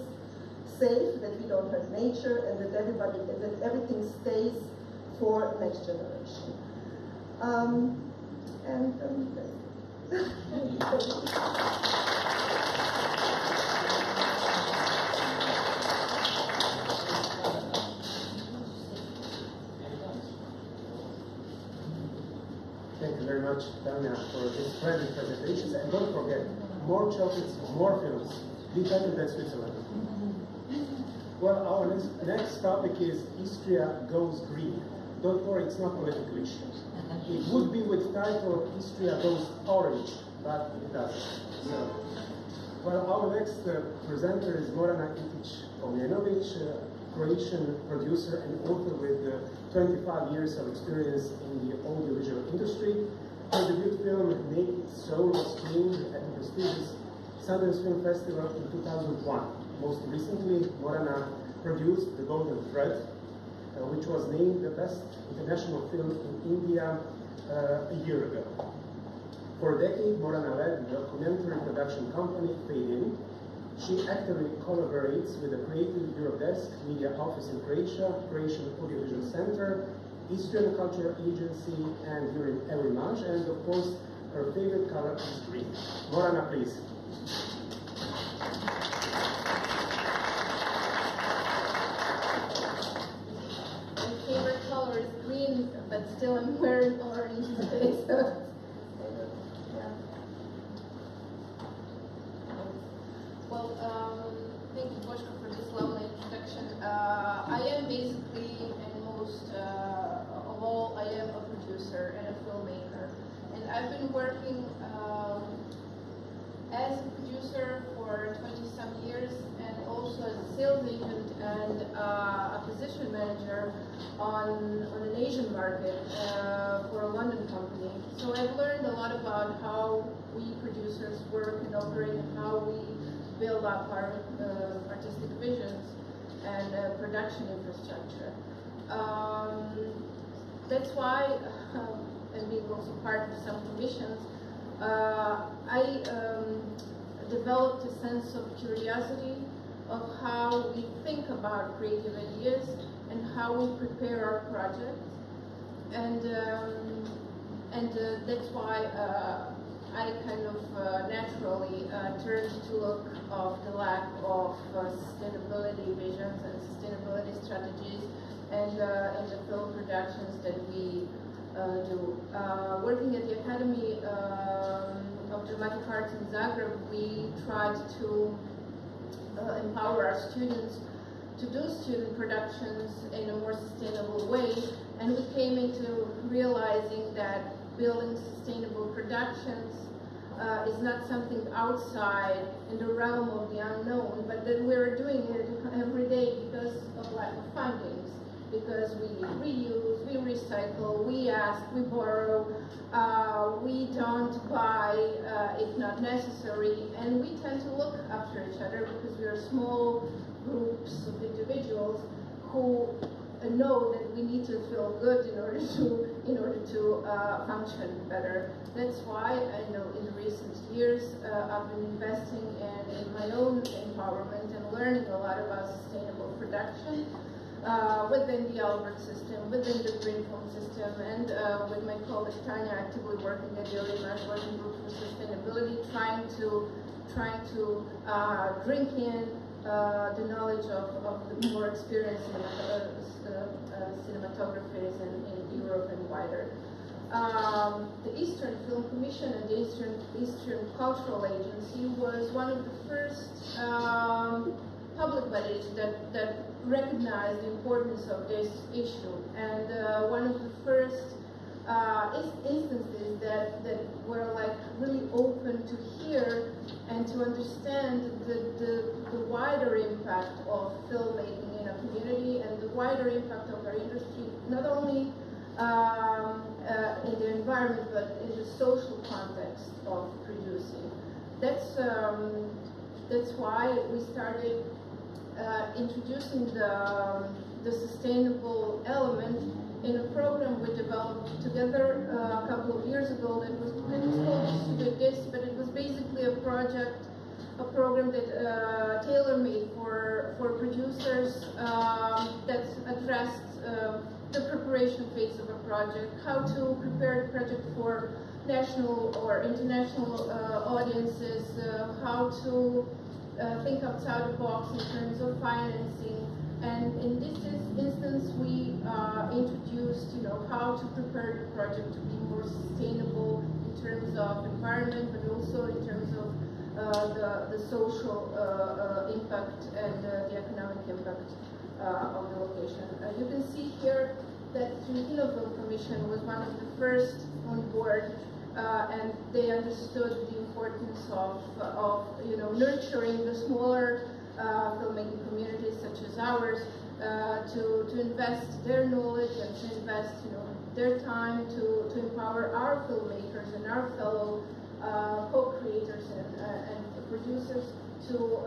safe, that we don't have nature, and that everything stays for next generation. Thank you very much, Tanya, for these pleasant presentations. And don't forget, more chocolates, more films. Be better than Switzerland. Well, our next topic is Istria Goes Green. Don't worry, it's not political issues. It would be with title Istria Goes Orange, but it doesn't. So, well, our next presenter is Morana Itić-Omljenović, Croatian producer and author with 25 years of experience in the audiovisual industry. Her debut film, Naked Soul, was screened at the prestigious Sundance Film Festival in 2001. Most recently, Morana produced The Golden Thread, which was named the best international film in India a year ago. For a decade, Morana led the documentary production company Fade In. She actively collaborates with the Creative Europe Desk, Media Office in Croatia, Croatian Audiovisual Center, Eastern Cultural Agency, and Eurimage, and of course, her favorite color is green. Morana, please. My favorite color is green, but still I'm wearing orange today, so. Well, thank you, Boško, for this lovely introduction. I am basically, and most of all, I am a producer and a filmmaker. And I've been working as a producer for 20-some years, and also as a sales agent and a position manager on an Asian market for a London company. So I've learned a lot about how we producers work and operate, and how we build up our artistic visions and production infrastructure. That's why, and being also part of some commissions, I developed a sense of curiosity of how we think about creative ideas and how we prepare our projects, and that's why I kind of naturally turned to look of the lack of sustainability visions and sustainability strategies and in the film productions that we do. Working at the Academy of Dramatic Arts in Zagreb, we tried to empower our students to do student productions in a more sustainable way, and we came into realizing that building sustainable productions is not something outside in the realm of the unknown, but that we're doing it every day because of lack of fundings, because we reuse, we recycle, we ask, we borrow, we don't buy if not necessary, and we tend to look after each other because we are small groups of individuals who know that we need to feel good in order to function better. That's why I know in the recent years I've been investing in my own empowerment and learning a lot about sustainable production within the Albert system, within the Green Film system, and with my colleague Tanya actively working at the Eurimage Working Group for Sustainability, trying to drink in the knowledge of the more experienced cinematographers in Europe and wider. The Eastern Film Commission and the Eastern Cultural Agency was one of the first public bodies that recognized the importance of this issue, and one of the first instances that were like really open to hear and to understand the wider impact of filmmaking in a community and the wider impact of our industry, not only in the environment but in the social context of producing. that's why we started introducing the sustainable element in a program we developed together a couple of years ago. It was called Distribute This, but it was basically a program that tailor-made for producers that addressed the preparation phase of a project, how to prepare the project for national or international audiences, how to think outside the box in terms of financing. And in this instance, we introduced, how to prepare the project to be more sustainable in terms of environment, but also in terms of the social impact and the economic impact of the location. You can see here that Trentino Film Commission was one of the first on board, and they understood the importance of nurturing the smaller filmmaking communities such as ours, to invest their knowledge and to invest their time to empower our filmmakers and our fellow co-creators and producers to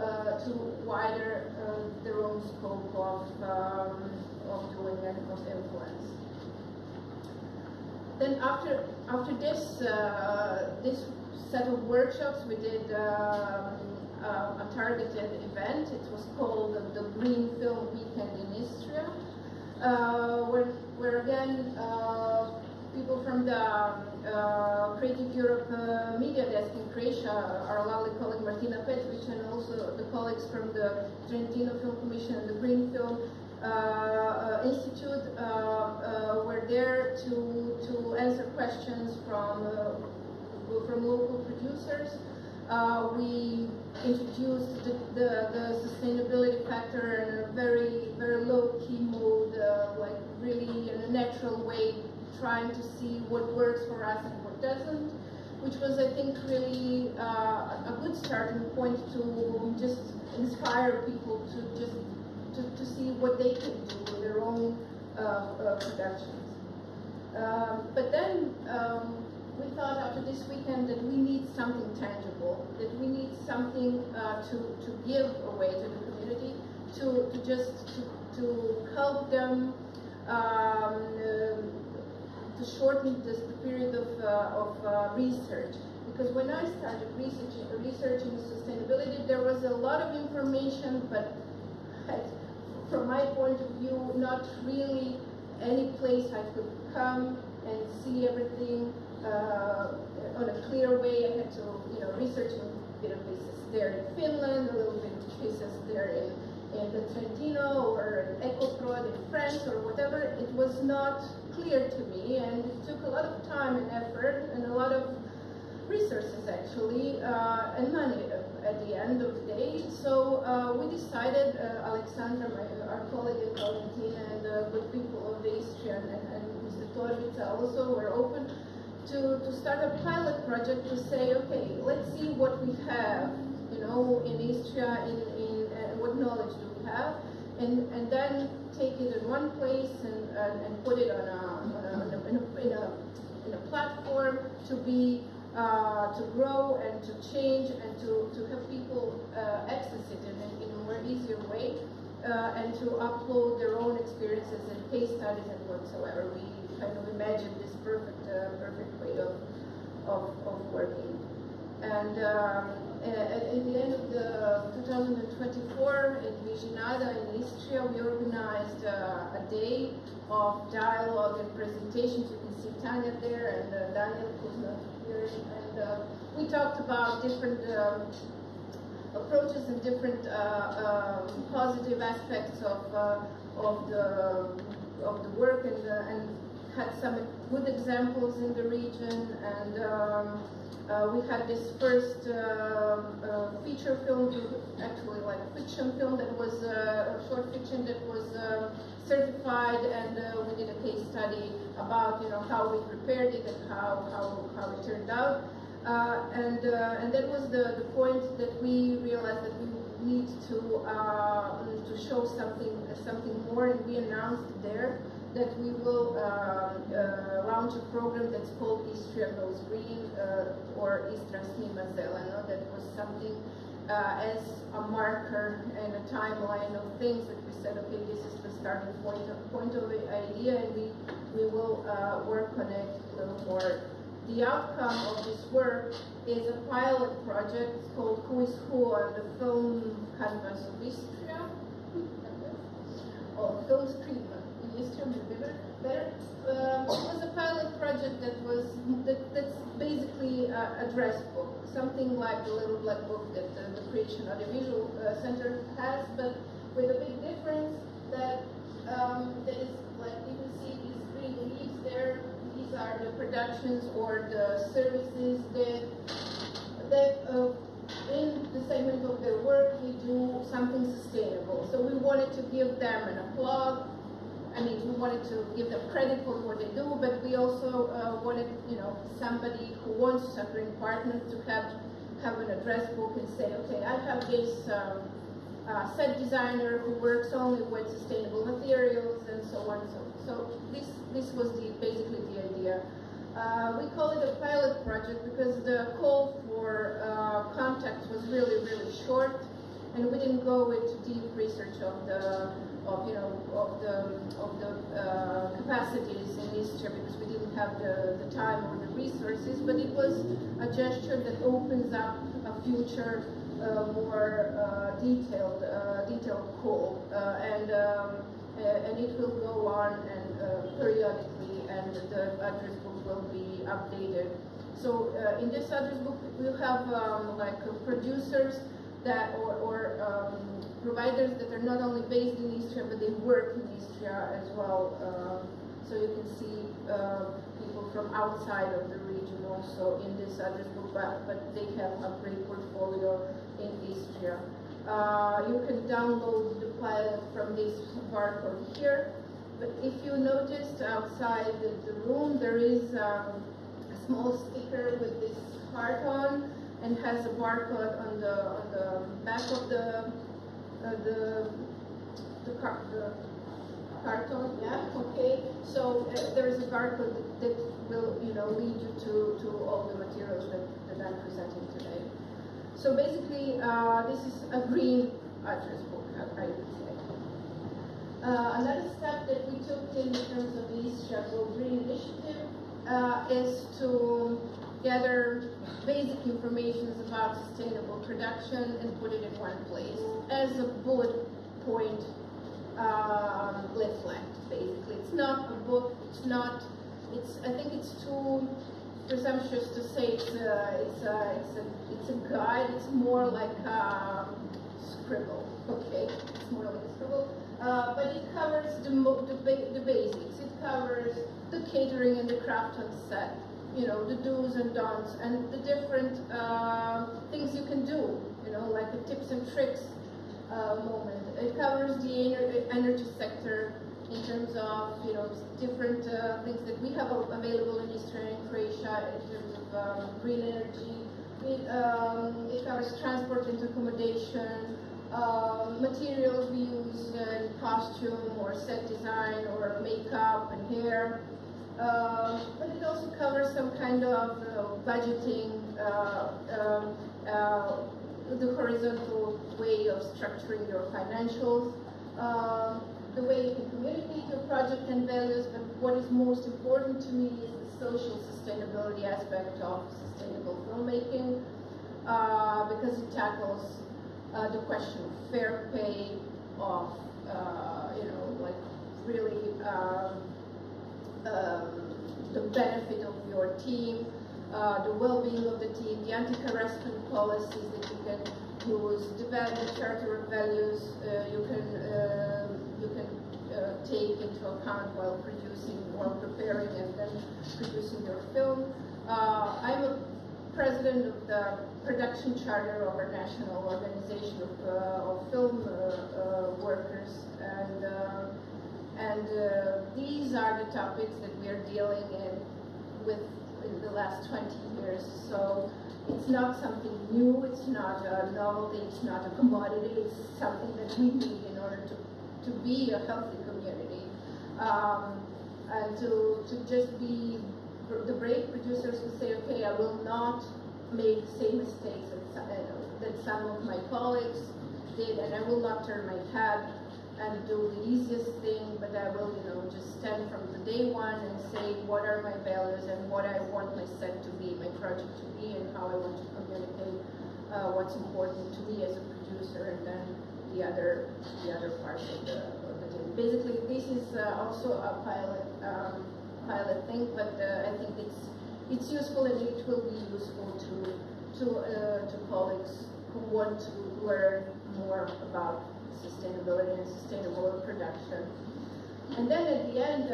wider their own scope of doing and of influence. Then after this this set of workshops, we did a targeted event. It was called the Green Film Weekend in Istria, where again people from the Creative Europe Media Desk in Croatia, our lovely colleague Martina Petrovic, and also the colleagues from the Trentino Film Commission and the Green Film Institute were there to answer questions from local producers. We introduced the sustainability factor in a very low-key mode, like really in a natural way, trying to see what works for us and what doesn't, which was, I think, really a good starting point to just inspire people to see what they can do with their own productions. But then we thought after this weekend that we need something tangible, that we need something to give away to the community, to help them to shorten the period of research. Because when I started researching sustainability, there was a lot of information, but from my point of view, not really any place I could come and see everything on a clear way. I had to, research a bit of pieces there in Finland, a little bit of pieces there in the Trentino or in Ecoprod in France or whatever. It was not clear to me, and it took a lot of time and effort and a lot of resources actually, and money at the end of the day. So we decided, Alexandra, our colleague, and Valentina, and the good people of Istria and Mr. Torbica also were open to start a pilot project to say, okay, let's see what we have, in Istria, in what knowledge do we have, and then take it in one place and put it in a platform to be to grow and to change and to have people access it in a more easier way, and to upload their own experiences and case studies and whatsoever. We kind of imagined this perfect way of working. And at the end of the 2024 in Vižinada in Istria, we organized a day of dialogue and presentations. You can see Tanya there and Daniel, who's not here. And we talked about different approaches and different positive aspects of the work, and had some good examples in the region. And we had this first feature film, actually like a fiction film that was a short fiction that was certified, and we did a case study about how we prepared it and how it turned out. And that was the point that we realized that we need to show something more, and we announced there that we will launch a program that's called Istria Goes Green, or Istra Snima Zeleno, that was something as a marker and a timeline of things that we said, okay, this is the starting point of the idea, and we will work on it a little more. The outcome of this work is a pilot project called Who is Who on the film canvas of Istria. Or film screen in Istria, maybe better. It was a pilot project that's basically a dress book, something like the little black book that the Croatian Audiovisual Center has, but with a big difference that there is, like you can see these green leaves there. These are the productions or the services that in the segment of their work they do something sustainable. So we wanted to give them an applause. I mean, we wanted to give them credit for what they do, but we also wanted, somebody who wants a green partner to have an address book and say, okay, I have this set designer who works only with sustainable materials and so on. So this was basically the idea. We call it a pilot project because the call for contact was really, really short, and we didn't go into deep research of the capacities in Istria because we didn't have the time or the resources. But it was a gesture that opens up a future more detailed call, and it will go on and periodically, and the address book will be updated. So in this address book, we'll have producers that or providers that are not only based in Istria, but they work in Istria as well. So you can see people from outside of the region also in this address book, but they have a great portfolio in Istria. You can download the pilot from this barcode here. But if you noticed outside the room, there is a small sticker with this heart on, and has a barcode on the back of the carton. Yeah. Okay. So there is a barcode that will lead you to all the materials that I'm presenting today. So basically, this is a green address book, I would say. Another step that we took in terms of the Istria Green Initiative is to gather basic information about sustainable production and put it in one place as a bullet point leaflet. Basically, it's not a book. I think it's too presumptuous to say it's a guide. It's more like a scribble. Okay, it's more like a scribble. But it covers the basics. It covers the catering and the craft on set. The do's and don'ts, and the different things you can do, like the tips and tricks moment. It covers the energy sector in terms of, different things that we have available in Istria and Croatia in terms of green energy. It covers transport and accommodation, materials we use in costume or set design or makeup and hair. But it also covers some kind of budgeting, the horizontal way of structuring your financials, the way you can communicate your project and values, but what is most important to me is the social sustainability aspect of sustainable filmmaking, because it tackles the question of fair pay, of, really the benefit of your team, the well-being of the team, the anti-harassment policies that you can use, the charter of values you can take into account while preparing and then producing your film. I'm a president of the production charter of our national organization of film workers, and these are the topics that we are dealing with in the last 20 years. So it's not something new, it's not a novelty, it's not a commodity, it's something that we need in order to be a healthy community. And to just be the brave producers who say, okay, I will not make the same mistakes that some of my colleagues did, and I will not turn my head and do the easiest thing, but I will, just stand from the day one and say what are my values and what I want my set to be, my project to be, and how I want to communicate what's important to me as a producer, and then the other parts of the team. Basically, this is also a pilot thing, but I think it's useful, and it will be useful to colleagues who want to learn more about sustainability and sustainable production. And then at the end,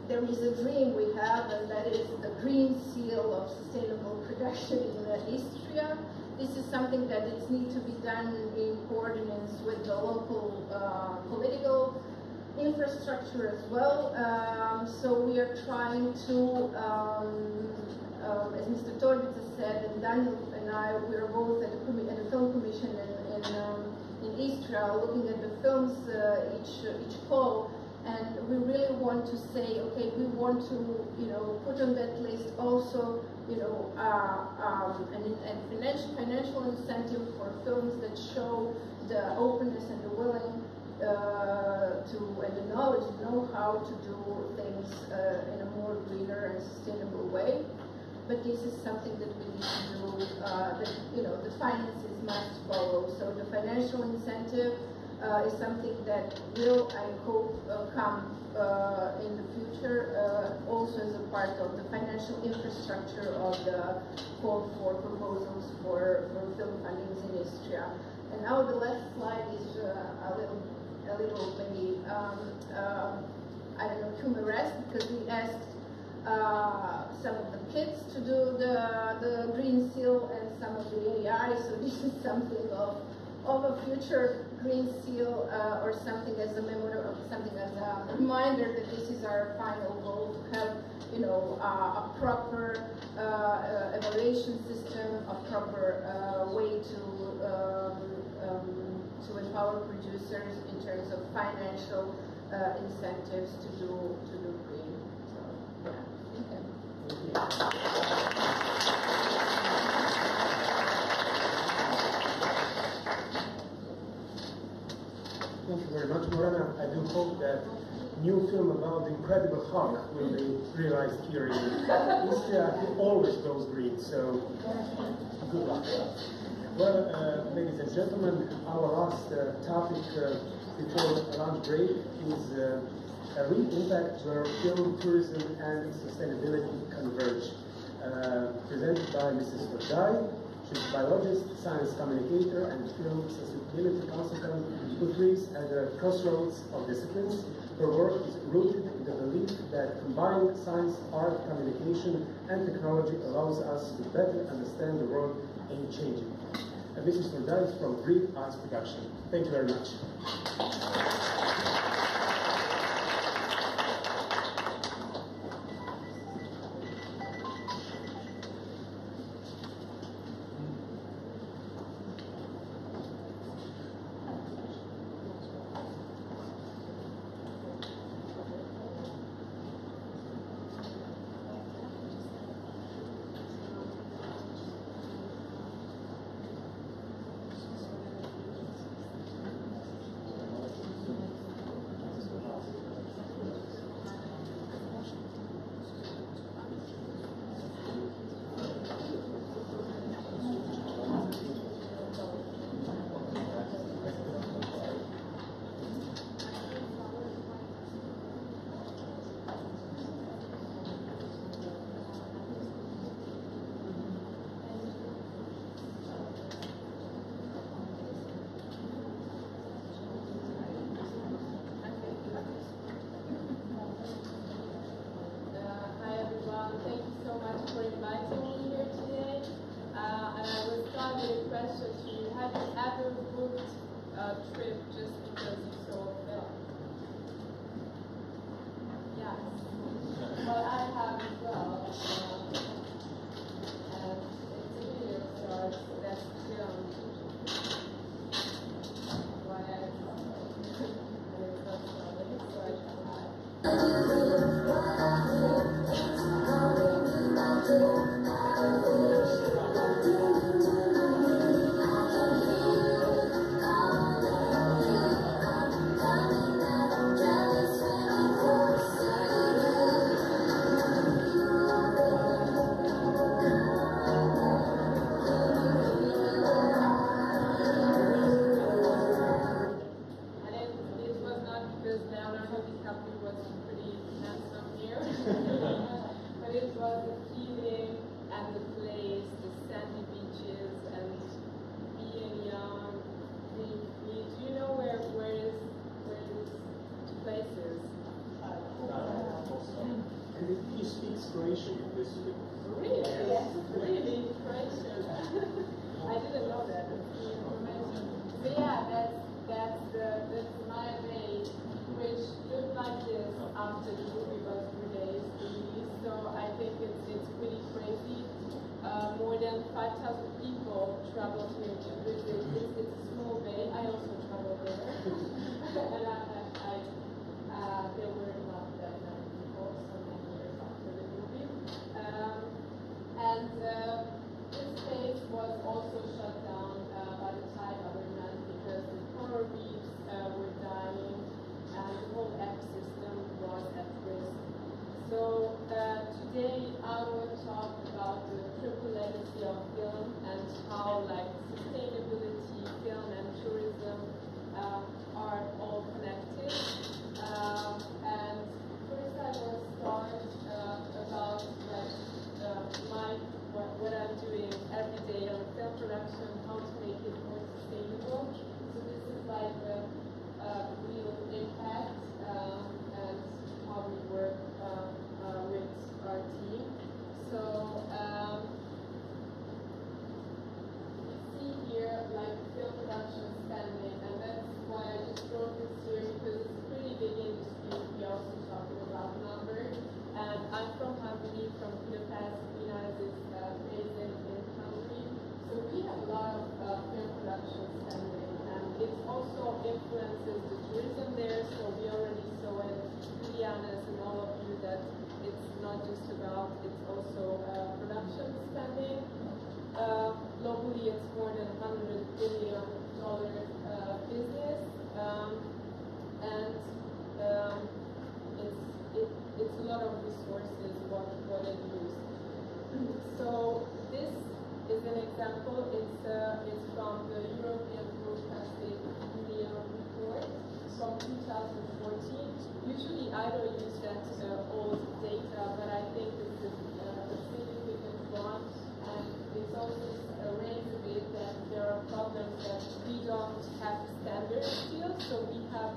there is a dream we have, and that is the green seal of sustainable production in Istria. This is something that needs to be done in coordinates with the local political infrastructure as well. So we are trying to, as Mr. Torbica said, and Daniel and I, we are both at the Film Commission in Istria, looking at the films each fall, and we really want to say, okay, we want to, put on that list also, a financial incentive for films that show the openness and the willing and the knowledge, know-how to do things in a more greener and sustainable way. But this is something that we need to do, the finances must follow. So the financial incentive is something that will, I hope, come in the future, also as a part of the financial infrastructure of the call for proposals for film fundings in Istria. And now the last slide is a little maybe, I don't know, humorous, because we asked some of the kids to do the green seal and some of the AI, so this is something of a future green seal or something as a reminder that this is our final goal, to have a proper evaluation system, a proper way to empower producers in terms of financial incentives to do green. So yeah. Thank you very much, Morana. I do hope that new film about the Incredible Hulk will be realized here in Istria. It always goes green, so good luck. Well, ladies and gentlemen, our last topic before lunch break is a real impact where film, tourism, and sustainability converge. Presented by Mrs. Verdai. She's a biologist, science communicator, and film sustainability consultant who lives at the crossroads of disciplines. Her work is rooted in the belief that combining science, art, communication, and technology allows us to better understand the world and changing. And Mrs. Verdai is from Greek Arts Production. Thank you very much. example. It's from the European Broadcasting Union report from 2014. Usually I don't use that old data, but I think this is a significant one, and it's also raised a bit that there are problems that we don't have standards still, so we have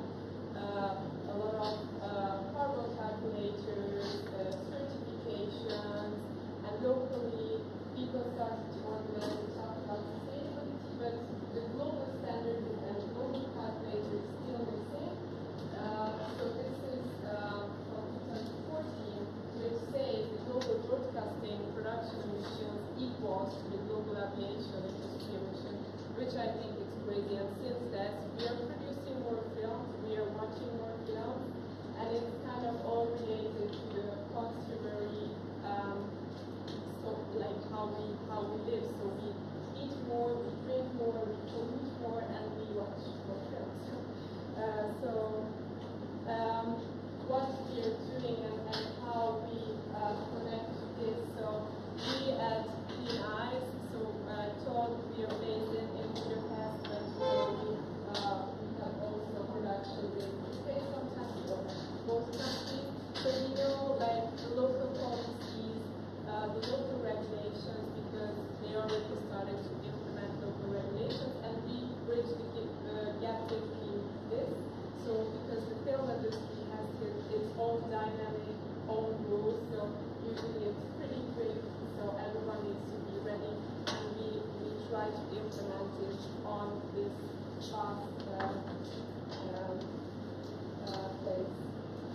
a lot of carbon calculators, certifications, and locally people start to organize and talk about sustainability, but the global standard and global calculator is still missing. So this is from 2014, which says the global broadcasting production emissions equals to the global aviation industry emissions, which I think is crazy. And since that, we are producing more films, we are watching more films, and it's kind of all related to the consumery, so like how we live. So we eat more, we drink more, we pollute more, and we watch more films. What we are doing and how we connect to this. So we at Clean Eyes, so told we are based in Budapest, but we have also production in UK sometimes, or both countries. So we know like the local policies, the local regulations, because they already started to implement local regulations, and we bridge the gap between this. So because the film industry has its own dynamic, own rules, so usually it's pretty quick, so everyone needs to be ready, and we try to implement it on this fast place,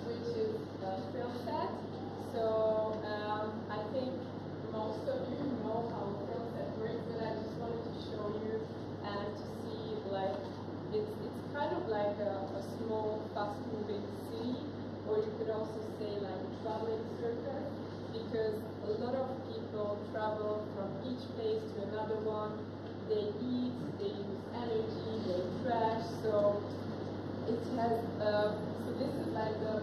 which is film set. So I think most of you know how film set works, but I just wanted to show you and to see like it's kind of like a small fast-moving city, or you could also say like a traveling circus, because a lot of people travel from each place to another one. They eat, they use energy, they trash. So it has. So this is like the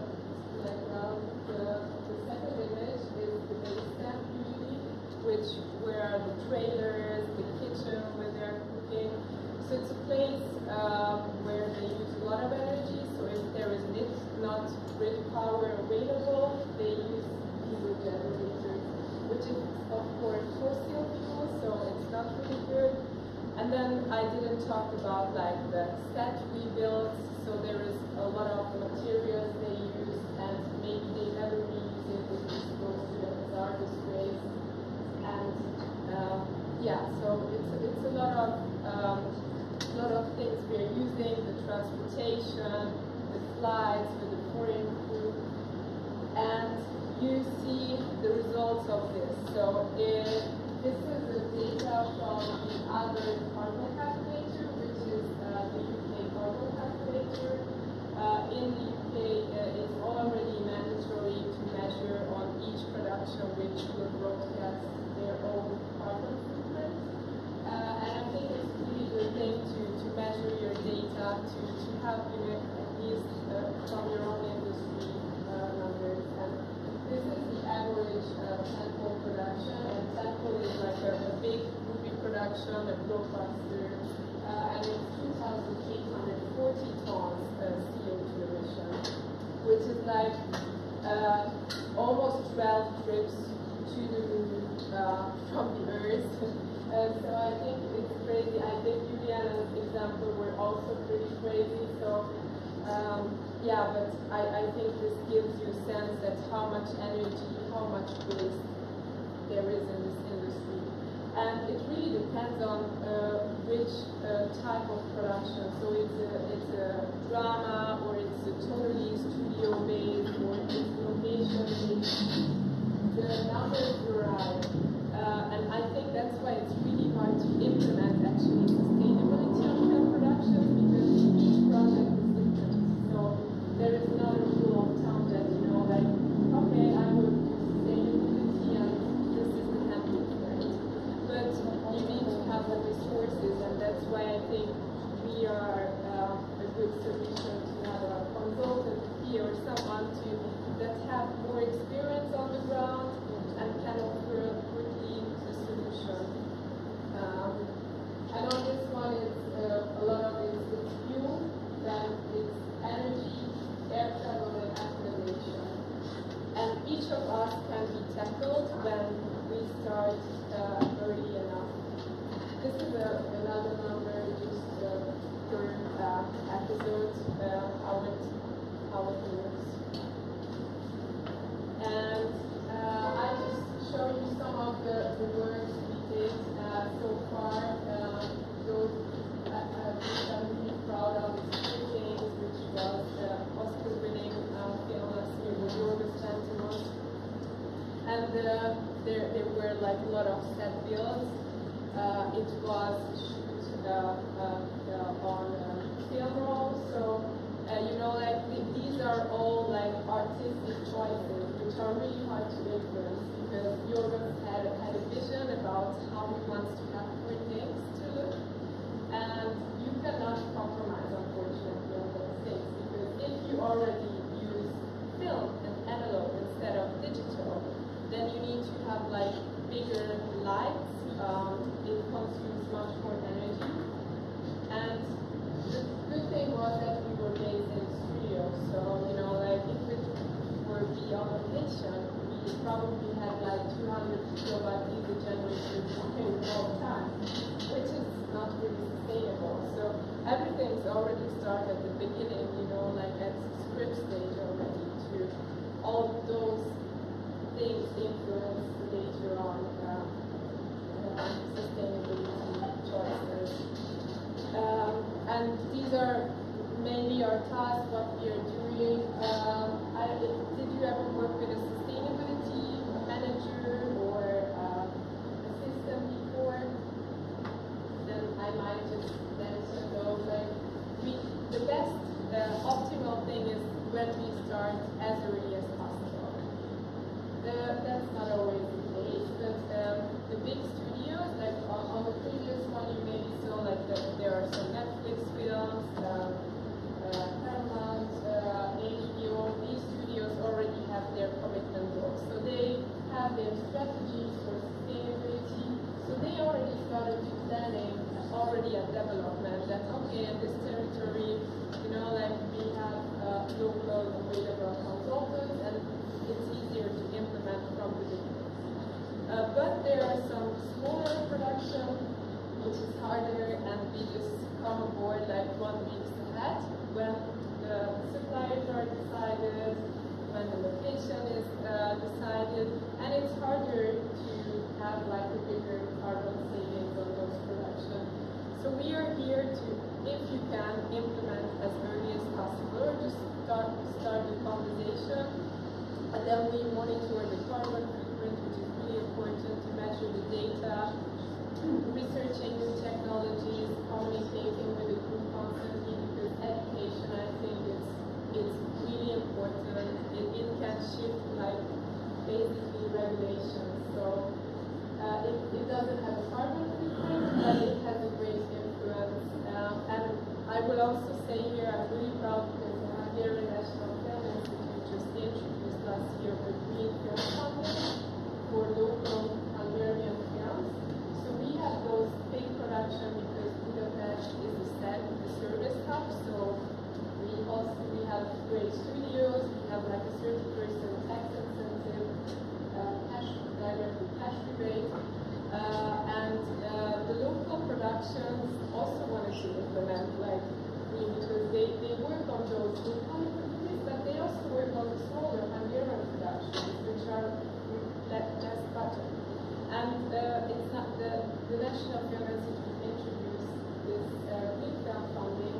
second image is the base camp usually, where are the trailers, the kitchen where they're cooking. So it's a place where they use a lot of energy. So if there is not grid power available, they use diesel generators, which is of course fossil fuel, so it's not really good. And then I didn't talk about like the set rebuilds. So there is a lot of materials they use, and maybe they never reuse it, which goes to the hazardous waste. And yeah, so it's a lot of things we are using, the transportation, the flights with the foreign crew, and you see the results of this. So this is the data from the other carbon calculator, which is the UK carbon calculator. In the UK, it's already mandatory to measure on each production which will broadcast their own carbon footprint. And I think it's really good thing to measure your data, to have these from your own industry numbers. And this is the average tentpole production, and tentpole is like a big movie production, a blockbuster, and it's 2,840 tons CO2 emission, which is like almost 12 trips to the moon from the Earth. So I think it's crazy. I think Juliana's example were also pretty crazy. So yeah, but I think this gives you a sense that how much energy, how much waste there is in this industry. And it really depends on which type of production. So it's a drama, or it's a totally studio-based, or it's location-based. The numbers vary. And I think that's why it's really hard to implement actually sustainability on film production, because each project is different. So there is not a rule of thumb that, like, okay, I will do sustainability and this is the template for it. But you need to have the resources, and that's why I think we are a good solution to have a consultant here or someone that have more experience on the ground and can offer quickly the solution tackled when we start early enough. This is another number used per episode, how it works. And I just show you some of the work we did so far. Those I'm really proud of two things, which was the Oscar-winning film last year, The Yorgos Lanthimos. And there were like a lot of set builds. It was shoot on film roll, so you know, like these are all like artistic choices, which are really hard to influence because Yorgos had a vision about how he wants to have good things to look, and you cannot compromise, unfortunately, on those things because if you already use film and analog instead of digital, then you need to have like bigger lights. It consumes much more energy, and the good thing was that we were based in a studio, so you know, like if it were be on location, we probably had like 200 kilowatt diesel generators working all the time, which is not really sustainable. So everything's already started at the beginning, you know, like at script stage already to all those things influence later on sustainability choices. And these are mainly our tasks, what we are doing. Did you ever work with a sustainability manager or assistant before? Then I might just answer those. Like the best optimal thing is when we start as early as possible. That's not always the case, but the big studios, like on the previous one, you maybe saw like there are some Netflix films, Paramount, HBO. These studios already have their commitment books, so they have their strategies for sustainability. So they already started to planning already at development. That okay, in this territory, you know, like we have local available consultants, and it's easier to implement from the beginning. But there are some smaller production, which is harder, and we just come aboard like 1 week ahead when the suppliers are decided, when the location is decided, and it's harder to have like a bigger carbon savings on those production. So we are here to, if you can, implement as early as possible, or just start the conversation. And then we monitor the carbon footprint, which is really important to measure the data, researching new technologies, communicating with the group constantly, because education, I think, is really important. It can shift like basically regulations. So it doesn't have a carbon footprint, but it has a great influence. And I will also say here, I'm really proud because the Hungarian National Film Institute just introduced last year the Green Film Funding for local Hungarian films. So we have those big production because Budapest is the service hub. So we have great studios. We have like a 30% tax incentive, cash rebate, and the local productions also wanted to implement like green because they work on those incoming countries, but they also work on the smaller Hungarian productions, which are less budget. And it's not the National Film Institute introduced this green film funding.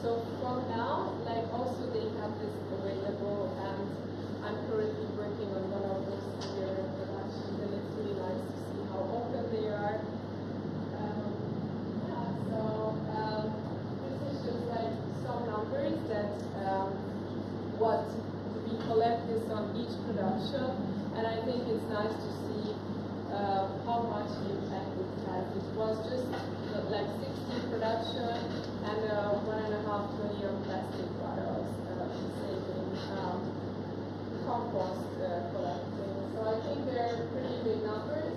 So from now, like also they have this available, and I'm currently working on one of those Hungarian productions, and it's really nice to see how open they are. This is just like some numbers that what we collect is on each production, and I think it's nice to see how much impact it has. It was just like 60 production and 1.5 million plastic bottles saving, compost collecting. So I think they're pretty big numbers.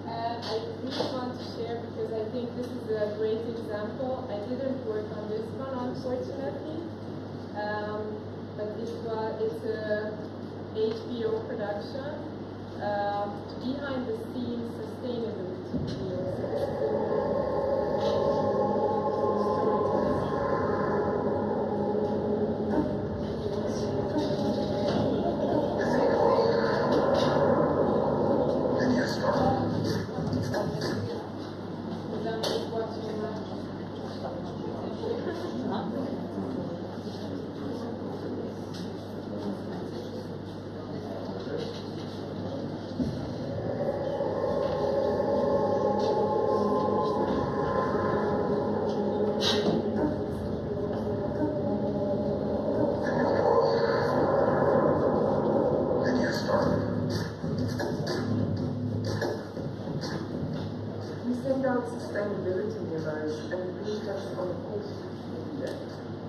And I really want to share because I think this is a great example. I didn't work on this one, unfortunately, but it's a HBO production, behind the scenes sustainability.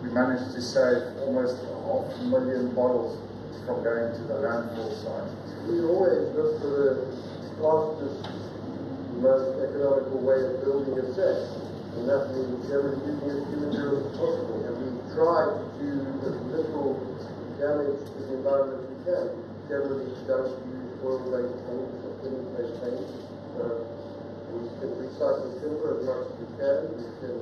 We managed to save almost 500,000 bottles from going to the landfill site. We always look for the fastest, most economical way of building a set, and that means generally using as few materials as possible. And we try to do as little damage to the environment as we can. Generally don't use oil-based paints or chemical-based paints. We can recycle timber as much as we can. We can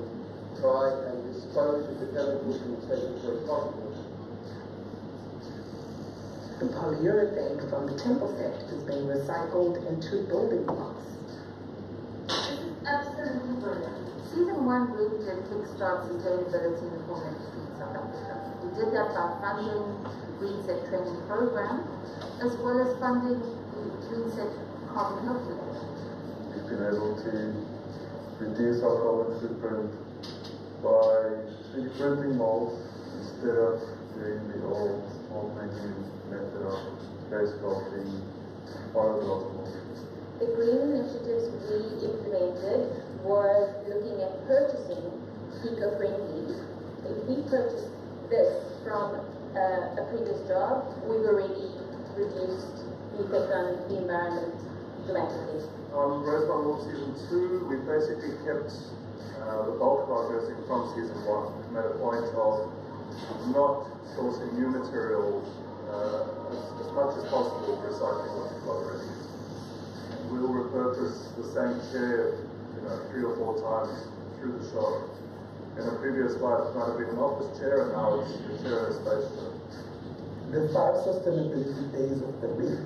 try and dispose of the chemicals in the safest way possible. The polyurethane from the temple set is being recycled into building blocks. This is absolutely brilliant. Season 1 really did kickstart sustainability in the film industry in South Africa. We did that by funding the Green Set training program, as well as funding the Green Set carbon calculator. We've been able to reduce our carbon footprint by 3D printing molds instead of doing the old mold making method of base sculpting fiberglass molds. The green initiatives we implemented was looking at purchasing eco-friendly. If we purchased this from a previous job, we've already reduced the effect on the environment dramatically. On Rosemont Wolf Season 2, we basically kept the bulk of our dressing from Season 1. We made a point of not sourcing new material as much as possible, recycling what we've got already. We'll repurpose the same chair 3 or 4 times through the shop. In a previous life, it might have been an office chair, and now it's a chair in a space shop. The 5 sustainability days of the week.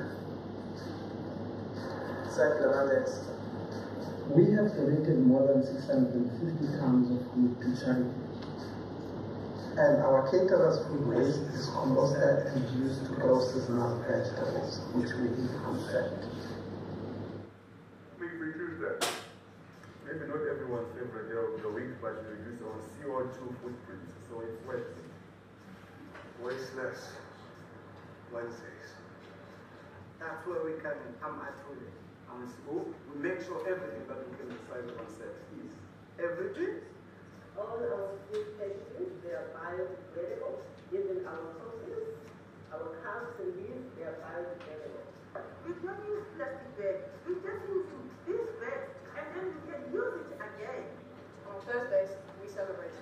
We have donated more than 650 tons of food to charity. And our caterers' food waste is composted and used to grow seasonal vegetables, which we eat on set. We reduce that. Maybe not everyone's favorite day of the week, but we reduce our CO2 footprint. So it's wasteless Wednesdays. That's where we can come at food. On school, we make sure everything that we can decide on set is everything. All our food packaging, they are biodegradable. Even our sauces, our cups and beans, they are biodegradable. We don't use plastic bags. We just use this bag, and then we can use it again. On Thursdays, we celebrate.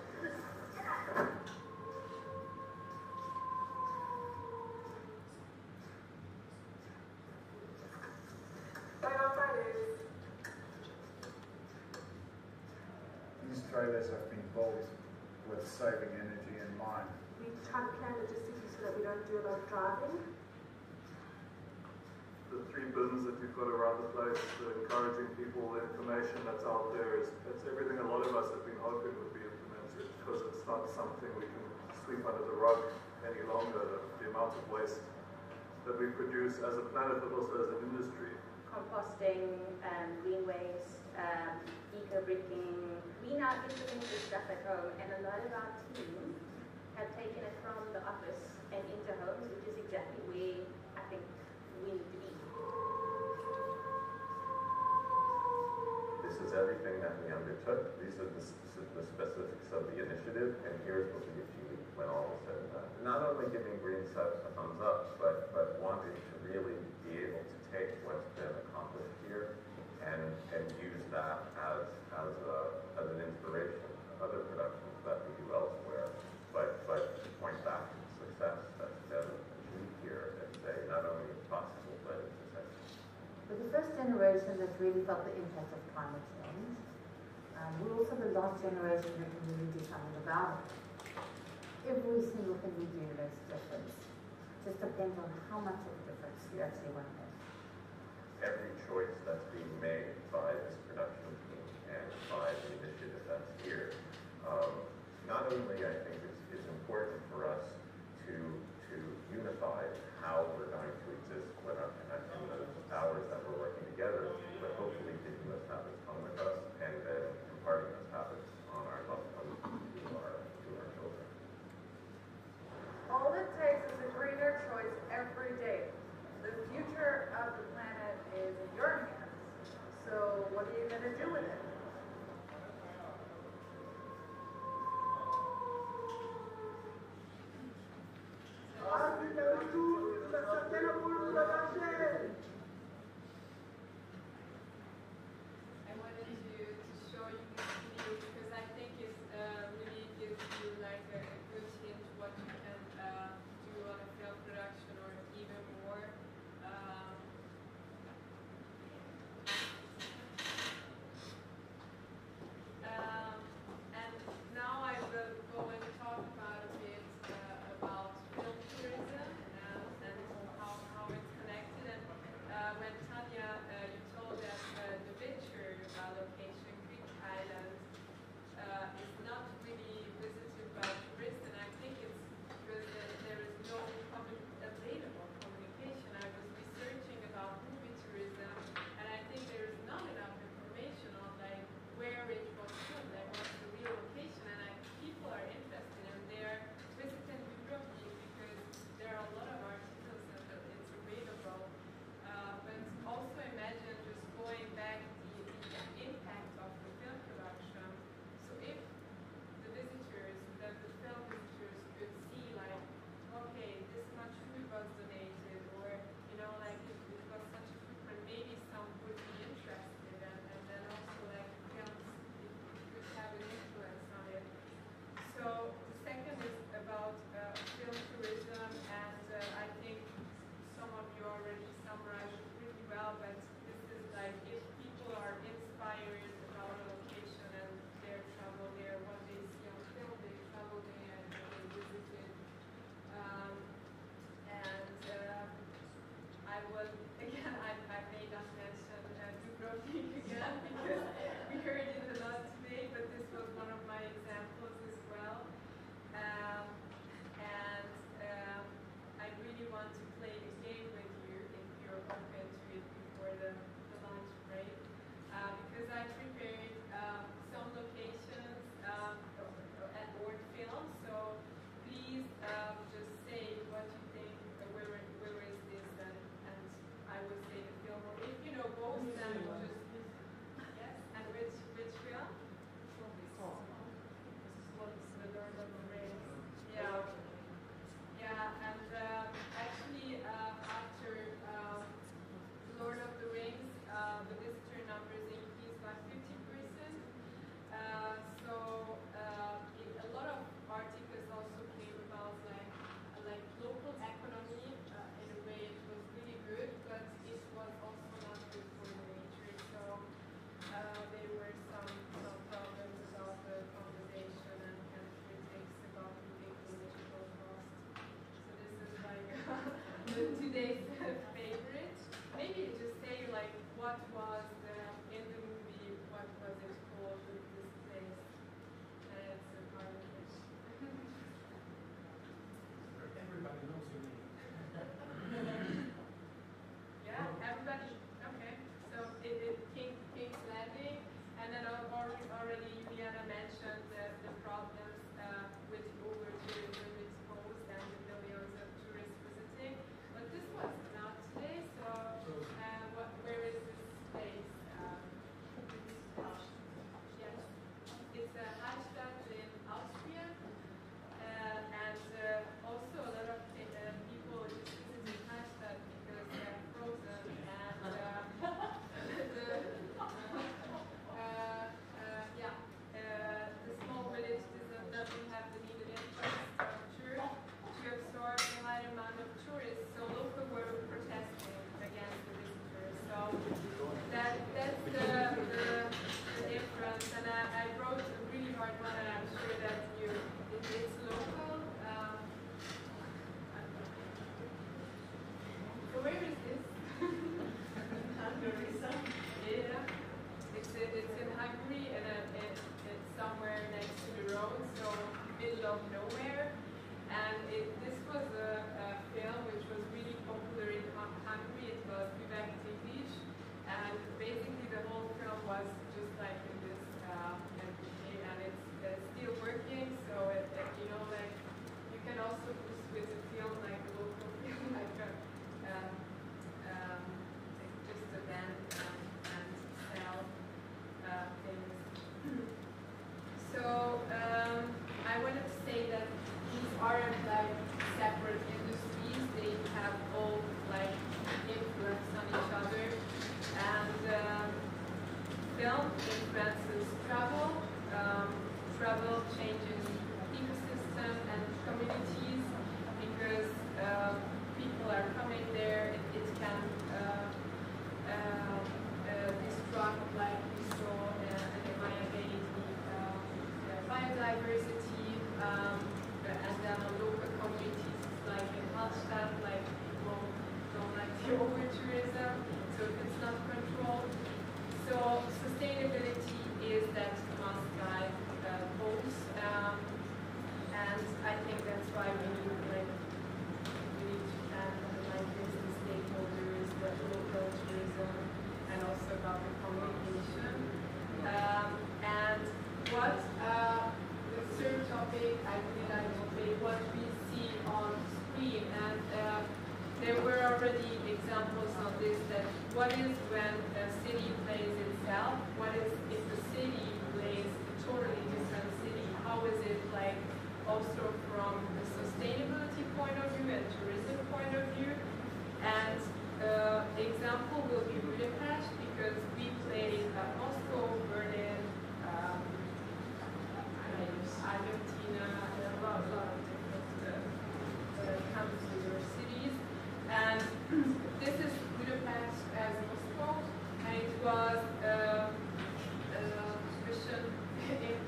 These trailers have been built with saving energy in mind. We try to plan logistically so that we don't do a lot of driving. The 3 bins that we've got around the place, encouraging people, the information that's out there, it's everything a lot of us have been hoping would be implemented, because it's not something we can sweep under the rug any longer, the amount of waste that we produce as a planet but also as an industry. Composting, green waste, eco-bricking. We now implement this stuff at home, and a lot of our teams have taken it from the office and into homes, which is exactly where I think we need to be. This is everything that we undertook. These are the specifics of the initiative, and here's what we achieved when all was said and done. Not only giving Green Set a thumbs up, but wanting to really be able to take what's been accomplished here and use that as an inspiration of other productions that we do elsewhere, but point back to the success that's been achieved here and say not only it's possible, but it's essential. generation that really felt the impact of climate change. We're also the last generation that can really do something about it. Every single thing we do makes a difference. It just depends on how much of a difference you actually want to make. Every choice that's being made by this production team and by the initiative that's here, not only I think it's important for us to unify how we're going to exist in the hours that we're working together, but hopefully taking those habits home with us and then imparting those habits on our loved ones to our children. All it takes is a greener choice every day. The future of the planet is in your hands. So what are you going to do with it?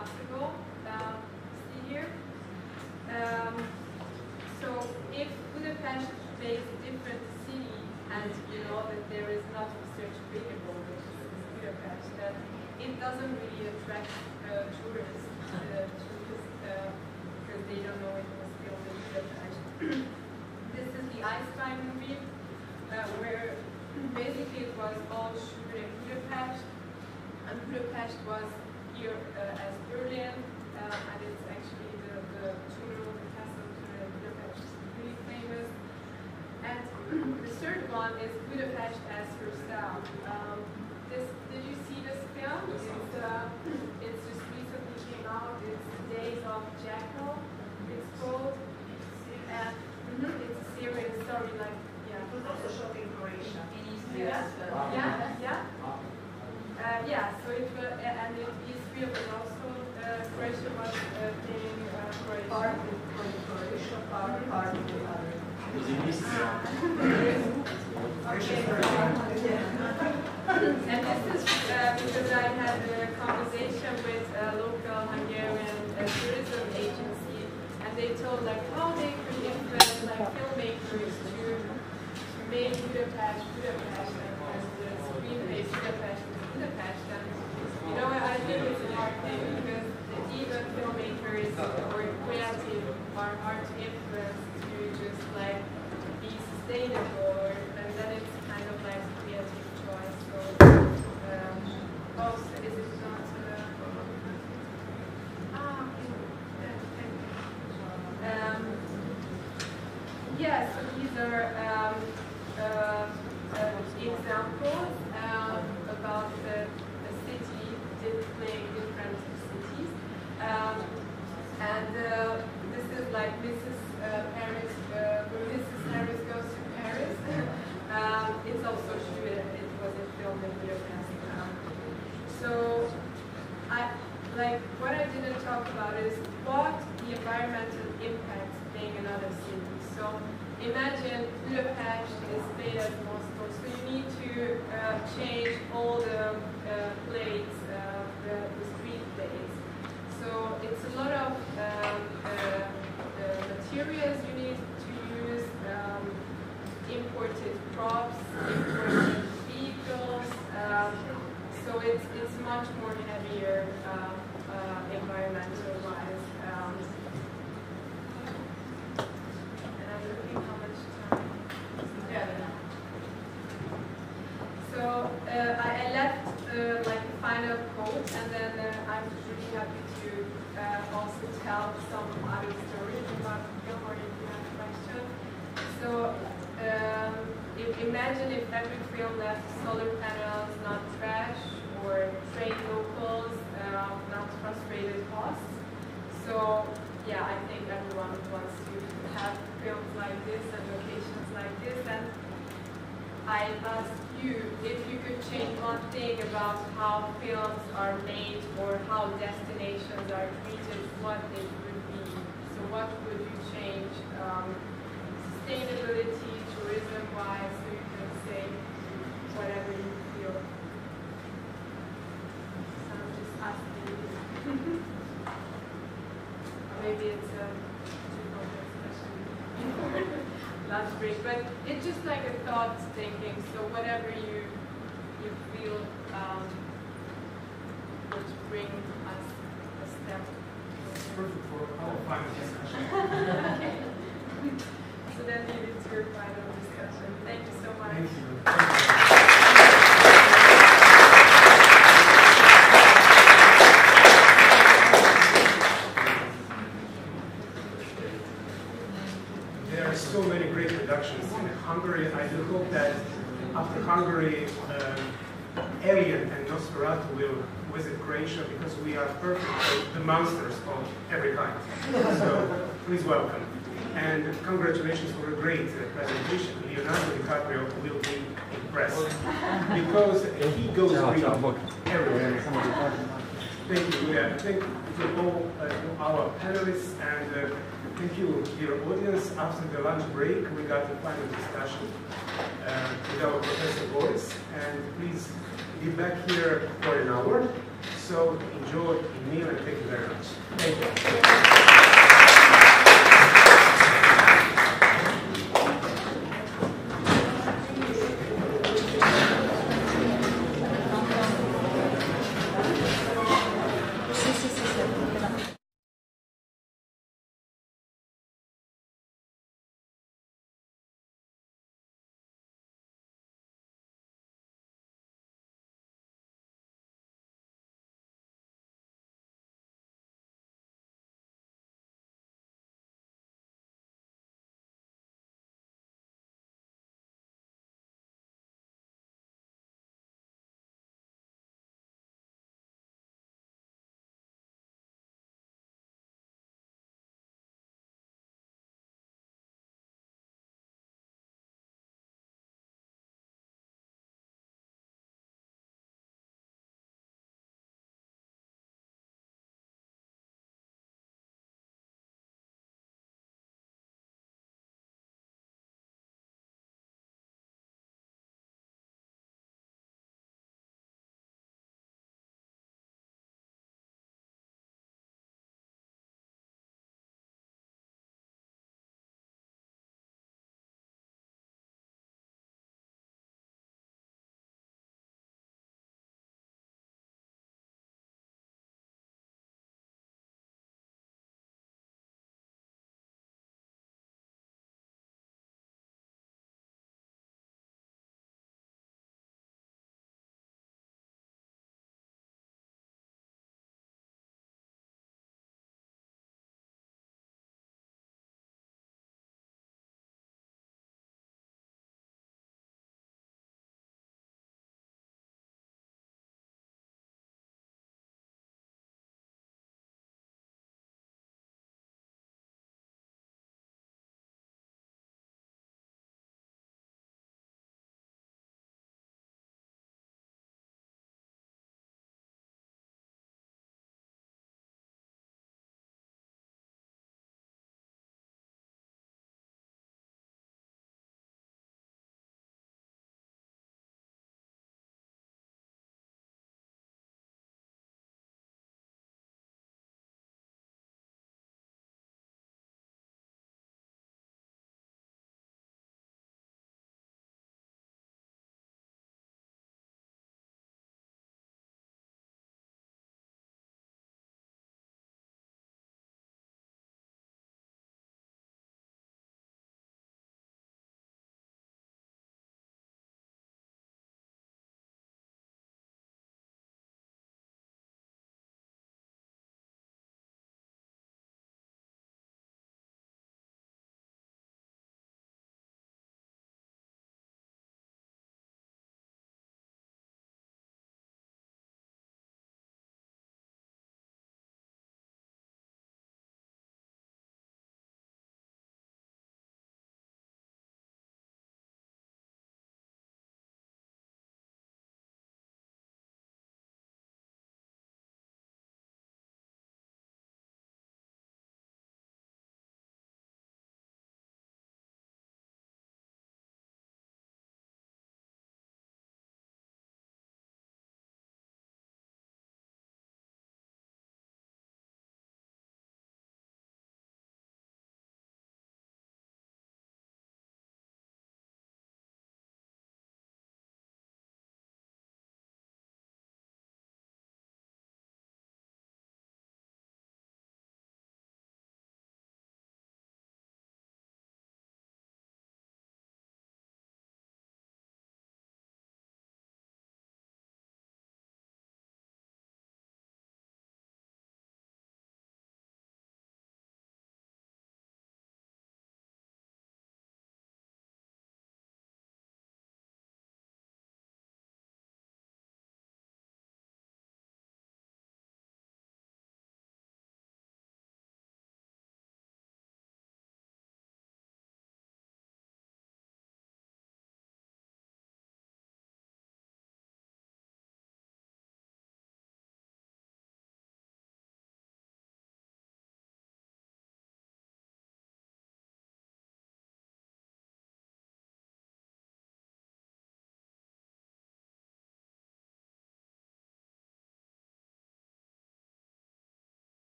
months ago. See here. So if Budapest plays a different city, and you know that there is not research available which is Budapest, then it doesn't really attract tourists because they don't know it was filmed in Budapest. This is the I Spy movie, where basically it was all shot in Budapest, and Budapest was here as Berlin, and it's actually the Tudor, the castle Tudor in Budapest is really famous. And the third one is Budapest as herself. Did you see this film? It's just recently came out. It's Days of Jackal. It's called. And it's a series. Sorry, like yeah. It was also shot in Croatia. Yeah. So it and Israel was also Croatia was playing Croatia. Part from Croatia, part of the other. And this is because I had a conversation with a local Hungarian tourism agency, and they told like how they could influence like filmmakers to make Budapest, and the screenplay Budapest. And you know, I think it's a hard thing because even filmmakers or creative are hard to influence to just like be sustainable, and then it's kind of like a creative choice. So also is it not yeah, so these are examples about the city playing different cities, and this is like Mrs. Paris, Mrs. Harris Goes to Paris. It's also true that it was a film in Budapest. So what I didn't talk about is what the environmental impact being another city. So imagine Budapest is played as Moscow, so you need to change all the plates, the street plates. So it's a lot of materials you need to use, imported crops, imported vehicles. So it's much more heavier environmental-wise. And I'm looking how much time. Yeah. So I left like a final quote, and then I'm really happy to also tell some other stories about the film, or if you have a question. So imagine if every film left solar panels, not trash, or train locals, not frustrated hosts. So yeah, I think everyone wants to have films like this and locations like this. And I ask you if you could change one thing about how films are made or how destinations are treated, what it would be. So what would you change? Sustainability, tourism-wise, so you can say whatever you feel. So I'm just asking you. Or maybe it's a too complex question lunch break, but it's just like a thought thinking. So whatever you feel would bring us a step. Perfect for our final discussion. Okay. So then leave it to your final discussion. Thank you so much. Thank you. There are so many great productions in Hungary. I do hope that after Hungary, Alien and Nosferatu will visit Croatia, because we are perfect for the monsters of every kind. So please welcome. And congratulations for a great presentation. Leonardo DiCaprio will be impressed, because he goes real everywhere. Thank you. Yeah, thank to all our panelists, and thank you, dear audience. After the lunch break, we got a final discussion with our Professor Boris, and please be back here for an hour. So enjoy the meal and thank you very much. Thank you.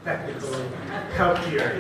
technical help here.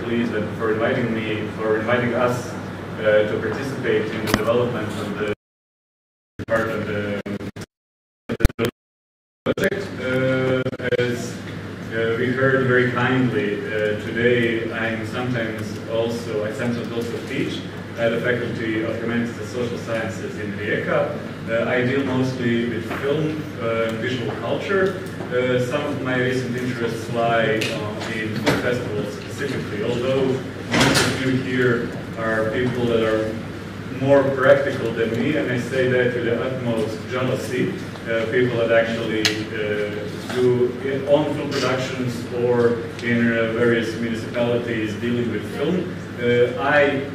Pleased for inviting us to participate in the development of the part of the project. As we heard very kindly today, I sometimes also teach at the Faculty of Humanities and Social Sciences in Rijeka. I deal mostly with film, visual culture. Some of my recent interests lie in film festivals specifically, although most of you here are people that are more practical than me, and I say that to the utmost jealousy. People that actually do on film productions or in various municipalities dealing with film. I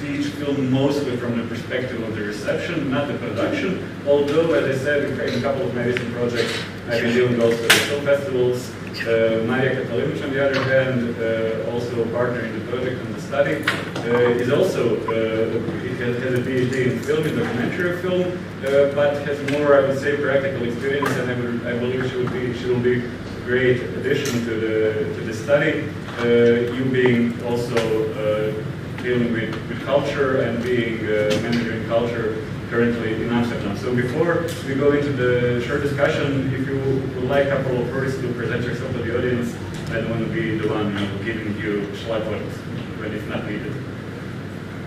teach film mostly from the perspective of the reception, not the production, although, as I said, in a couple of my recent projects, I've been dealing also with film festivals. Maria Katalinic, on the other hand, also a partner in the project and the study, is also, has a PhD in film, in documentary film, but has more, I would say, practical experience, and I believe she will be a great addition to the study. You being also dealing with culture and being manager in culture currently in Amsterdam. So before we go into the short discussion, if you would like a couple of words to present yourself to the audience, I don't want to be the one giving you schlagwort when it's not needed.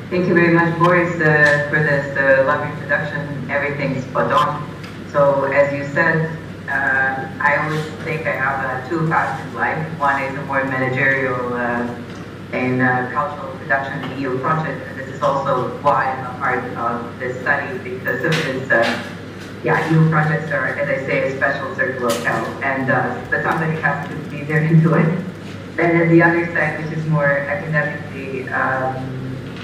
Thank you very much, Boris, for this lovely introduction. Everything's spot on. So as you said, I always think I have two paths in life. One is a more managerial in cultural production in EU project, and this is also why I'm a part of this study, because of this, EU projects are, as I say, a special circle of hell, and but somebody has to be there to do it. Then at the other side, which is more academically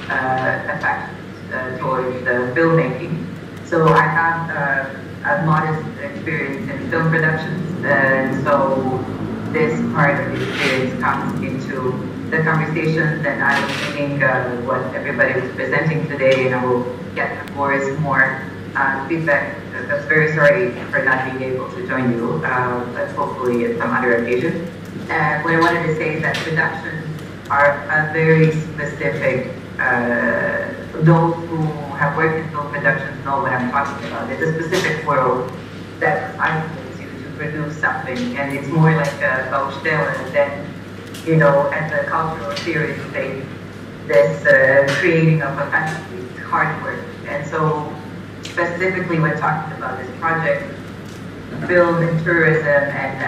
affected towards filmmaking. So I have a modest experience in film productions, and so this part of the experience comes into the conversations, and I was thinking what everybody was presenting today, and I will get to Boris more feedback. I was very sorry for not being able to join you, but hopefully at some other occasion. And what I wanted to say is that productions are a very specific, those who have worked in film productions know what I'm talking about. It's a specific world that isolates you to produce something, and it's more like a Baustelle than, you know, as a cultural theory thing, this creating of a fantasy, hard work. And so, specifically when talking about this project, film and tourism, and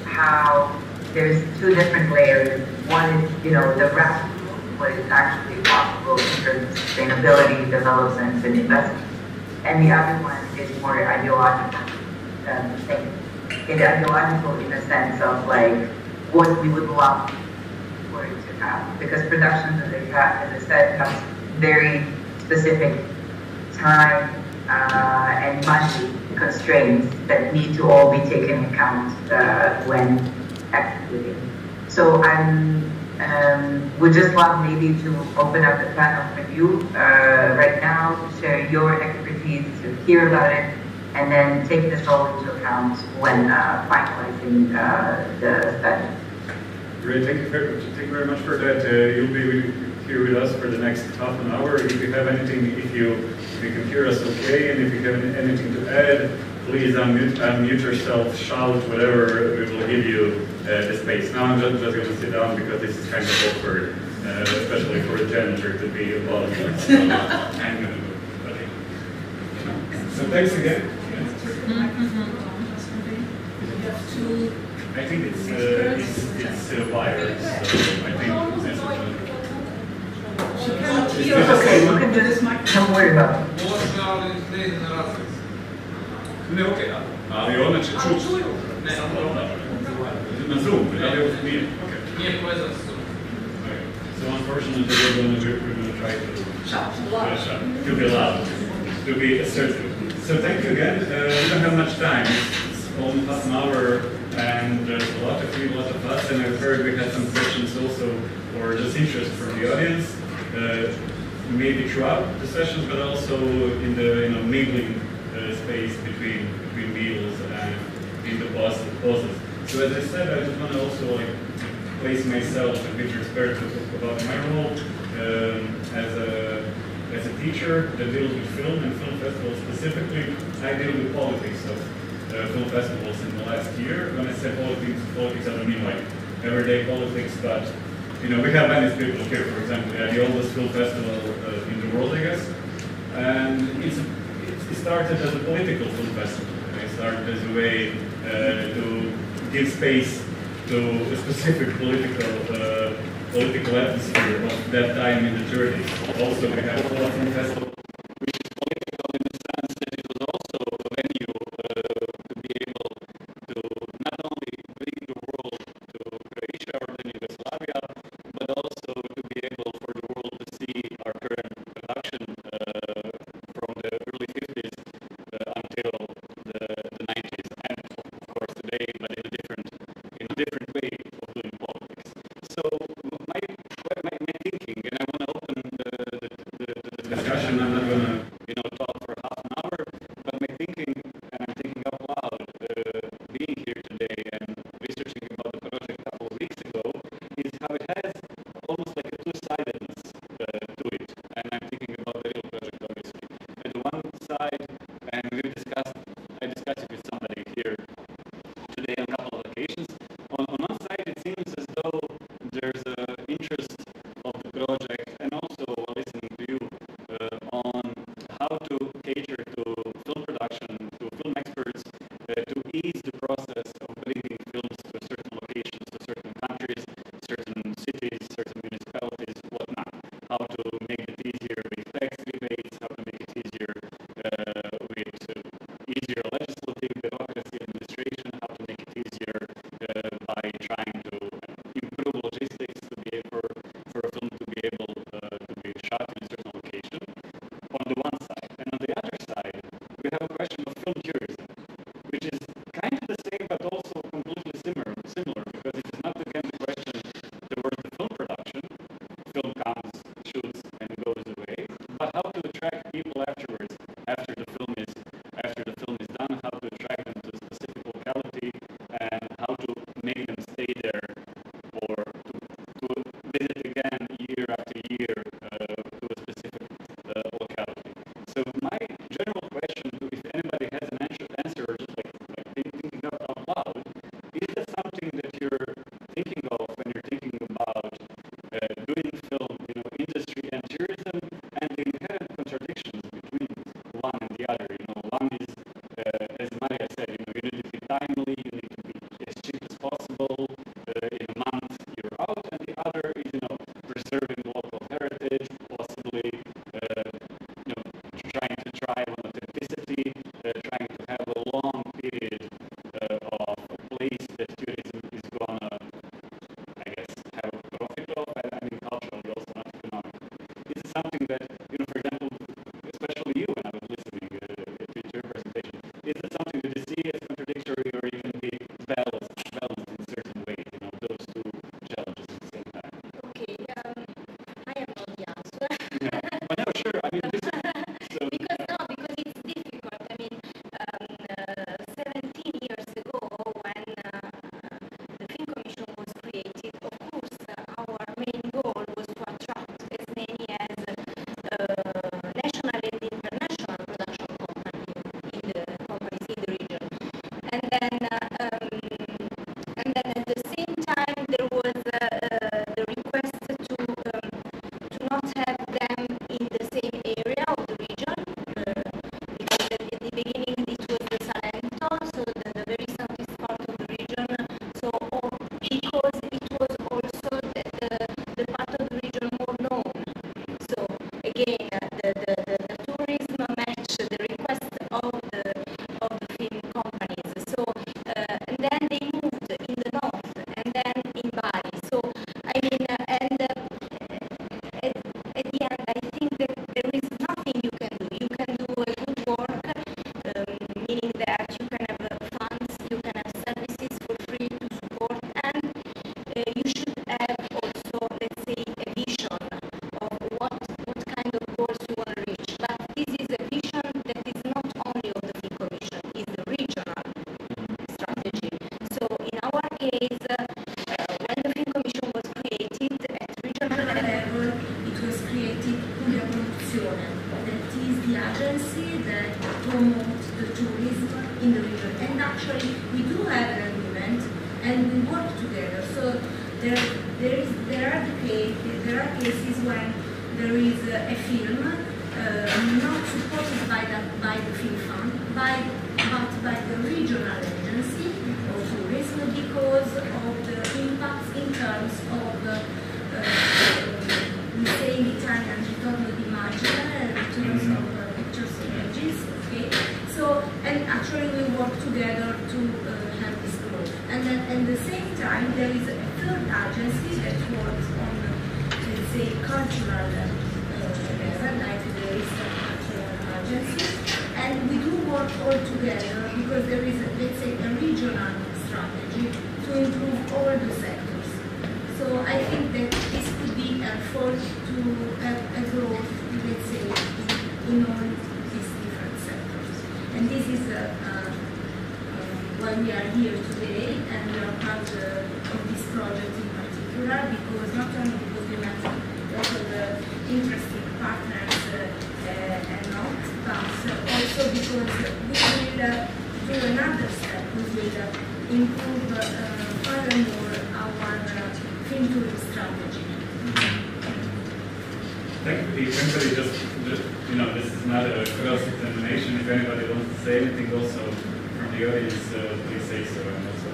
how there's two different layers. One is, you know, the rational, what is actually possible in terms of sustainability, development, and investment. And the other one is more ideological. Ideological in the sense of like, what we would love for it to have, because productions, as I said, have very specific time and money constraints that need to all be taken into account when executing. So would just love maybe to open up the panel for you right now to share your expertise, to hear about it, and then take this all into account when finalizing the study. Great, thank you very much for that. You'll be here with us for the next half an hour. If you have anything, if you can hear us okay, and if you have anything to add, please unmute yourself, shout, whatever, we will give you the space. Now I'm just going to sit down because this is kind of awkward, especially for a janitor to be involved. So I'm going to move. Okay. So thanks again. I think it's wired, so I think this is okay, look at this mic. Don't worry about it. Ne, okej, ali ona će čuti. Ne, na Zoom, ali ovo nije. Nije povezano sa Zoom. So unfortunately, we're going to try to shout, to be loud, to be assertive. So thank you again. We don't have much time. It's almost half an hour, and there's a lot of you, a lot of us, and I've heard we had some questions also, or just interest from the audience, maybe throughout the sessions, but also in the mingling space between meals and in the pauses. So as I said, I just want to also place myself a bit transparent about my role as a teacher that deals with film and film festivals specifically. I deal with politics of film festivals in the last year. When I say politics, I don't mean like everyday politics, but we have many people here, for example, the oldest film festival in the world, I guess, and it started as a political film festival. It started as a way to give space to a specific political atmosphere of that time in the 30s. Also, we have a film festival which is political in the sense that it was also a venue to be able to not only bring the world to Croatia or then Yugoslavia, but also to be able for the world to see our current production from the early 50s until the 90s, and of course today, but in a different way of doing politics. So my thinking, and I want to open the discussion. I'm not agency that promotes the tourism in the region. And actually, we do have an agreement, and we work together. So there are cases when there is a film not supported by the film fund, but by the regional agency of tourism because of the impacts in terms of, we say in Italian, ritorno di immagine, in terms of pictures, images, okay? So, and actually we work together to have this growth. And then at the same time, there is a third agency that works on, let's say, cultural level, like the Eastern Cultural Agency. And we do work all together because there is, let's say, a regional strategy to improve all the sectors. So I think that this could be a effort to have a growth, let's say, in all these different sectors. And this is why we are here today, and we are part of this project in particular, because not only because we met lots of interesting partners and not, but also because we will do another step. We will improve furthermore our film tourism strategy. Thank you. If anybody this is not a cross-examination. If anybody wants to say anything also from the audience, please say so. I'm also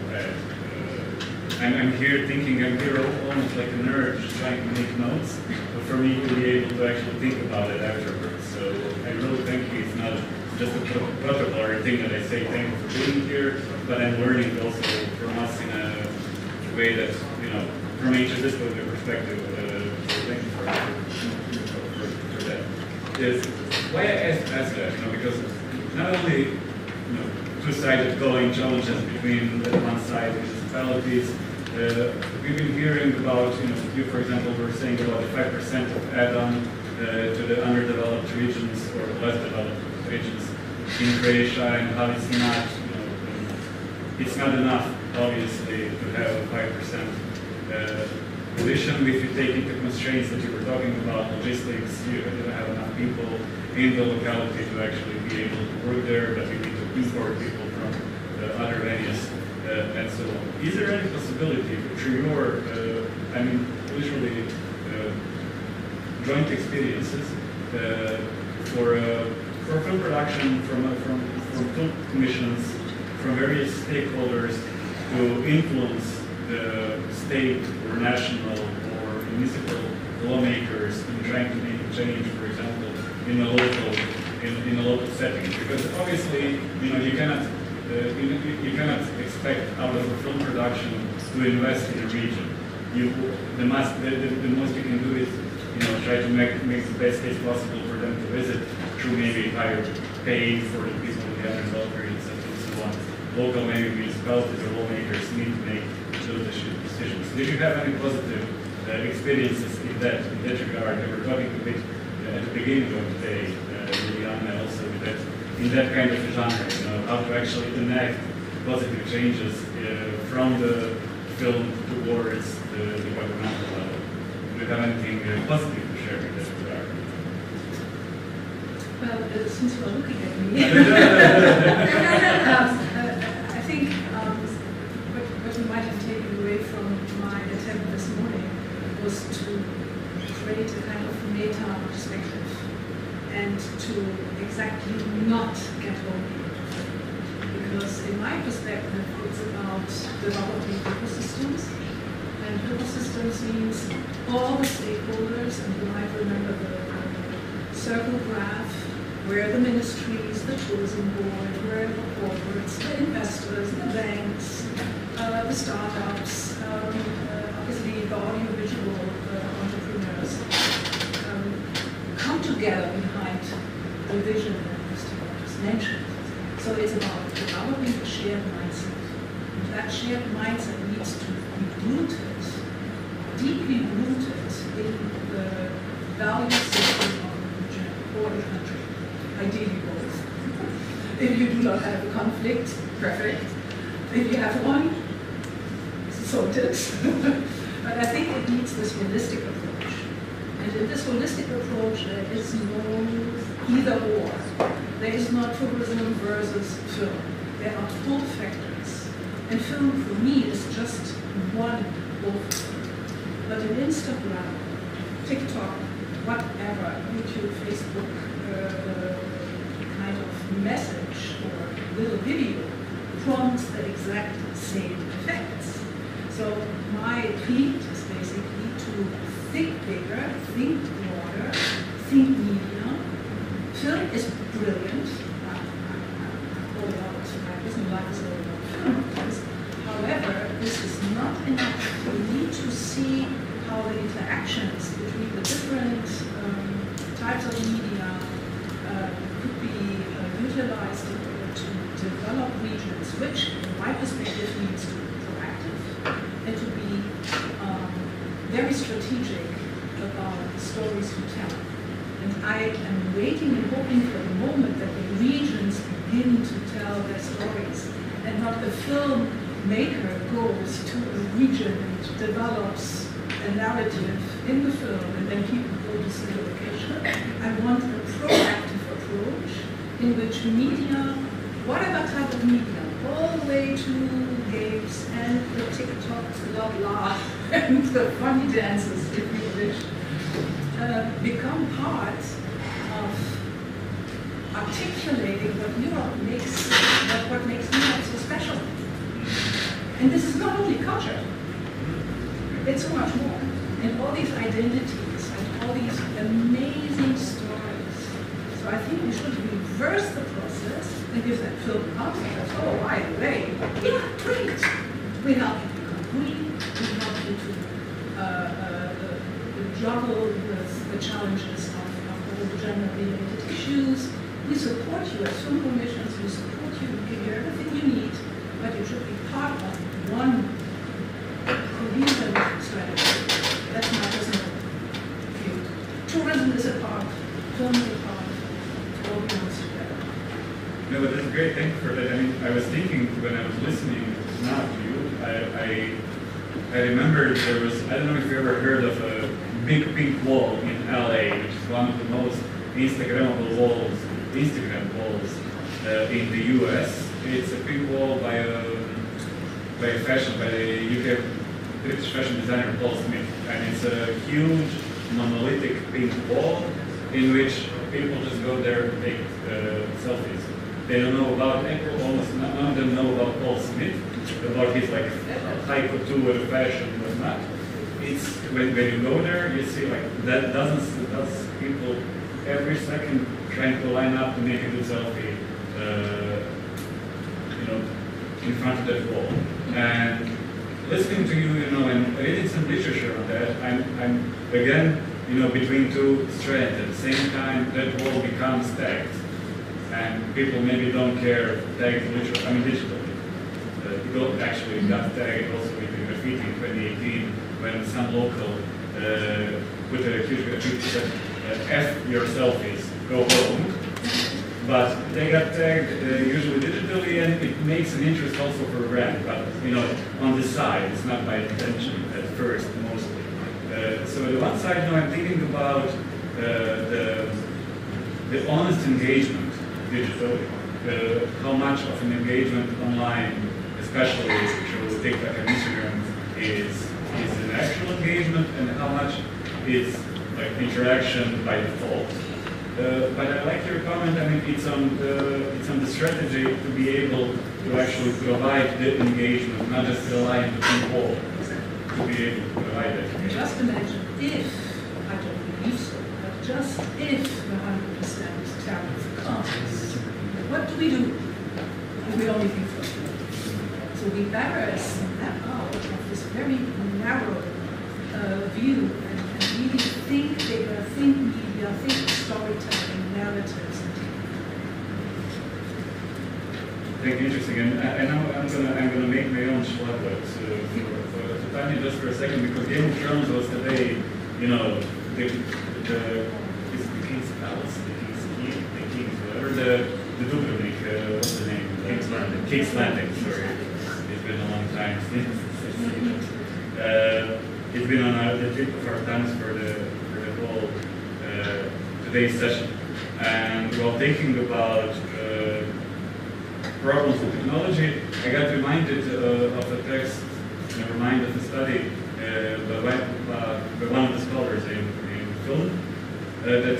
I'm here thinking, I'm here almost like a nerd trying to make notes, but for me to be able to actually think about it afterwards. So I really thank you. It's not just a protocol thing that I say thank you for being here, but I'm learning also from us in a way that, from each disciplinary perspective. So thank you for that. Yes, why I ask that, because not only two-sided going challenges between the one side municipalities. We've been hearing about, you for example were saying about the 5% of add-on to the underdeveloped regions or less developed regions in Croatia, and how it's not enough, obviously, to have a 5% addition. If you take into constraints that you were talking about, logistics, you don't have enough people in the locality to actually be able to work there, but you need to import people from other venues and so on. Is there any possibility through your, literally joint experiences for film production from film commissions, from various stakeholders to influence the state or national or municipal lawmakers in trying to make a change, for example, in a local setting? Because obviously, you cannot expect out of a film production to invest in a region. The most you can do is try to make the best case possible for them to visit through maybe higher pay for the people in the underdeveloped areas and so on. Local maybe municipalities or lawmakers need to make those decisions. Did you have any positive experiences in that regard? They were talking a bit at the beginning of the day, Liliana, also with that, in that kind of genre, how to actually enact positive changes from the film towards the governmental level. Do you have anything positive to share in that regard? Well, since you are looking at me, I think what you might have taken away from my attempt this morning was to create a kind of meta perspective and to exactly not get lonely. Because in my perspective, it's about developing ecosystems, and ecosystems means all the stakeholders, and you might remember the circle graph, where the ministries, the tourism board, where the corporates, the investors, the banks, the startups, obviously the audiovisual entrepreneurs, come together behind the vision that Mr. just mentioned. So it's about developing a shared mindset. And that shared mindset needs to be rooted, deeply rooted in the value system of the region or the country. Ideally both. If you do not have a conflict, perfect. If you have one, sorted. But I think it needs this holistic approach. And in this holistic approach, there is no either or. There is not tourism versus film. There are pull factors. And film, for me, is just one of them. But in Instagram, TikTok, whatever, YouTube, Facebook, kind of message or little video prompts the exact same effects. So my tweet is basically to think bigger, think broader, think media. Film is brilliant. However, this is not enough. We need to see how the interactions between the different types of media could be utilized in order to develop regions, which, from my perspective, means to be proactive and to be very strategic about the stories we tell. And I am waiting and hoping for the moment that the regions begin to tell their stories, and not the filmmaker goes to a region and develops a narrative in the film, and then people go to see the location. I want a proactive approach in which media, whatever type of media, all the way to games and the TikTok blah blah and the funny dances, if you wish, become part of articulating what Europe makes, what makes Europe so special. And this is not only culture, it's so much more. And all these identities and all these amazing stories. So I think we should reverse the process and give that film context. Oh, by the way, yeah, great. We help you become green, we help you to juggle with the challenges of all the gender-related issues. We support you as film commissions, we support you, we give you everything you need, but you should be part of one cohesive strategy. That's my personal view. Tourism is a part, film is a part, it all belongs together. No, but that's great, thank you for that. I mean, I was thinking when I was listening now to you, I remember there was, I don't know if you ever heard of a big pink wall in LA, which is one of the most Instagrammable walls, Instagram walls in the US. It's a pink wall by the UK British fashion designer Paul Smith, and it's a huge monolithic pink wall in which people just go there to take selfies. They don't know about almost none of them know about Paul Smith, about his like high couture fashion and whatnot. It's when you go there, you see like that dozens people every second trying to line up to make a good selfie, in front of that wall. And listening to you, and reading some literature on that, I'm again, between two strands. At the same time, that wall becomes tagged, and people maybe don't care tagged literature. I mean, digitally. It actually got tagged also with the graffiti in 2018 when some local put a huge graffiti that F your selfies, go home. But they got tagged usually digitally, and it makes an interest also for a brand. But on the side, it's not by intention at first, mostly. So on the one side, I'm thinking about the honest engagement digitally. How much of an engagement online, especially through TikTok and Instagram, is an actual engagement, and how much is like interaction by default. But I like your comment. I mean, it's on the strategy to be able to actually provide the engagement, not just rely on the people to be able to provide that. Just imagine if, I don't believe so, but just if the 100% tariff comes, what do we do? We only think for it. So we better snap out of this very narrow view and really think bigger, think media, think storytelling, narratives. Thank you, interesting. And now I'm gonna make my own schlagwords for Tanya just for a second, because Game of Thrones was today, the King's Palace, the King's whatever, the Dubrovnik, what's the name? King's Landing. King's Landing, sorry. It's been a long time since. It's been on the tip of our tongues for the whole today's session. And while thinking about problems with technology, I got reminded of a text, reminded of a study by one of the scholars in film that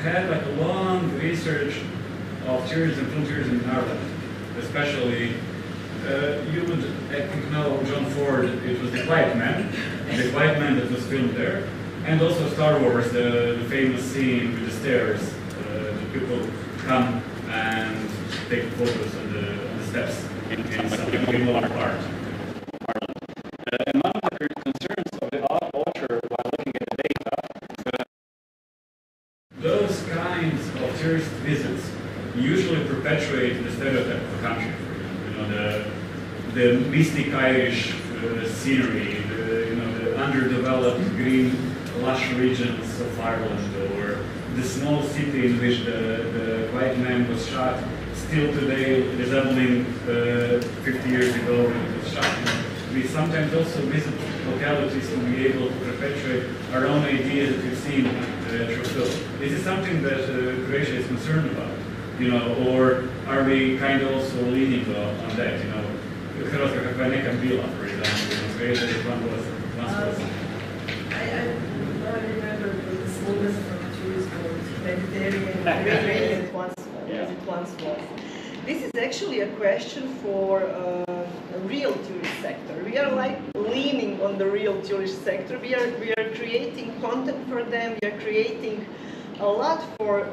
had like a long research of tourism, film tourism in Ireland, especially. You would, I think, know John Ford. It was The Quiet Man that was filmed there, and also Star Wars, the famous scene with the stairs. The people come and take photos on the steps in some remote part of Ireland. And one of the concerns of the author while looking at the data, those kinds of tourist visits usually perpetuate the stereotype of a country. The mystic Irish scenery, the underdeveloped green lush regions of Ireland, or the small city in which the Quiet Man was shot, still today resembling 50 years ago when it was shot. We sometimes also visit localities to be able to perpetuate our own ideas that we've seen through film. Is it something that Croatia is concerned about? Or are we kind of also leaning on that? Hrvatska kakva je nekad bila, for example, Croatia is once was. I remember the slogan from tourism, Mediterranean, it once was. This is actually a question for a real tourist sector. We are like leaning on the real tourist sector. We are creating content for them. We are creating a lot for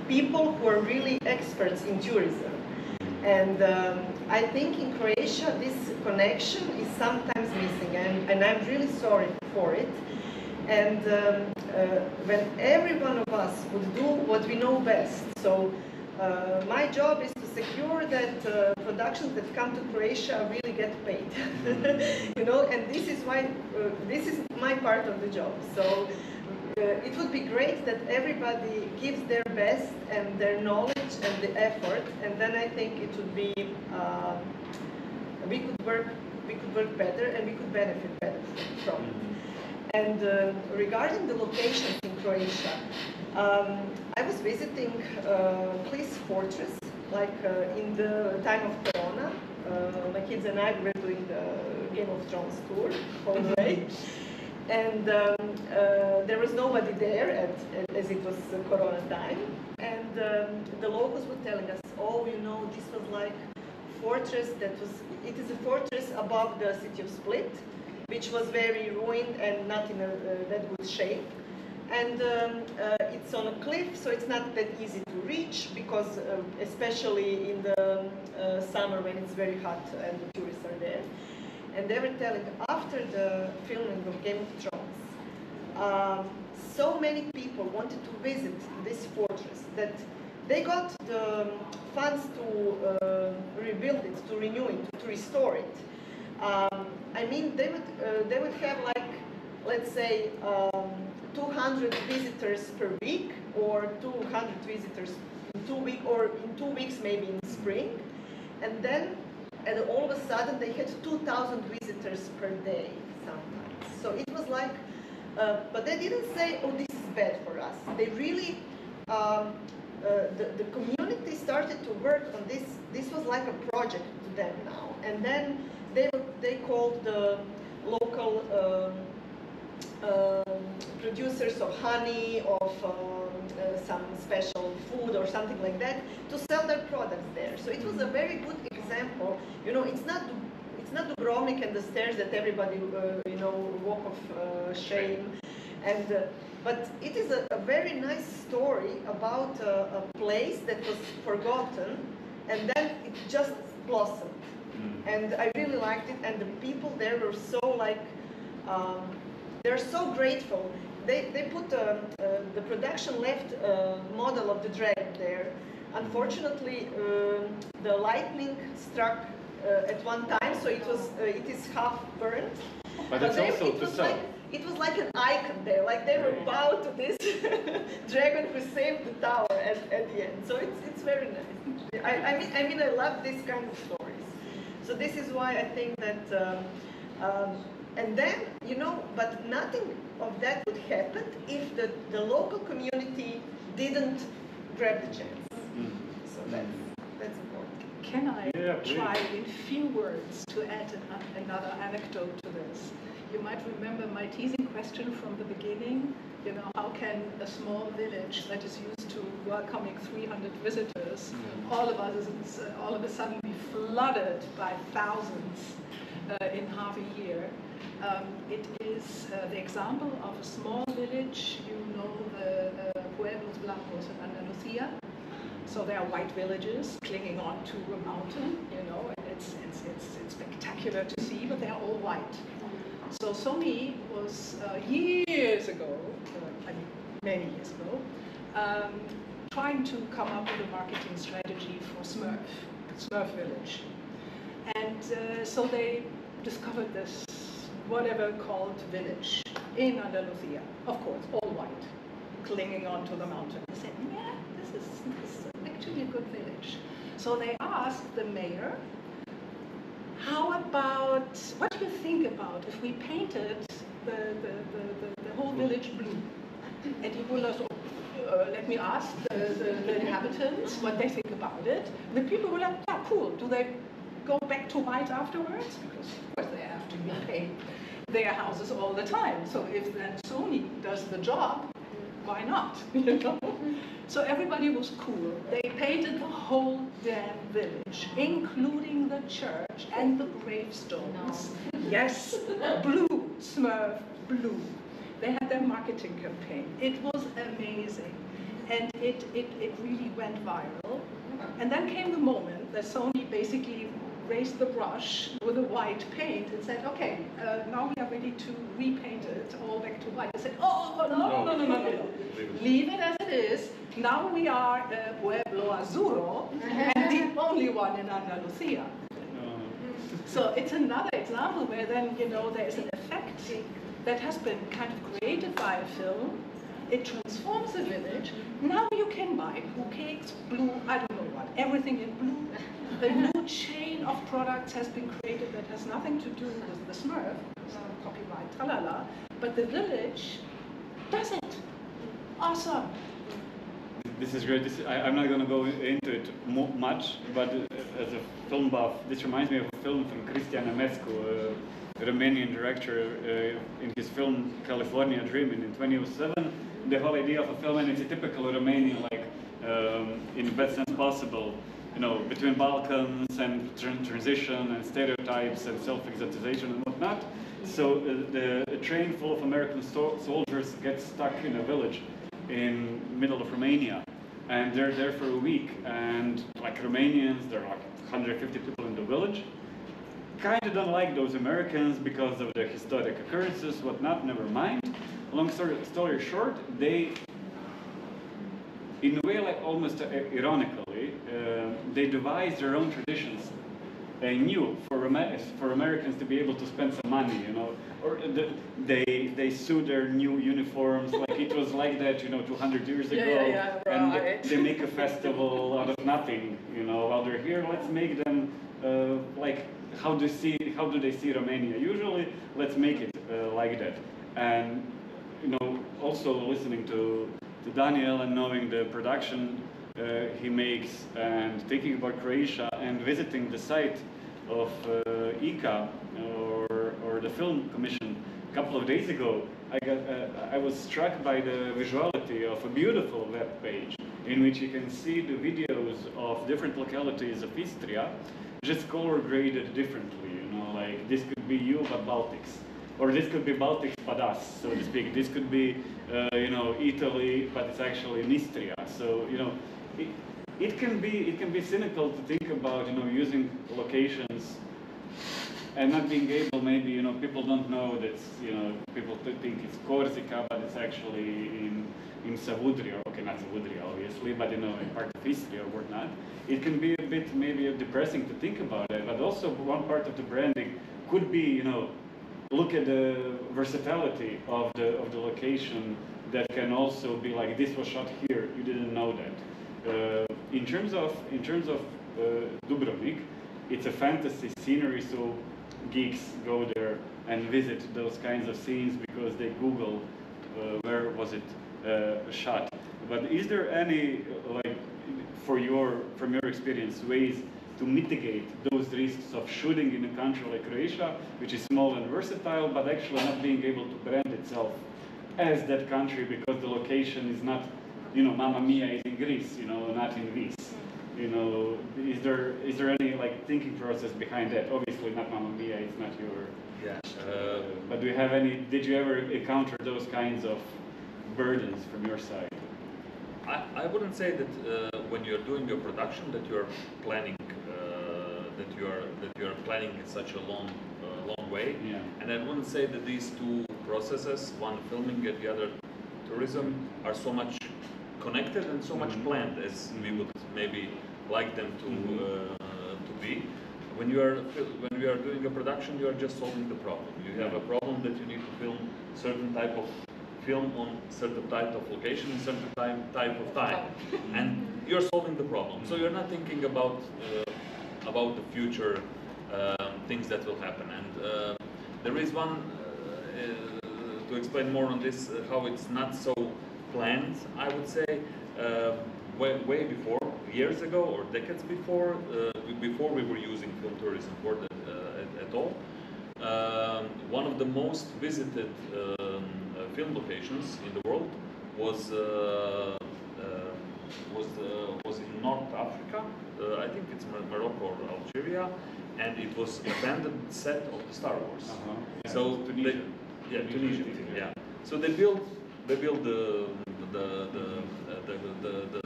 people who are really experts in tourism. And I think in Croatia this connection is sometimes missing, and I'm really sorry for it. And when every one of us would do what we know best, so my job is to secure that productions that come to Croatia really get paid, and this is why this is my part of the job. So it would be great that everybody gives their best and their knowledge and the effort, and then I think it would be we could work better and we could benefit better from it. And regarding the locations in Croatia, I was visiting Police Fortress, like in the time of Corona. My kids and I were doing the Game of Thrones tour all the way. And there was nobody there as it was Corona time. And the locals were telling us, oh, this was like fortress it is a fortress above the city of Split, which was very ruined and not in that good shape. And it's on a cliff, so it's not that easy to reach, because especially in the summer when it's very hot and the tourists are there. And they were telling, after the filming of Game of Thrones, so many people wanted to visit this fortress that they got the funds to rebuild it, to renew it, to restore it. I mean, they would have like, let's say, 200 visitors per week, or 200 visitors in 2 weeks, or in 2 weeks maybe in spring, and then all of a sudden they had 2,000 visitors per day sometimes. So it was like, but they didn't say, oh, this is bad for us. They really, the community started to work on this. This was like a project to them now. And then they called the local producers of honey, of some special food or something like that, to sell their products there. So it was a very good example. It's not Dubrovnik and the stairs that everybody walk of shame, and but it is a very nice story about a place that was forgotten, and then it just blossomed. And I really liked it, and the people there were so like. They're so grateful. They put the production left model of the dragon there. Unfortunately, the lightning struck at one time, so it is half burned. But it's also to sell. It was like an icon there, like they were bowed to this dragon who saved the tower at the end. So it's very nice. I mean I love this kind of stories. So this is why I think that And then, you know, but nothing of that would happen if the local community didn't grab the chance. So that's important. Can I try in few words to add another anecdote to this? You might remember my teasing question from the beginning. You know, how can a small village that is used to welcoming 300 visitors all of a sudden be flooded by thousands in half a year? It is the example of a small village. You know the Pueblos Blancos in Andalusia. So they are white villages clinging on to a mountain. You know, and it's spectacular to see, but they are all white. So Sony was years ago, I mean many years ago, trying to come up with a marketing strategy for Smurf Village. And so they discovered this whatever called village in Andalusia, of course, all white, clinging onto the mountain. They said, yeah, this is actually a good village. So they asked the mayor, how about, what do you think about if we painted the whole village blue? And he will also, let me ask the inhabitants what they think about it. The people were like, yeah, cool. Do they go back to white afterwards? Because of course they have to repaint their houses all the time. So if then Sony does the job, why not? You know? So everybody was cool. They painted the whole damn village, including the church and the gravestones. No. Yes, blue, Smurf, blue. They had their marketing campaign. It was amazing. And it really went viral. And then came the moment that Sony basically raised the brush with a white paint and said, okay, now we are ready to repaint it all back to white. They said, oh, no. Leave it as it is. Now we are Pueblo Azzurro, and the only one in Andalusia. So it's another example where then, you know, there is an effect that has been kind of created by a film. It transforms a village. Now you can buy blue cakes, blue, I don't know what, everything in blue. A new chain of products has been created that has nothing to do with the Smurf, copyright, tralala, but the village does it. Awesome. This is great. I'm not going to go into it much, but as a film buff, this reminds me of a film from Cristian Amescu, a Romanian director, in his film California Dreaming in 2007. The whole idea of a film, and it's a typical Romanian, like, in the best sense possible, you know, between Balkans and transition and stereotypes and self-exotization and whatnot. So a train full of American soldiers gets stuck in a village in middle of Romania, and they're there for a week, and like Romanians, there are like 150 people in the village, kind of don't like those Americans because of the historic occurrences, whatnot, never mind. Long story short, they, in a way, like almost ironically, they devised their own traditions. They knew for Americans to be able to spend some money, you know, or they sewed their new uniforms like it was like that, you know, 200 years ago. Yeah, right. And they make a festival out of nothing, you know. While they're here, let's make them like how do they see Romania? Usually, let's make it like that. And you know, also listening to Daniel and knowing the production he makes and thinking about Croatia and visiting the site of ICA or the Film Commission a couple of days ago, I was struck by the visuality of a beautiful web page in which you can see the videos of different localities of Istria, just color graded differently. You know, like this could be you but Baltics. Or this could be Baltics but us, so to speak. This could be, you know, Italy, but it's actually in Istria. So, you know, it can be cynical to think about, you know, using locations and not being able, maybe, you know, people don't know that, you know, people think it's Corsica, but it's actually in Savudria. Okay, not Savudria, obviously, but, you know, in part of Istria or whatnot. It can be a bit maybe depressing to think about it, but also one part of the branding could be, you know, look at the versatility of the location that can also be like, this was shot here, you didn't know that. In terms of Dubrovnik, it's a fantasy scenery, so geeks go there and visit those kinds of scenes because they Google where was it shot. But is there any, like, from your experience, ways to mitigate those risks of shooting in a country like Croatia, which is small and versatile, but actually not being able to brand itself as that country because the location is not, Mamma Mia is in Greece, not in Vis. Is there any like thinking process behind that? Obviously not Mamma Mia, it's not your... Yeah. But did you ever encounter those kinds of burdens from your side? I wouldn't say that when you're doing your production that you're planning planning in such a long way. Yeah. And I wouldn't say that these two processes, one filming and the other tourism, are so much connected and so much planned as we would maybe like them to be. When you are doing a production, you are just solving the problem. You have a problem that you need to film certain type of film on certain type of location in certain type of time, and you're solving the problem. So you're not thinking about the future things that will happen. And there is one to explain more on this how it's not so planned. I would say way before, years ago or decades before we were using film tourism at all. One of the most visited film locations in the world was in North Africa. I think it's Morocco or Algeria, and it was abandoned set of the Star Wars. Yeah. So Tunisia. Tunisia. Yeah. So they built the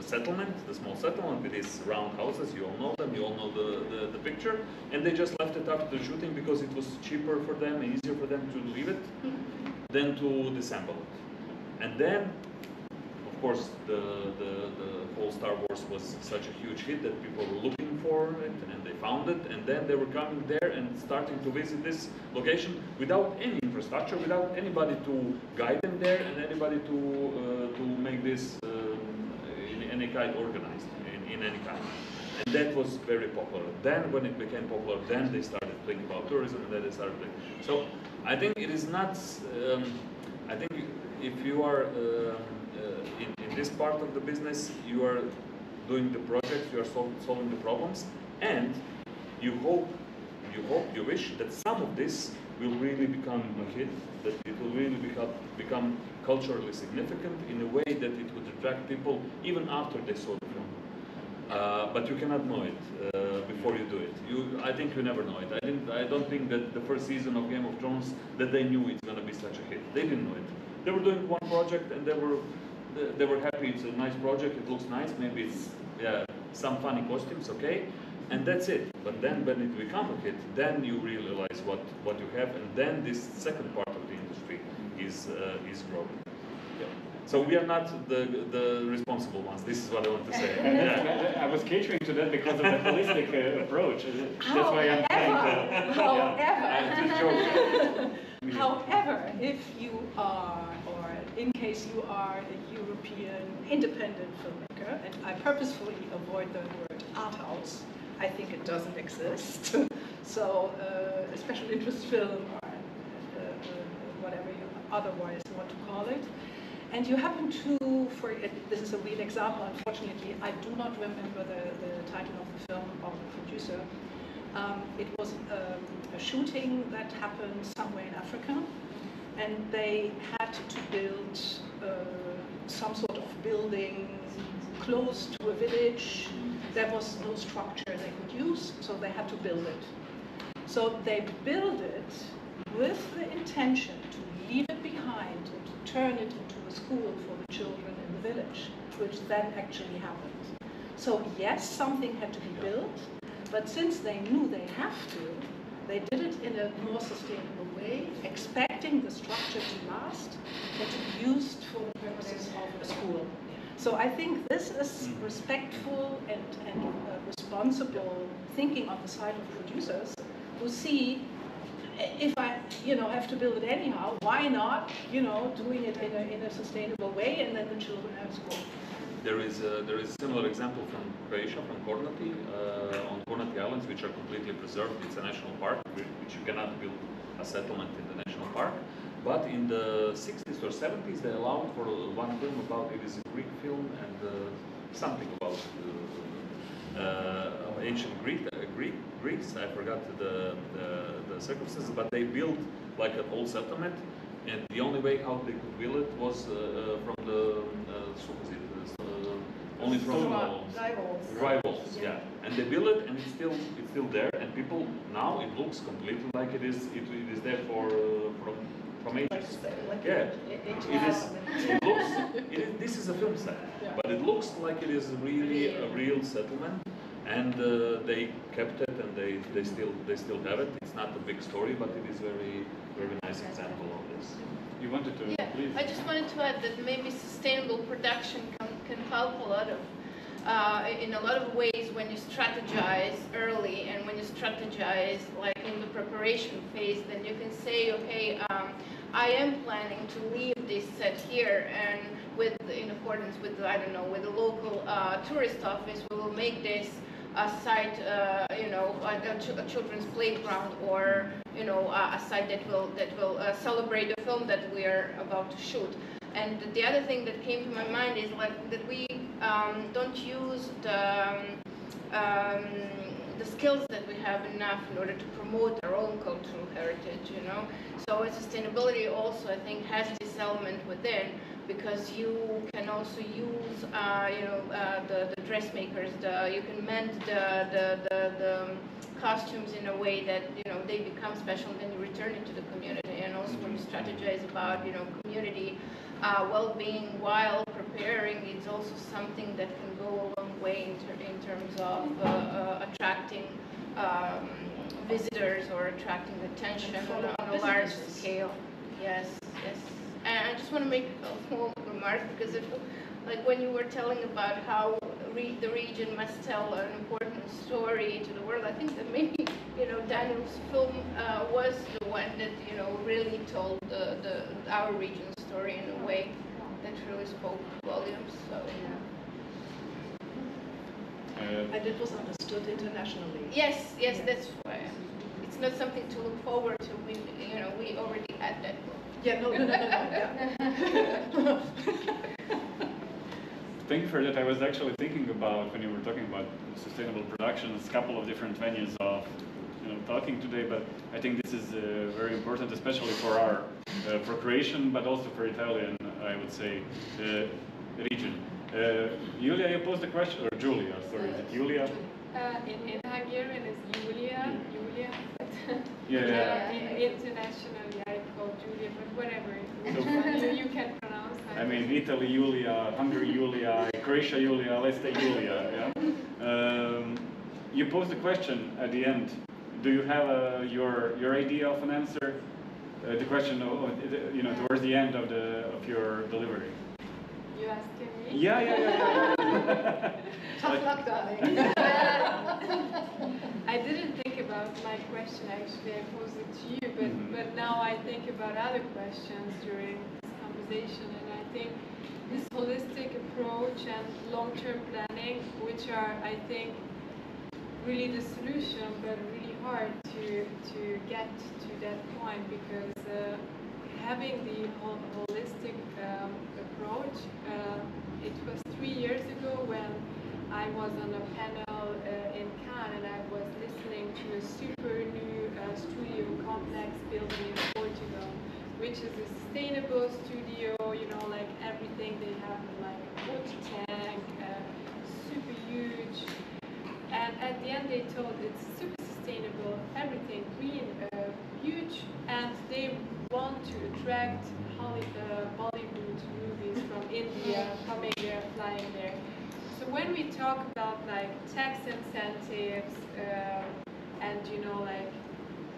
settlement, the small settlement with these round houses. You all know them. You all know the picture. And they just left it after the shooting because it was cheaper for them and easier for them to leave it than to disassemble it. And then, of course, the whole Star Wars was such a huge hit that people were looking for it, and they found it, and then they were coming there and starting to visit this location without any infrastructure, without anybody to guide them there, and anybody to make this in any kind organized, in any kind. And that was very popular. Then, when it became popular, then they started thinking about tourism, and then they started thinking. So, I think it is not. I think if you are in this part of the business, you are doing the project, you are solving the problems, and you wish that some of this will really become a hit, that it will really become culturally significant in a way that it would attract people even after they saw the film. But you cannot know it before you do it. I think you never know it. I don't think that the first season of Game of Thrones that they knew it's going to be such a hit. They didn't know it. They were doing one project and they were happy. It's a nice project. It looks nice. Maybe it's some funny costumes, okay, and that's it. But then when it becomes a hit, then you realize what you have, and then this second part of the industry is growing. Yeah. So we are not the responsible ones. This is what I want to say. I was catering to that because of the holistic approach. That's why I'm saying However, if you are, or in case you are a European independent filmmaker, and I purposefully avoid the word art house, I think it doesn't exist. So a special interest film or whatever you otherwise want to call it. And you happen to, this is a real example, unfortunately, I do not remember the title of the film or the producer. It was a shooting that happened somewhere in Africa, and they had to build some sort of building close to a village. There was no structure they could use, so they had to build it. So they built it with the intention to leave it behind and to turn it into a school for the children in the village, which then actually happened. So yes, something had to be built, but since they knew they have to, they did it in a more sustainable way, expecting the structure to last and to be used for the purposes of a school. So I think this is respectful and responsible thinking on the side of producers who see, if I have to build it anyhow, why not doing it in a sustainable way, and then the children have school. there is a similar example from Croatia, from Kornati, on Kornati Islands, which are completely preserved. It's a national park, which you cannot build a settlement in the national park. But in the 60s or 70s, they allowed for one film about, it is a Greek film, and something about ancient Greeks. I forgot the circumstances, but they built like an old settlement, and the only way how they could build it was from the only from dry walls, yeah. And they built it, and it's still there, and people now it looks completely like it is there from ages. Yeah, it looks. This is a film set, but it looks like it is really a real settlement, and they kept it, and they still have it. It's not a big story, but it is very nice example of this. You wanted to, please? I just wanted to add that maybe sustainable production can help a lot of, in a lot of ways when you strategize early and when you strategize like in the preparation phase, then you can say, okay, I am planning to leave this set here, and in accordance with, I don't know, with the local tourist office, we will make this a site, you know, a children's playground, or you know, a site that will celebrate the film that we are about to shoot. And the other thing that came to my mind is like that we don't use the skills that we have enough in order to promote our own cultural heritage, you know. So sustainability also, I think, has this element within, because you can also use, you know, the dressmakers. You can mend the costumes in a way that, you know, they become special, and then you return it to the community. And also when you strategize about, you know, community well-being while preparing, it's also something that can go a long way in terms of attracting visitors or attracting attention on a large scale. Yes, yes. And I just want to make a small remark, because like when you were telling about how the region must tell an important story to the world, I think that maybe, you know, Daniel's film was the one that, you know, really told our region's story in a way that really spoke volumes. So and it was understood internationally. Yes, yes, that's why. It's not something to look forward to. We, you know, we already had that book. Yeah, no. Yeah. Thank you for that. I was actually thinking about, when you were talking about sustainable productions, a couple of different venues of, you know, talking today, but I think this is very important, especially for our, for Croatian, but also for Italian, I would say, region. Julia, you posed a question, or Julia, sorry, is it Julia? In Hungarian it's Julia. Yeah. Internationally I call Julia, but whatever. You can pronounce that. I mean, Italy, Julia, Hungary, Julia, Croatia, Julia, let's say Julia. Yeah. You posed a question at the end. Do you have your idea of an answer? The question, you know, towards the end of your delivery. You asking me? Yeah. Tough luck, darling. I didn't think about my question actually. I posed it to you, but now I think about other questions during this conversation, and I think this holistic approach and long-term planning, which are, I think, really the solution, but really hard to get to that point, because having the holistic approach, it was 3 years ago when I was on a panel in Cannes, and I was listening to a super new studio complex building in Portugal, which is a sustainable studio, you know, like everything they have, like a water tank, super huge. And at the end they told it's super sustainable, everything green, huge, and they want to attract Bollywood movies from India coming there, flying there. So when we talk about like tax incentives and, you know, like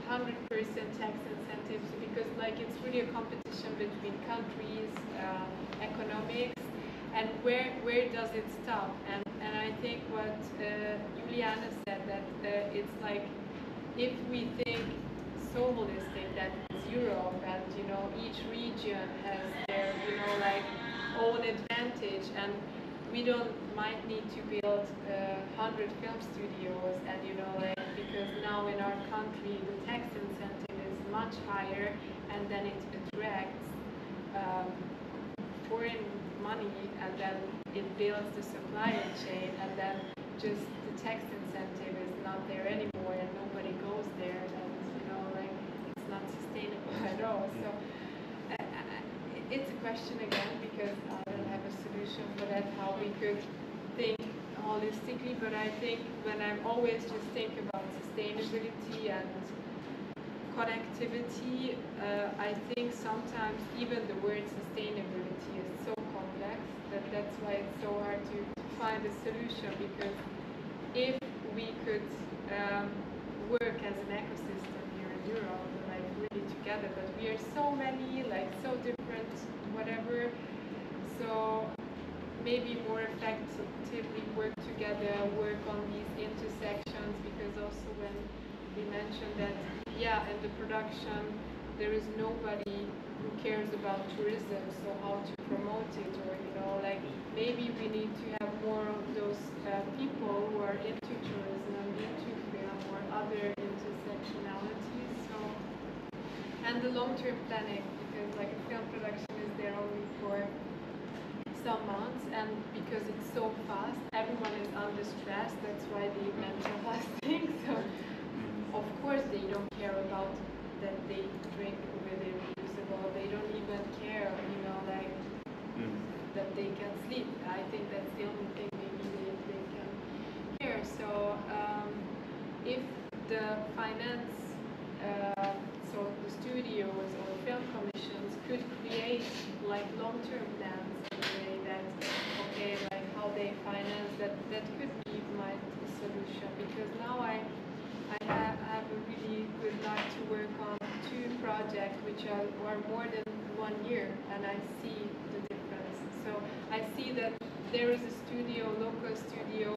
100% tax incentives, because like it's really a competition between countries, economics, and where does it stop? And I think what Juliana said, that it's like, if we think so holistic that it's Europe, and, you know, each region has their, you know, like own advantage, and we might need to build 100 film studios, and because now in our country the tax incentive is much higher, and then it attracts foreign money, and then it builds the supply chain, and then just the tax incentive is not there anymore, and nobody goes there, and it's not sustainable at all. So it's a question again, because I don't have a solution for that, how we could think holistically, but I think when I'm always just think about sustainability and connectivity, I think sometimes even the word sustainability is so complex that's why it's so hard to find a solution, because if we could work as an ecosystem here in Europe, really together, but we are so many, so different, whatever, so maybe more effectively work together, work on these intersections, because also when we mentioned that, in the production there is nobody who cares about tourism, so how to promote it, or maybe we need to have more of those people who are into tourism, into film, or other intersectionalities. So, and the long-term planning, because a film production is there only for some months, and because it's so fast, everyone is under stress. That's why the mental health thing. So, of course, they don't care about that they drink with reusable. They don't even care, that they can sleep. I think that's the only thing maybe they can care. So, if the finance, so the studios or film commissions could create long-term plans in a way that, how they finance, that could be my solution, because now I have a really good luck to work on 2 projects which are more than 1 year, and I see the difference. So I see that there is a studio, local studio,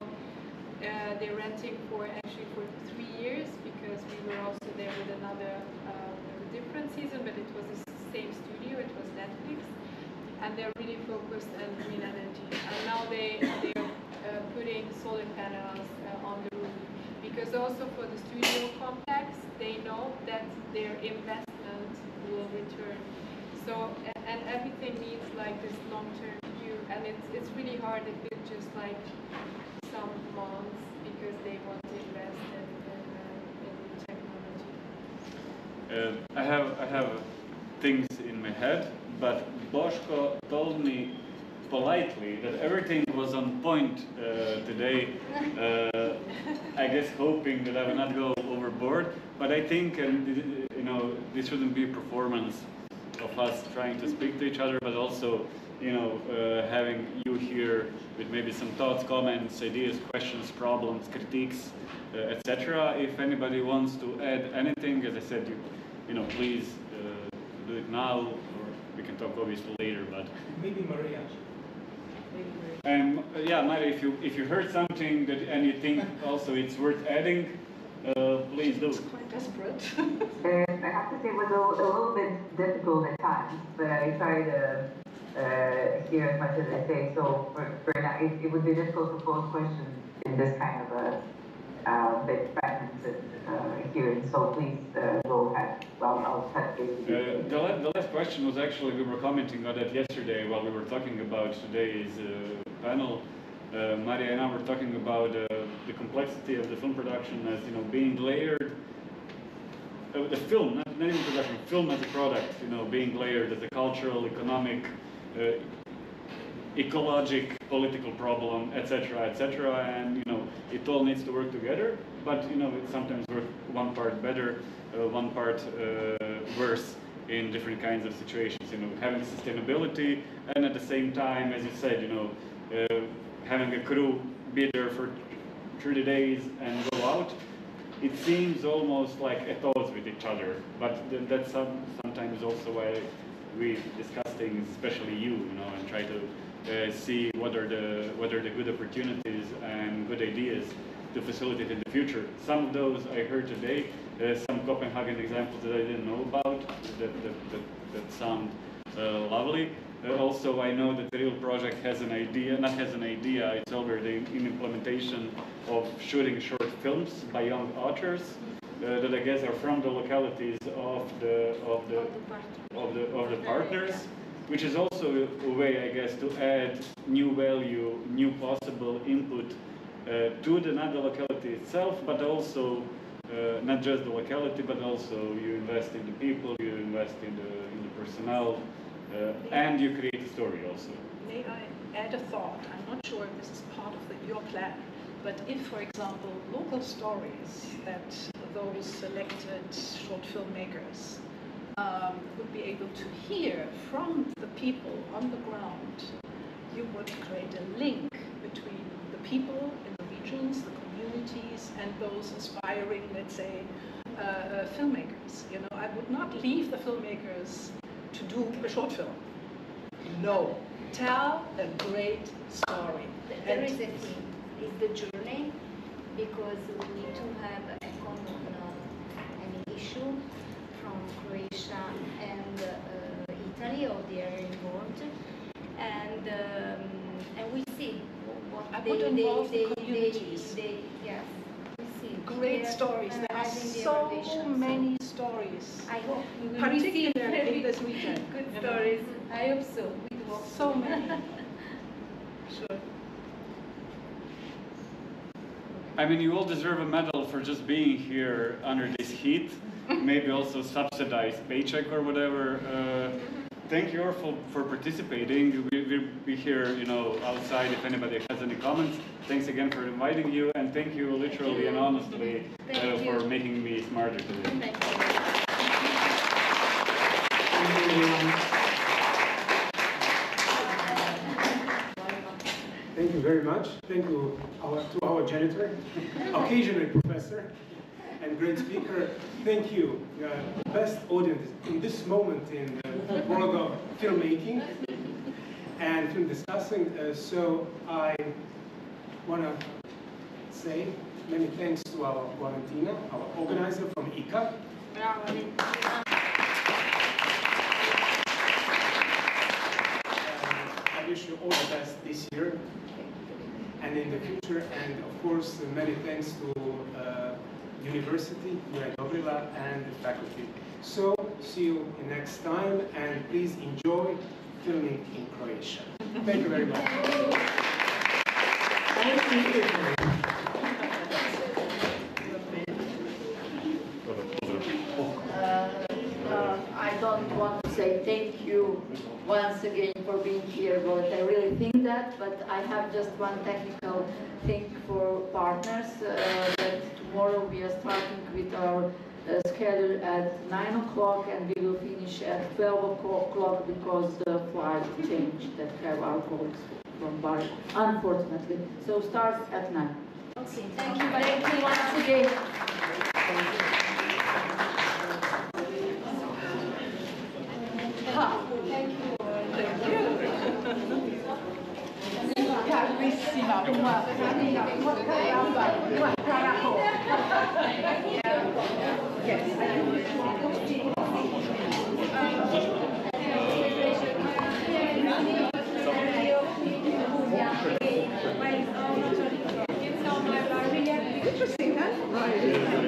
they're renting for 3 years, because we were also there with another different season, but it was the same studio, it was Netflix, and they're really focused on green energy. And now they're putting solar panels on the roof, because also for the studio complex, they know that their investment will return. So, and everything needs this long-term view, and it's really hard if it's just some months, because they want to invest in technology. I have things in my head, but Boško told me politely that everything was on point today. I guess hoping that I will not go overboard, but I think, this shouldn't be a performance of us trying to speak to each other, but also, having you here with maybe some thoughts, comments, ideas, questions, problems, critiques, etc. If anybody wants to add anything, as I said, please do it now, or we can talk obviously later. But maybe Maria. Maria, if you heard something and you think also it's worth adding, please do. It's quite desperate. I have to say it was a little bit difficult at times, but I try to hear as much as I say. So for now, it would be difficult to pose questions in this kind of a bit fragmented hearing. So please go ahead. Well, I'll touch base with you. The last question was actually, we were commenting on that yesterday while we were talking about today's panel. Maria and I were talking about the complexity of the film production as being layered. The film, not even production, film as a product, being layered as a cultural, economic, ecologic, political problem, etc., etc. And it all needs to work together. But it sometimes works one part better, one part worse in different kinds of situations. Having sustainability, and at the same time, as you said, having a crew be there for 30 days and go out, it seems almost like at odds with each other. But that's sometimes also why we discuss things, especially you, and try to see what are the good opportunities and good ideas to facilitate in the future. Some of those I heard today, some Copenhagen examples that I didn't know about, that sound lovely. Also, I know that the real project has an idea, it's already in implementation of shooting short films by young authors that I guess are from the localities of the partners, which is also a way, I guess, to add new value, new possible input to not the locality itself, but also not just the locality, but also you invest in the people, you invest in the personnel, and you create a story also. May I add a thought? I'm not sure if this is part of your plan, but if, for example, local stories that those selected short filmmakers would be able to hear from the people on the ground, you would create a link between the people in the regions, the communities, and those inspiring, let's say, filmmakers. You know, I would not leave the filmmakers to do a short film. No, tell a great story. There is a thing, it's the journey, because we need to have a common issue from Croatia and Italy, or the area involved, and we see what I would involve the communities. Yes, we see Great stories. There are so many stories. I hope we will particularly in this region. Good stories. I hope so. So many. Sure. I mean, you all deserve a medal for just being here under this heat. Maybe also subsidized paycheck or whatever. Thank you all for participating. We'll be here, you know, outside if anybody has any comments. Thanks again for inviting you, and thank you literally and honestly for making me smarter today. Thank you. Thank you very much. Thank you to our janitor, occasionally professor, and great speaker. Thank you. You are the best audience in this moment in the world of filmmaking and film discussing. So I want to say many thanks to our Valentina, our organizer from ICA. I wish you all the best this year and in the future, and of course many thanks to University here at Dobrila and the faculty. So see you next time, and please enjoy filming in Croatia. Thank you very much. Thank you. I don't want to say thank you once again for being here, but I really think that. But I have just one technical thing for partners, that tomorrow we are starting with our schedule at 9 o'clock, and we will finish at 12 o'clock because the flight changed that have our colleagues from Bari, unfortunately. So start at 9. Okay, thank you once again. Carissima, interesting, huh? Right.